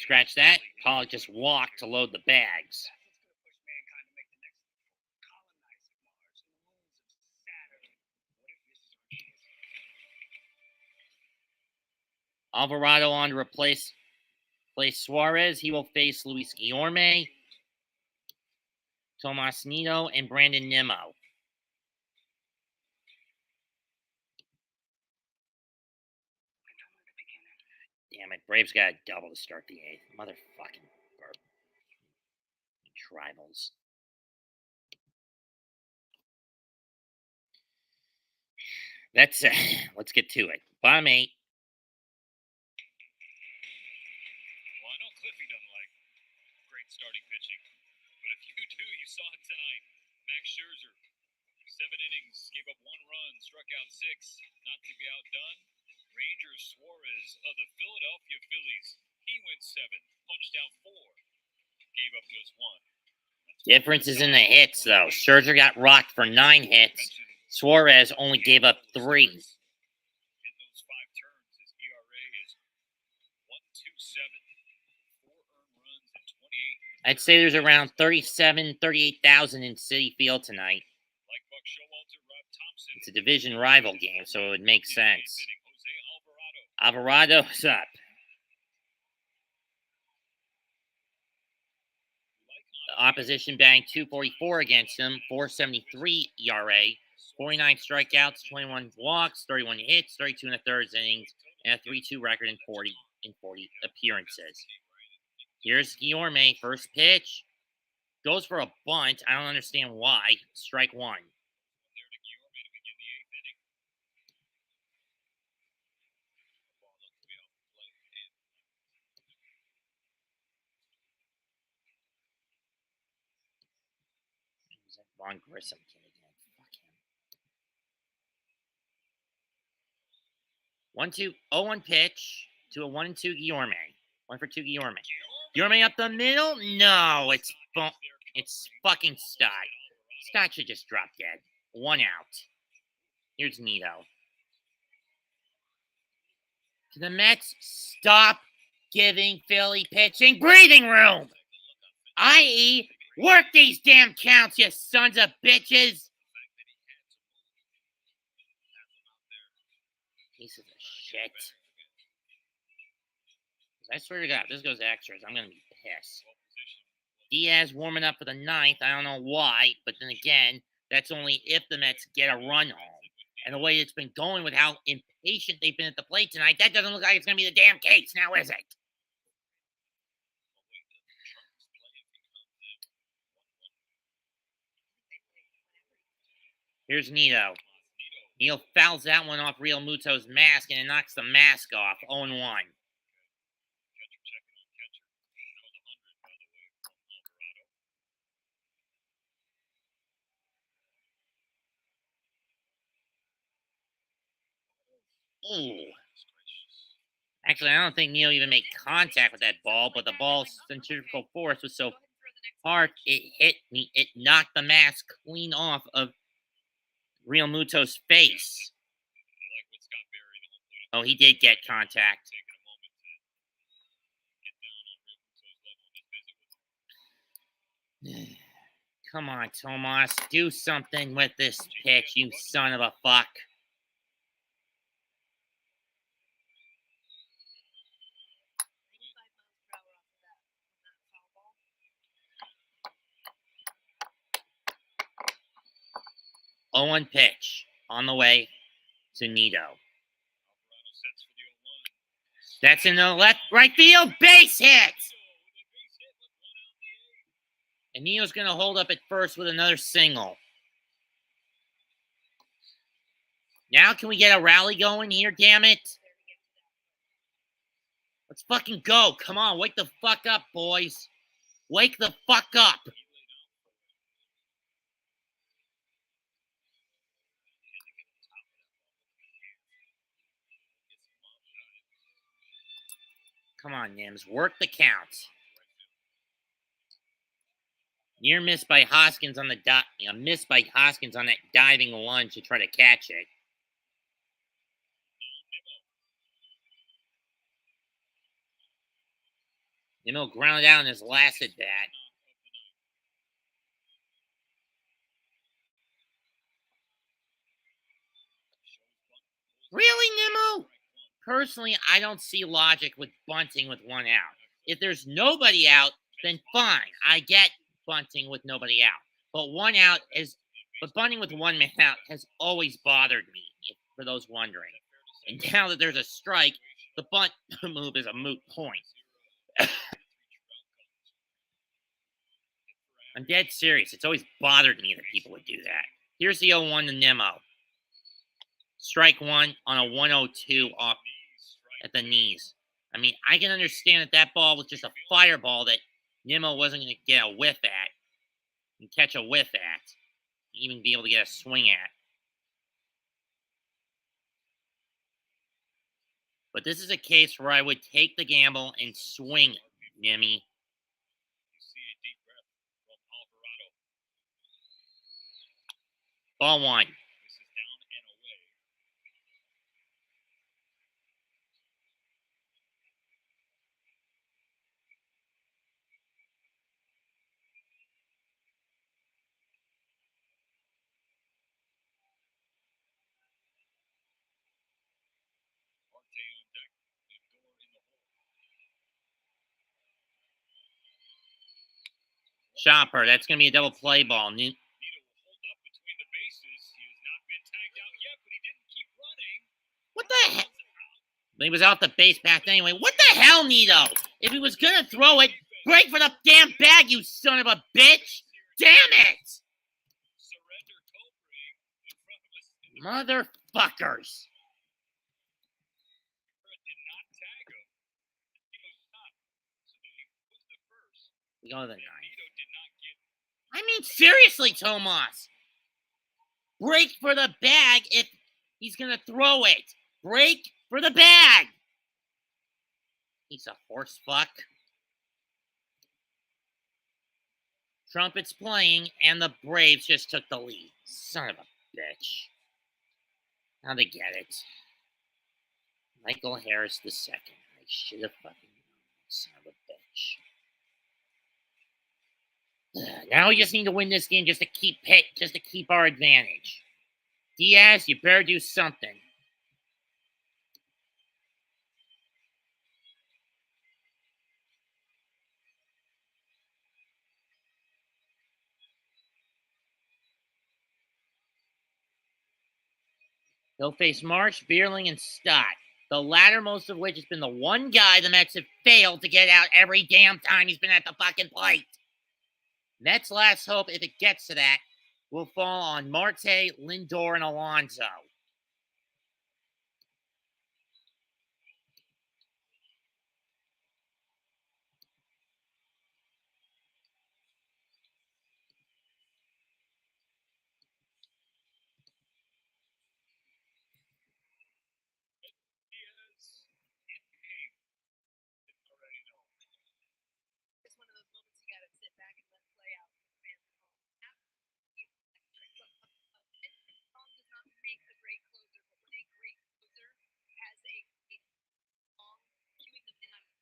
Scratch that. Pollock just walked to load the bags. Alvarado on to replace Suarez. He will face Luis Guillorme, Tomas Nido, and Brandon Nimmo. Braves got a double to start the 8th. Motherfucking tribals. Let's get to it. Bottom 8. Well, I know Cliffy doesn't like great starting pitching, but if you do, you saw it tonight. Max Scherzer, 7 innings, gave up 1 run, struck out 6, not to be outdone. Rangers Suarez of the Philadelphia Phillies, he went 7, punched out 4, gave up just 1. Difference is in the hits, though. Scherzer got rocked for 9 hits. Suarez only gave up 3. In those 5 turns, his ERA is 1.27, 4 earned runs and 28. I'd say there's around 38,000 in Citi Field tonight. Like Buck Showalter, Rob Thompson. It's a division rival game, so it would make sense. Alvarado's up. The opposition banged .244 against him, 4.73 ERA, 49 strikeouts, 21 walks, 31 hits, 32 in the third innings, and a 3.2 record in 40 appearances. Here's Guillorme, first pitch. Goes for a bunt. I don't understand why. Strike 1. Ron Grissom kid again. Fuck him. 1-2, 0-1 pitch to a 1-2 Guillorme. 1 for 2 Guillorme. Guillorme up the middle? No, it's fucking Stott. Stott should just drop dead. 1 out. Here's Nito. To the Mets, stop giving Philly pitching breathing room. I.e., work these damn counts, you sons of bitches. Pieces of shit. I swear to God, if this goes extras, I'm going to be pissed. Diaz warming up for the 9th. I don't know why, but then again, that's only if the Mets get a run home. And the way it's been going with how impatient they've been at the plate tonight, that doesn't look like it's going to be the damn case now, is it? Here's Nito. Nito fouls that one off Real Muto's mask, and it knocks the mask off. 0-1. Ooh. Actually, I don't think Neil even made contact with that ball, but the ball's centrifugal force was so hard it hit me. It knocked the mask clean off of Real Muto's face. Oh, he did get contact. Come on, Tomas. Do something with this pitch, you son of a fuck. Owen pitch on the way to Nito. That's in the right field base hit. And Nito's going to hold up at first with another single. Now can we get a rally going here, damn it? Let's fucking go. Come on, wake the fuck up, boys. Wake the fuck up. Come on, Nims. Work the count. Near miss by Hoskins on the miss by Hoskins on that diving lunge to try to catch it. Nimmo grounded out in his last at bat. Really, Nimmo? Personally, I don't see logic with bunting with 1 out. If there's nobody out, then fine. I get bunting with nobody out. But 1 out but bunting with 1 man out has always bothered me, for those wondering. And now that there's a strike, The bunt move is a moot point. I'm dead serious. It's always bothered me that people would do that. Here's the 0-1 to Nimmo. Strike one on a 102 off at the knees. I mean, I can understand that ball was just a fireball that Nimmo wasn't going to get a whiff at and catch a whiff at, even be able to get a swing at. But this is a case where I would take the gamble and swing, Nimmy. Ball one. Chopper, that's going to be a double play ball. What the hell? He was off the base path anyway. What the hell, Nito? If he was going to throw it, break for the damn bag, you son of a bitch! Damn it! Motherfuckers. We go to the ninth. I mean, seriously, Tomas. Break for the bag if he's going to throw it. Break for the bag. He's a horse fuck. Trumpets playing, and the Braves just took the lead. Son of a bitch. How'd they get it? Michael Harris II. I should have fucking known. Son of a bitch. Now we just need to win this game just to keep our advantage. Diaz, you better do something. He'll face Marsh, Bierling, and Stott. The latter, most of which has been the one guy the Mets have failed to get out every damn time he's been at the fucking plate. Mets' last hope, if it gets to that, will fall on Marte, Lindor, and Alonso. It's one of those moments you gotta sit back and let play out for the fans at home. Song does not make the great closer, but when a great closer has a song cueing them in on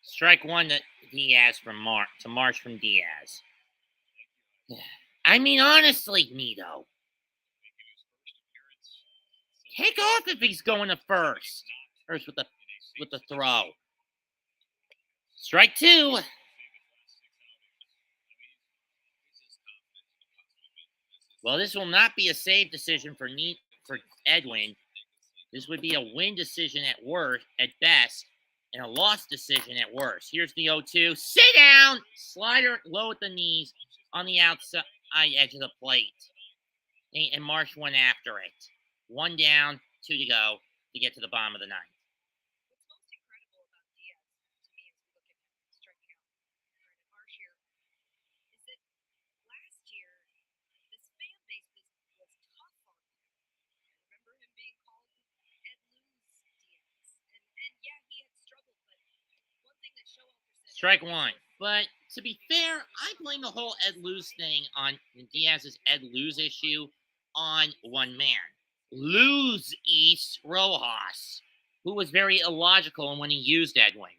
Strike one to Diaz from Marsh from Diaz. I mean, honestly, Nito. Take off if he's going to first. First with the throw. Strike two. Well, this will not be a save decision for Edwin. This would be a win decision at best, and a loss decision at worst. Here's the 0-2. Sit down! Slider low at the knees on the outside edge of the plate. And Marsh went after it. 1 down, 2 to go to get to the bottom of the ninth. What's most incredible about Diaz Strike one. But to be fair, I blame the whole Ed Lose thing on Diaz's Ed Lose issue on one man. Lose East Rojas, who was very illogical in when he used Edwin.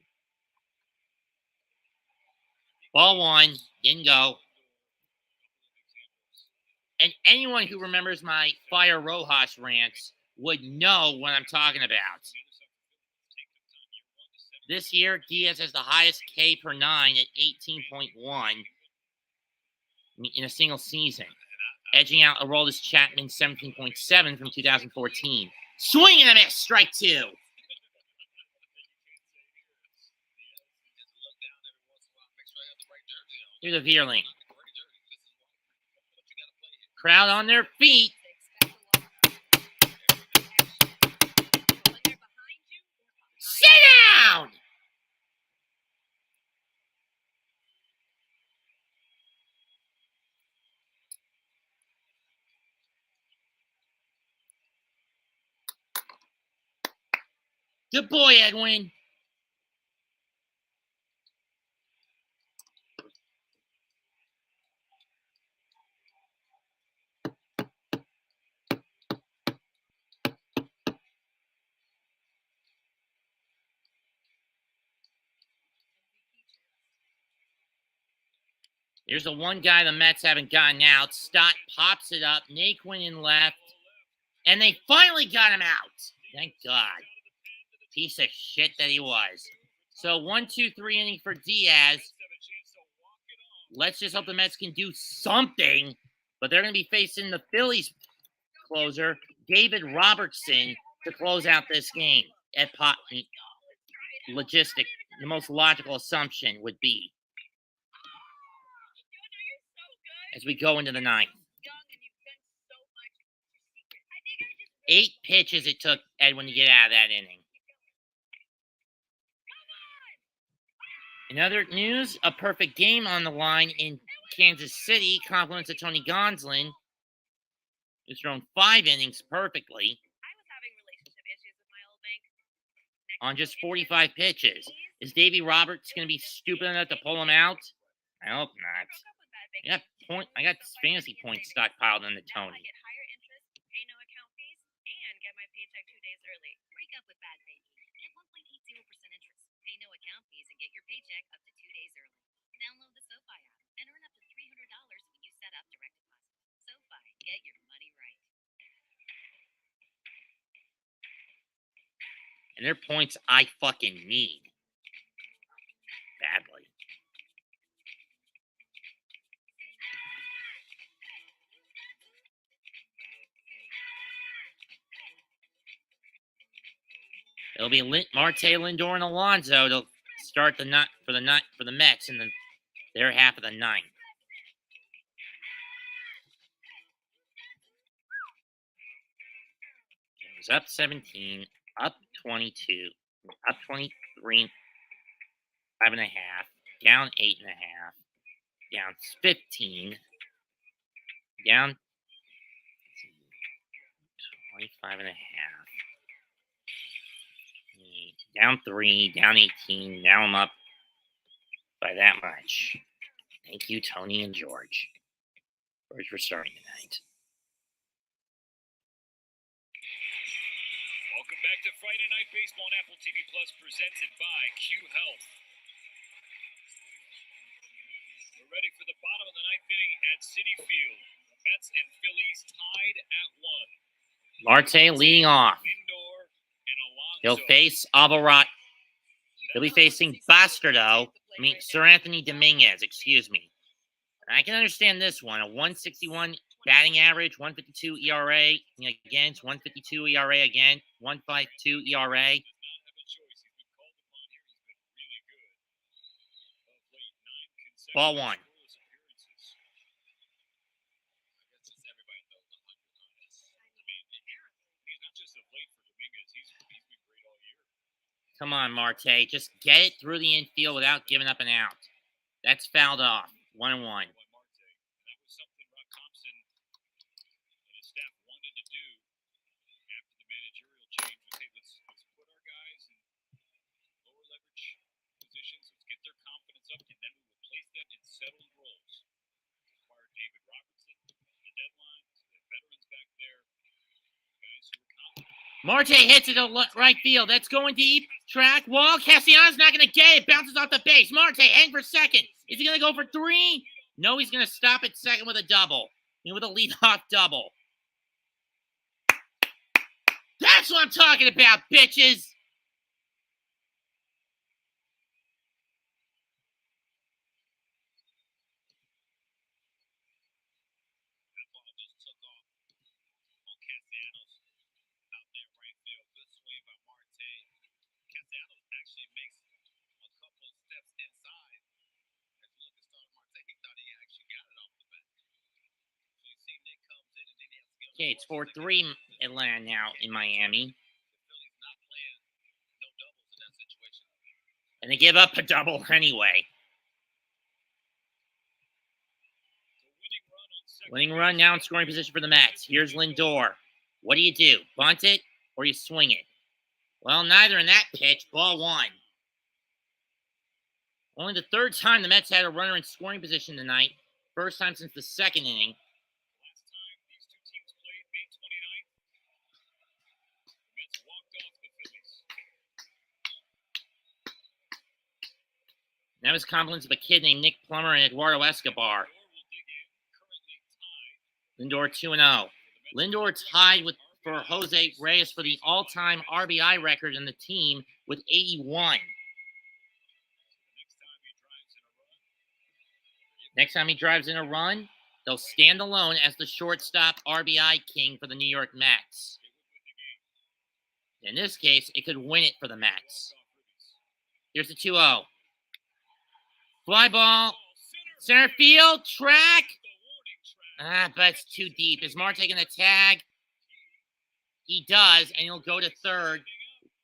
Ball one, didn't go. And anyone who remembers my Fire Rojas rants would know what I'm talking about. This year, Diaz has the highest K per 9 at 18.1 in a single season, edging out Aroldis Chapman's 17.7 from 2014. Swing and a miss, strike two. Here's a Veerling. Crowd on their feet. Sit down! Good boy, Edwin. Here's the one guy the Mets haven't gotten out. Stott pops it up. Naquin in left. And they finally got him out. Thank God. Piece of shit that he was. So 1-2-3 inning for Diaz. Let's just hope the Mets can do something. But they're going to be facing the Phillies closer, David Robertson, to close out this game. At logistic, the most logical assumption would be as we go into the ninth. 8 pitches it took Edwin to get out of that inning. In other news, a perfect game on the line in Kansas City, compliments of Tony Gonsolin, who's thrown 5 innings perfectly on just 45 pitches. Is Davey Roberts going to be stupid enough to pull him out? I hope not. I got fantasy points stockpiled on the Tony. And they're points I fucking need. Badly. It'll be Marte, Lindor, and Alonso to start the Mets in their half of the ninth. It was up 17, up 22, up 23, 5.5, down 8.5, down 15, down 25.5. Down 3, down 18. Now I'm up by that much. Thank you, Tony and George. George for starting tonight. Welcome back to Friday Night Baseball on Apple TV Plus, presented by Q Health. We're ready for the bottom of the ninth inning at Citi Field. Mets and Phillies tied at 1. Marte leading off. He'll face Alvarado. He'll be facing Sir Anthony Dominguez, excuse me. I can understand this one. A 161 batting average, 152 ERA against, 152 ERA again, 152 ERA. Ball one. Come on, Marte. Just get it through the infield without giving up an out. That's fouled off. 1-1. positions. Let's get their confidence up, and then we will place them in settled roles. Acquired David Robertson at the deadline. So they have veterans back there, guys who are confident. Marte hits it to right field. That's going deep. Track wall. Castellanos not going to get it. Bounces off the base. Marte heading for second. Is he going to go for 3? No, he's going to stop at second with a double. With a leadoff double. That's what I'm talking about, bitches. That ball just took off on Castellanos out there right field. Good swing by Marte. Castellanos actually makes a couple of steps inside. As you look at Starling Marte, he thought he actually got it off the bat. So you see Nick comes in and then he has to get. Okay, it's 4-3 Atlanta now in Miami. The Phillies not playing no doubles in that situation. And they give up a double anyway. Winning run now in scoring position for the Mets. Here's Lindor. What do? Bunt it or you swing it? Well, neither in that pitch. Ball 1. Only the 3rd time the Mets had a runner in scoring position tonight. First time since the 2nd inning. Last time these two teams played, May 29th, the Mets walked off the Phillies. That was compliments of a kid named Nick Plummer and Eduardo Escobar. Lindor 2-0. Lindor tied for Jose Reyes for the all-time RBI record in the team with 81. Next time he drives in a run, they'll stand alone as the shortstop RBI king for the New York Mets. In this case, it could win it for the Mets. Here's the 2-0. Fly ball. Center field. Track. But it's too deep. Is Marte going to tag? He does, and he'll go to 3rd.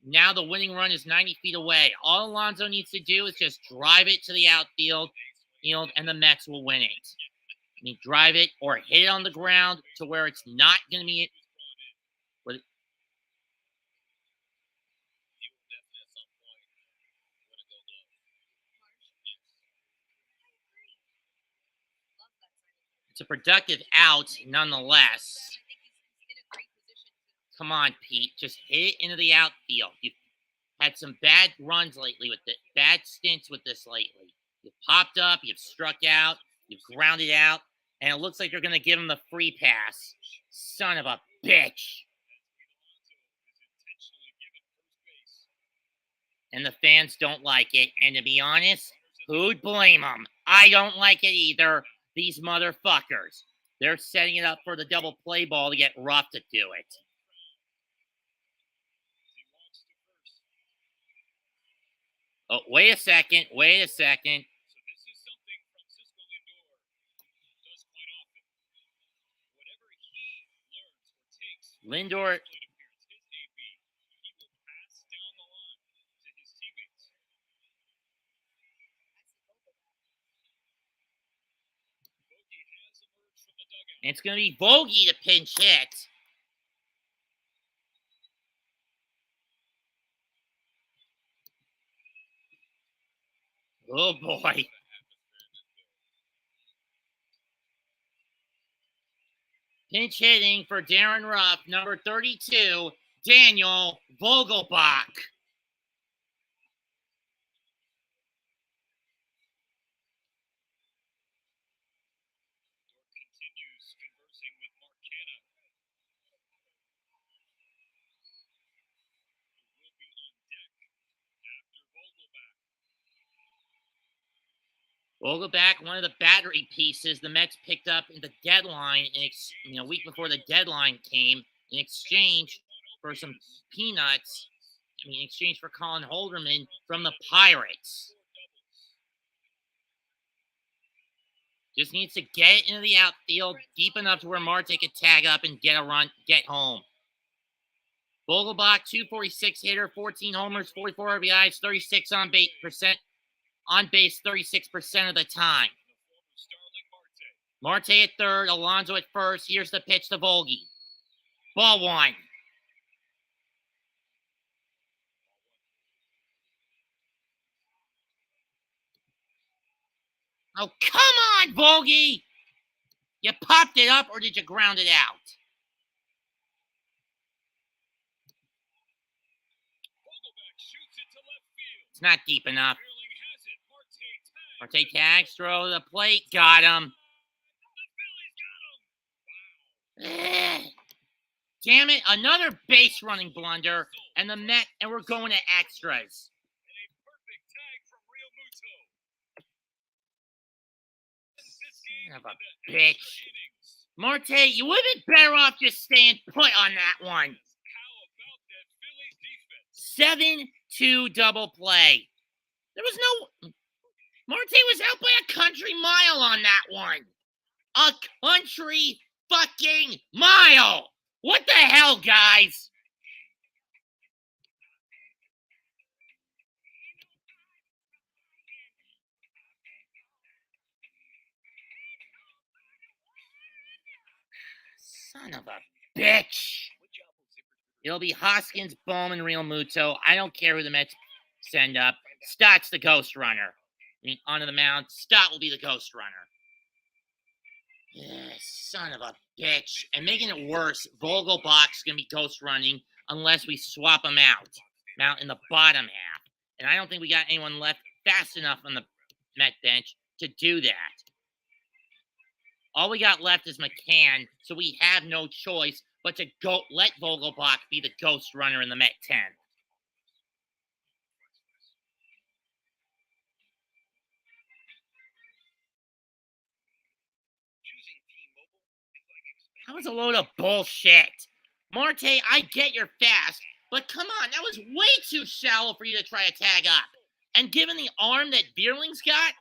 Now the winning run is 90 feet away. All Alonso needs to do is just drive it to the outfield, and the Mets will win it. Drive it or hit it on the ground to where it's not going to be. It's a productive out, nonetheless. Come on, Pete. Just hit it into the outfield. You've had some bad runs lately with it, bad stints with this lately. You've popped up, you've struck out, you've grounded out, and it looks like you're going to give him the free pass. Son of a bitch. And the fans don't like it. And to be honest, who'd blame them? I don't like it either. These motherfuckers. They're setting it up for the double play ball to get Ruff to do it. Oh, wait a second. So this is something Francisco Lindor does quite often. Whatever he learns or takes Lindor. his AB, he will pass down the line to his teammates. Bogey has emerged from the dugout. And it's going to be Bogey to pinch hit. Oh, boy. Pinch hitting for Darren Ruff, number 32, Daniel Vogelbach. Continues conversing with Mark Canha, who will be on deck after Vogelbach. Vogelbach, one of the battery pieces the Mets picked up in the deadline, a week before the deadline came, in exchange for some peanuts. In exchange for Colin Holderman from the Pirates. Just needs to get it into the outfield deep enough to where Marte could tag up and get a run, get home. Vogelbach, 246 hitter, 14 homers, 44 RBIs, 36 on base 36% of the time. Marte at 3rd, Alonso at 1st. Here's the pitch to Volge. Ball 1. Oh, come on, Vogie! You popped it up or did you ground it out? Vogelback shoots it to left field. It's not deep enough. Beerling has it. Marte tags, throw to the plate, got him. The Phillies got him. Damn it, another base running blunder, and we're going to extras. And a perfect tag from Real Muto. This game Son of a into bitch. extra innings. Marte, you would have been better off just staying put on that one. How about that Phillies defense? 7-2 double play. There was no... Marte was out by a country mile on that one. A country fucking mile. What the hell, guys? Son of a bitch. It'll be Hoskins, Bowman, Real Muto. I don't care who the Mets send up. Stott's the ghost runner. I mean, onto the mound. Stott will be the ghost runner. Yeah, son of a bitch. And making it worse, Vogelbach's going to be ghost running unless we swap him out in the bottom half. And I don't think we got anyone left fast enough on the Met bench to do that. All we got left is McCann, so we have no choice but to go let Vogelbach be the ghost runner in the Met 10. That was a load of bullshit. Marte, I get you're fast, but come on, that was way too shallow for you to try to tag up. And given the arm that Beerling's got,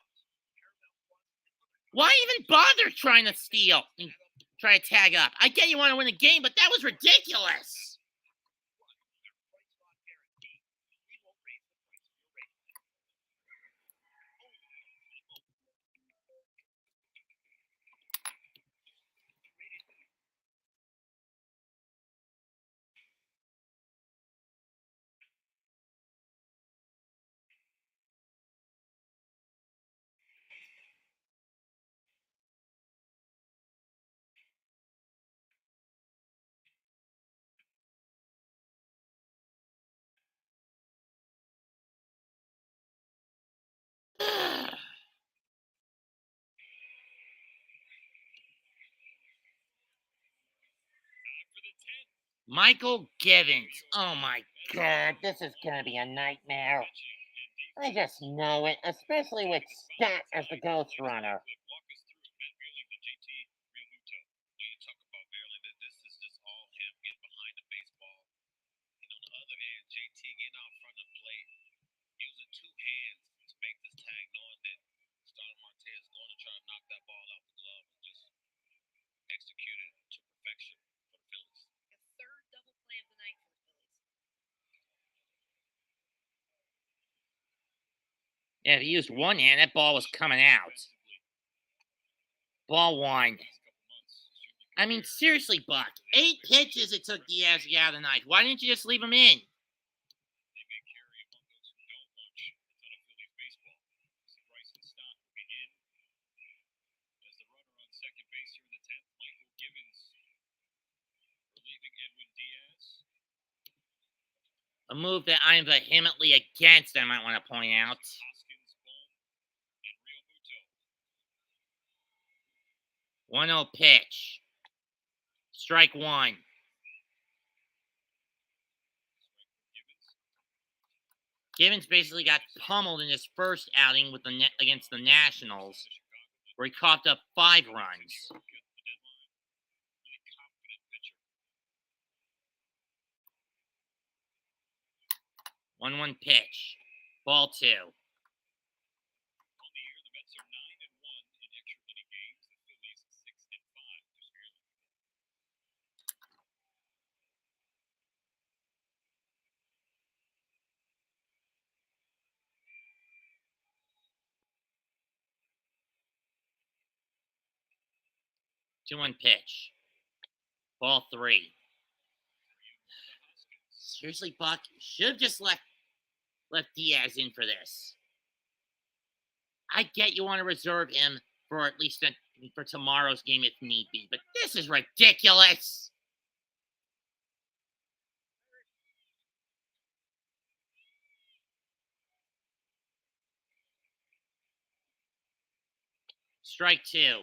why even bother trying to steal and try to tag up? I get you want to win the game, but that was ridiculous. Michael Givens. Oh my God, this is gonna be a nightmare. I just know it, especially with Stott as the ghost runner. Yeah, if he used one hand, that ball was coming out. Ball one. I mean, seriously, Buck. 8 pitches it took Diaz to get out of the ninth. Why didn't you just leave him in? A move that I'm vehemently against, I might want to point out. 1-0 pitch. Strike one. Givens basically got pummeled in his first outing with against the Nationals, where he coughed up 5 runs. 1-1 pitch. Ball 2. Two one pitch. Ball 3. Seriously, Buck, you should have just left Diaz in for this. I get you want to reserve him for at least for tomorrow's game if need be, but this is ridiculous. Strike two.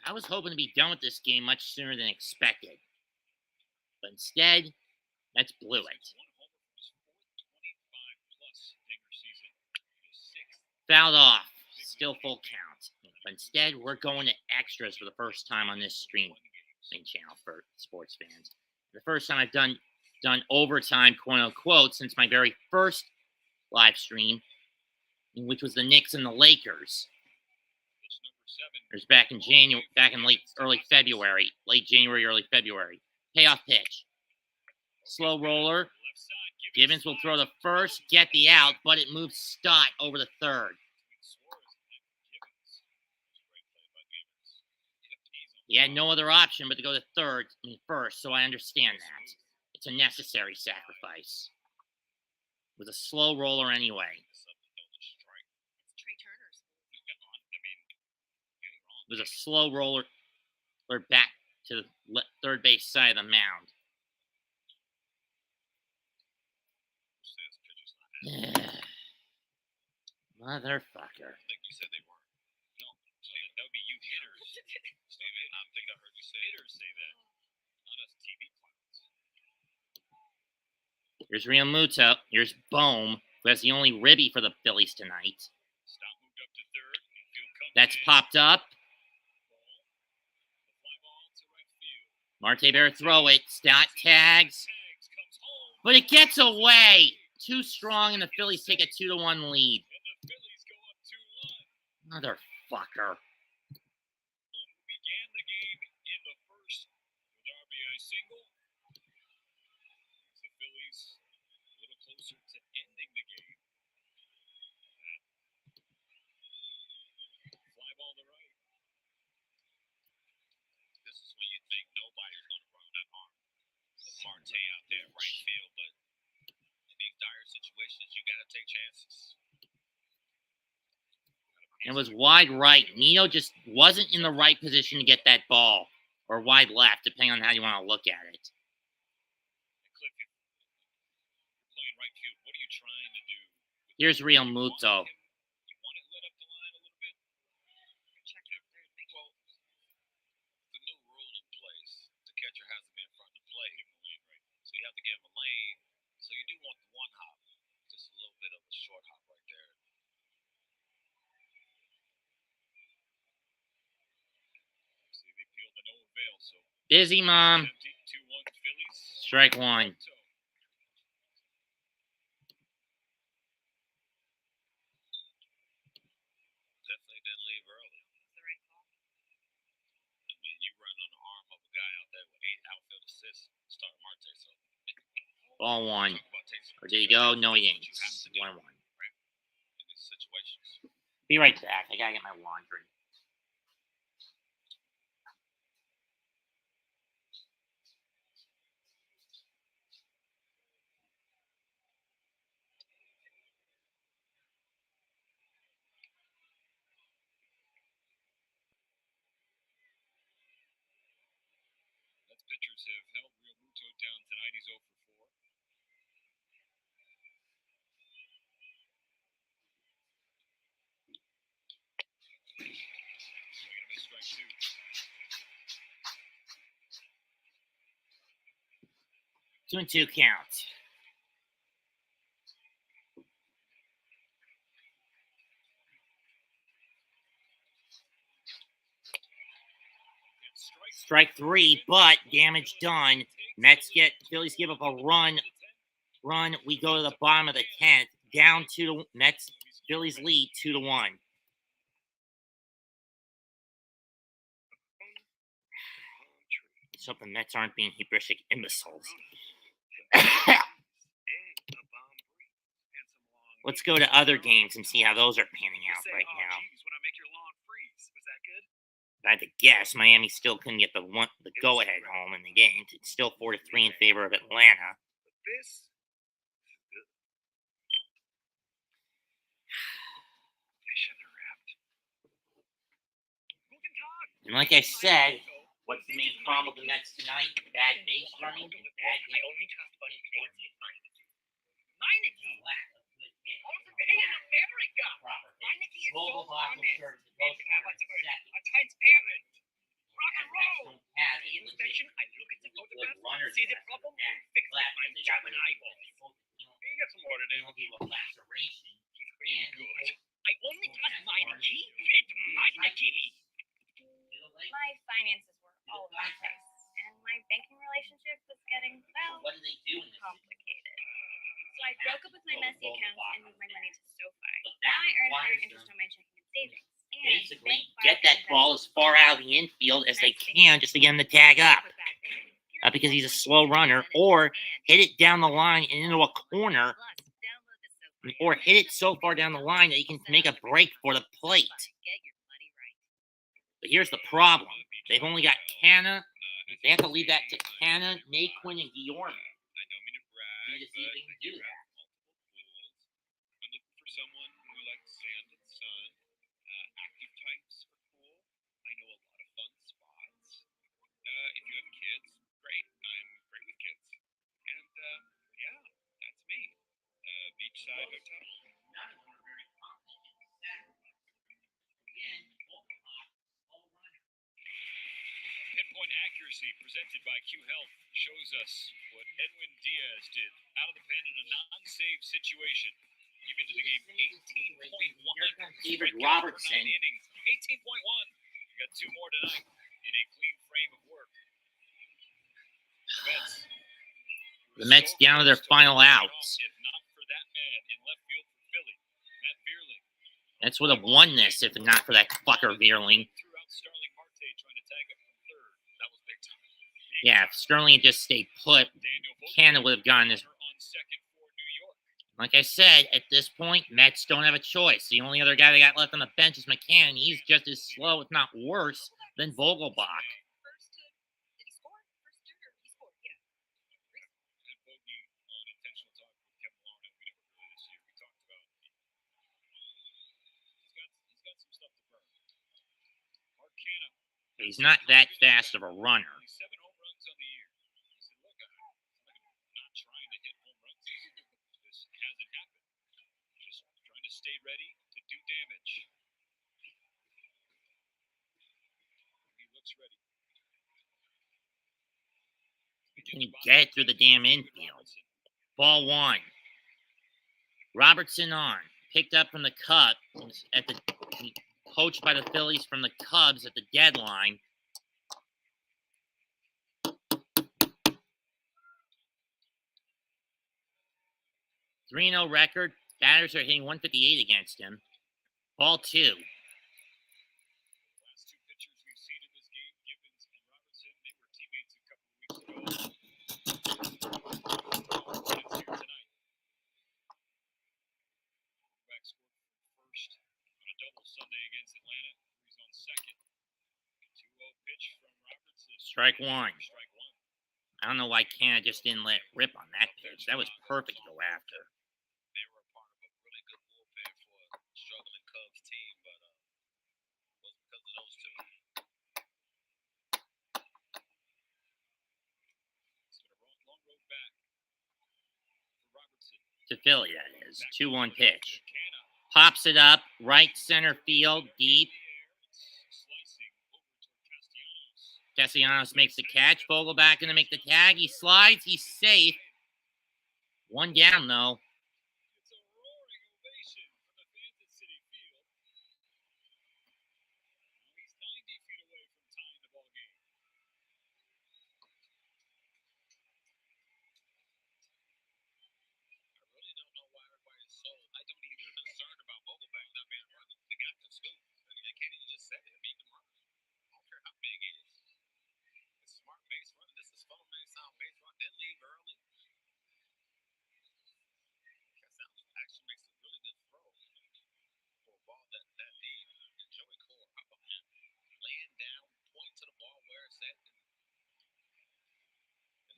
I was hoping to be done with this game much sooner than expected. But instead, Mets blew it. Fouled off. Still full count. But instead, we're going to extras for the first time on this streaming channel for sports fans. The first time I've done overtime, quote unquote, since my very first live stream, which was the Knicks and the Lakers. It was back in early February. Payoff pitch. Slow roller. Gibbons will throw the first, get the out, but it moves Stott over the third. He had no other option but to go to first, so I understand that. It's a necessary sacrifice. With a slow roller anyway. It was a slow roller back to the third base side of the mound. Motherfucker. I think you said they weren't. No, that would be you hitters. Steven, I think I heard you say hitters say that. Not us TV clowns. Here's Real Muto. Here's Bohm, who has the only ribby for the Phillies tonight. Stott moved up to third. That's popped up. Marte better throw it. Stott tags. But it gets away. Too strong, and the Phillies take a 2-1 lead. Motherfucker. Began the game in the first with RBI single. The Phillies a little closer to ending the game. Fly ball to right. This is when you think nobody's going to run that arm. Marte out there, right field, but in these dire situations, you got to take chances. It was wide right. Nino just wasn't in the right position to get that ball. Or wide left, depending on how you want to look at it. Cliff, you're playing right field. What are you trying to do? Here's Real Muto. You want it lit up the line a little bit? Well, the new rule in place, the catcher has to be in front of the plate. So you have to give him a lane. So you do want the one hop. Just a little bit of a short hop right there. See, they peeled to no avail. So Busy, Mom. 2-1 Phillies. Strike one. Definitely didn't leave early. I mean, you run on the arm of a guy out there with 8 outfield assists. Start Marte, so. Ball one. Or did he go? No, he didn't. 1-1. In these situations. Be right back. I gotta get my laundry. Mets pitchers have held Real Muto down tonight. He's 0 for 4. Swinging a miss, strike 2. 2-2 count. Strike 3, but damage done. Phillies give up a run. We go to the bottom of the 10th. Down 2 to Phillies lead 2-1. Let's hope the Mets aren't being hubristic imbeciles. Let's go to other games and see how those are panning out right now. If I had to guess, Miami still couldn't get the go-ahead home in the game. It's still 4-3 in favor of Atlanta. This And like I said, what's the main problem with the Mets tonight? Bad base running, bad I only trust one place with Meineke. Also in America. Meineke is so honest and transparent. Rock and roll. The inspection, I look at the photograph, see the problem, fix it with my German eyeballs. you got some water down. He's pretty good. I only trust Meineke with Meineke. My finances were all over the place, and my banking relationship was getting, well, What do they do in this? complicated. So I broke up with my messy accounts and moved my money to SoFi. Now I earn higher interest on my checking and savings. And Basically, bank get that borrowed ball as far out of the infield as they can just to get him to tag up. Not because he's a slow runner, or hit it down the line and into a corner, or hit it so far down the line that he can make a break for the plate. But here's the problem. They've only got Canna. They have to leave that to Canna, Naquin, and Guillorme. I don't mean to brag, Need to see if they can do that. I'm looking for someone who likes sand and sun. Active types are cool. I know a lot of fun spots. If you have kids, great. I'm great with kids. And yeah, that's me. Beachside hotel. Pinpoint accuracy presented by Q Health shows us what Edwin Diaz did out of the pen in a non-save situation. Came into the game 18.1. David Strikeouts Robertson. per 9 innings, 18.1. You got 2 more tonight in a clean frame of work. The Mets down to their final outs. If not for that man in left field for Philly, Matt Vierling. Mets would have won this if not for that fucker Vierling. Threw out Starling Marte trying to tag up from third. That was big time. Yeah, if Sterling had just stayed put, Canna would have gotten this. On second for New York. Like I said, at this point, Mets don't have a choice. The only other guy they got left on the bench is McCann. He's just as slow, if not worse, than Vogelbach. Did he score? First hitter, he scored, yeah. And Bogey on intentional talk with Kevin Larnell. We never really this year. We talked about he's got some stuff to burn. Mark Canna. He's not that fast of a runner. Only 7 home runs on the year. He said, look, I'm not trying to hit home runs. This hasn't happened. Just trying to stay ready to do damage. He looks ready. Can you get it through the damn infield? Ball 1. Robertson on. Picked up from the Cubs at the coached by the Phillies from the Cubs at the deadline. (3-0) record. Batters are hitting 158 against him. Ball 2. Last 2 pitchers we've seen in this game, Gibbons and Robertson, they were teammates a couple of weeks ago. Gibbons here tonight. Back scored from first on a double Sunday against Atlanta. He's on second. 2-0 pitch from Robertson. Strike 1. Strike 1. I don't know why Canna just didn't let it rip on that pitch. That was perfect to go after. They were a part of a really good bullpen for a struggling Cubs team, but it was because of those two. It's been a long road back for Robertson. To Philly, that is. 2-1 pitch. Canna. Pops it up. Right center field. Deep. Slicing over toward Castellanos. Castellanos makes the catch. Vogelbach going to make the tag. He slides. He's safe. 1 down, though. It's a roaring ovation from the fans at Citi Field. He's 90 feet away from tying the ball game. I really don't know why everybody's so. I don't either. Concerned about Vogelbach not being running. The guy can scoop. And Kenny just said it. He can run. I don't care how big he is. It's smart base running. This is phone man sound base run. Didn't leave early.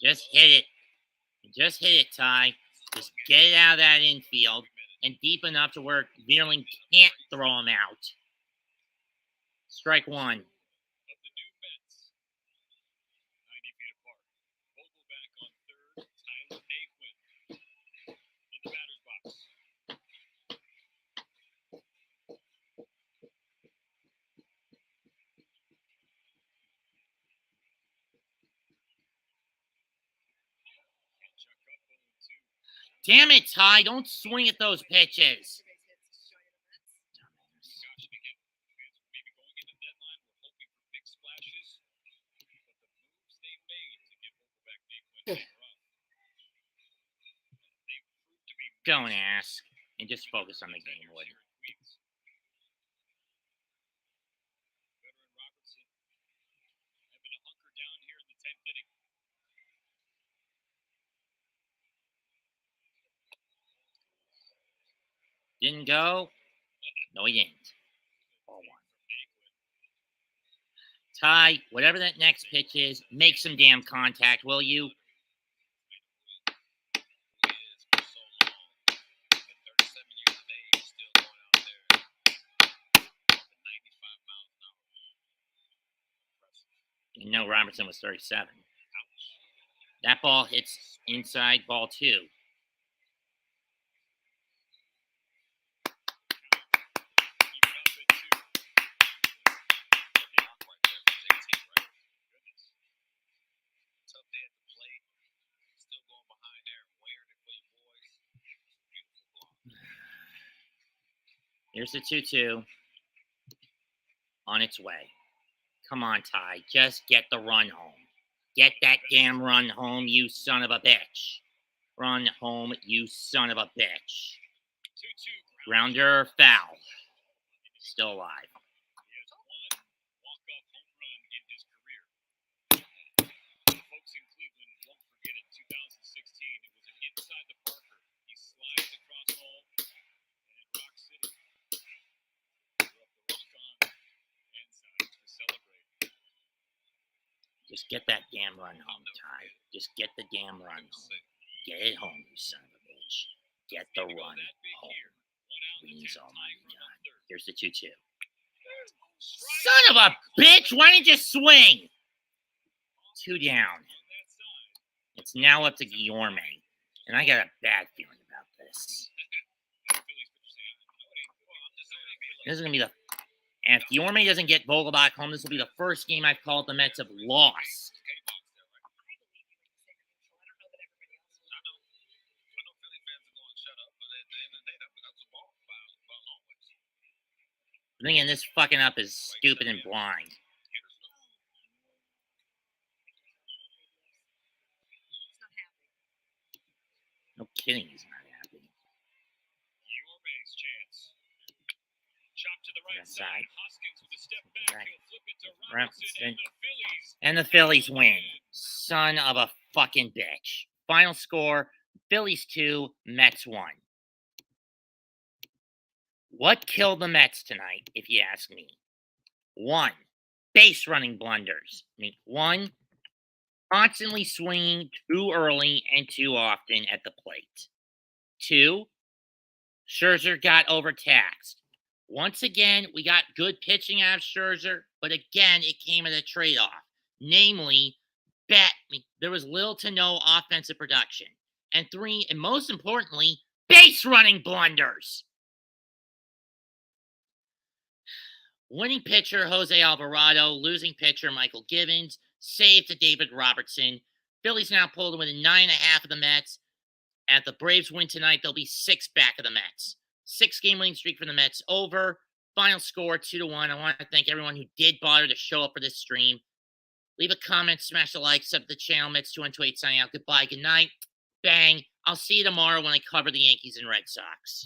Just hit it. Just hit it, Ty. Just get it out of that infield and deep enough to where Veerling can't throw him out. Strike one. Of the new Mets, 90 feet apart. Vogelback on third, Tyler Naquin in the batter's box. Check up 0-2. Damn it, Ty. Don't swing at those pitches. Gosh, again, fans maybe going into the deadline, we're hoping for big splashes, but the moves they made to get Vogelback Naquin rough, they proved to be. Don't ask. And just focus on the game, Wood. Veteran Robertson having to hunker down here in the 10th inning. Didn't go? No, he didn't. Ball one. Ty, whatever that next pitch is, make some damn contact, will you? You know Robertson was 37. That ball hits inside ball two. Here's the 2-2. On its way. Come on, Ty. Just get the run home. Get that damn run home, you son of a bitch. Run home, you son of a bitch. Grounder, foul. Still alive. He has one walk-off home run in his career. Folks in Cleveland won't forget it. 2016, it was an inside the Parker. He slides across home, and in Rock City, threw up the rock on and side to celebrate. Just get that damn run home, Ty. Just get the damn run home. Get it home, you son of a bitch. Get the run home. Please, oh my God. Here's the 2-2. Son of a bitch! Why didn't you swing? 2 down. It's now up to Guillorme. And I got a bad feeling about this. This is going to be the... And if Guillorme doesn't get Vogelbach home, this will be the first game I've called the Mets have lost. Thinking this fucking up is stupid and blind. No kidding, he's not happy. Guillorme's chance. Chop to the right side. Hoskins with a step back. He'll flip it to Robertson and the Phillies. And the Phillies win. Son of a fucking bitch. Final score, Phillies 2, Mets 1. What killed the Mets tonight, if you ask me? 1, base running blunders. 1, constantly swinging too early and too often at the plate. 2, Scherzer got overtaxed. Once again, we got good pitching out of Scherzer, but again, it came at a trade-off. Namely, there was little to no offensive production. And 3, and most importantly, base running blunders. Winning pitcher, Jose Alvarado. Losing pitcher, Michael Givens. Save to David Robertson. Phillies now pulled within 9.5 of the Mets. If the Braves win tonight, they'll be 6 back of the Mets. 6-game winning streak for the Mets over. Final score, 2-1. I want to thank everyone who did bother to show up for this stream. Leave a comment, smash a like, sub to the channel. Mets 2128 signing out. Goodbye, good night. Bang. I'll see you tomorrow when I cover the Yankees and Red Sox.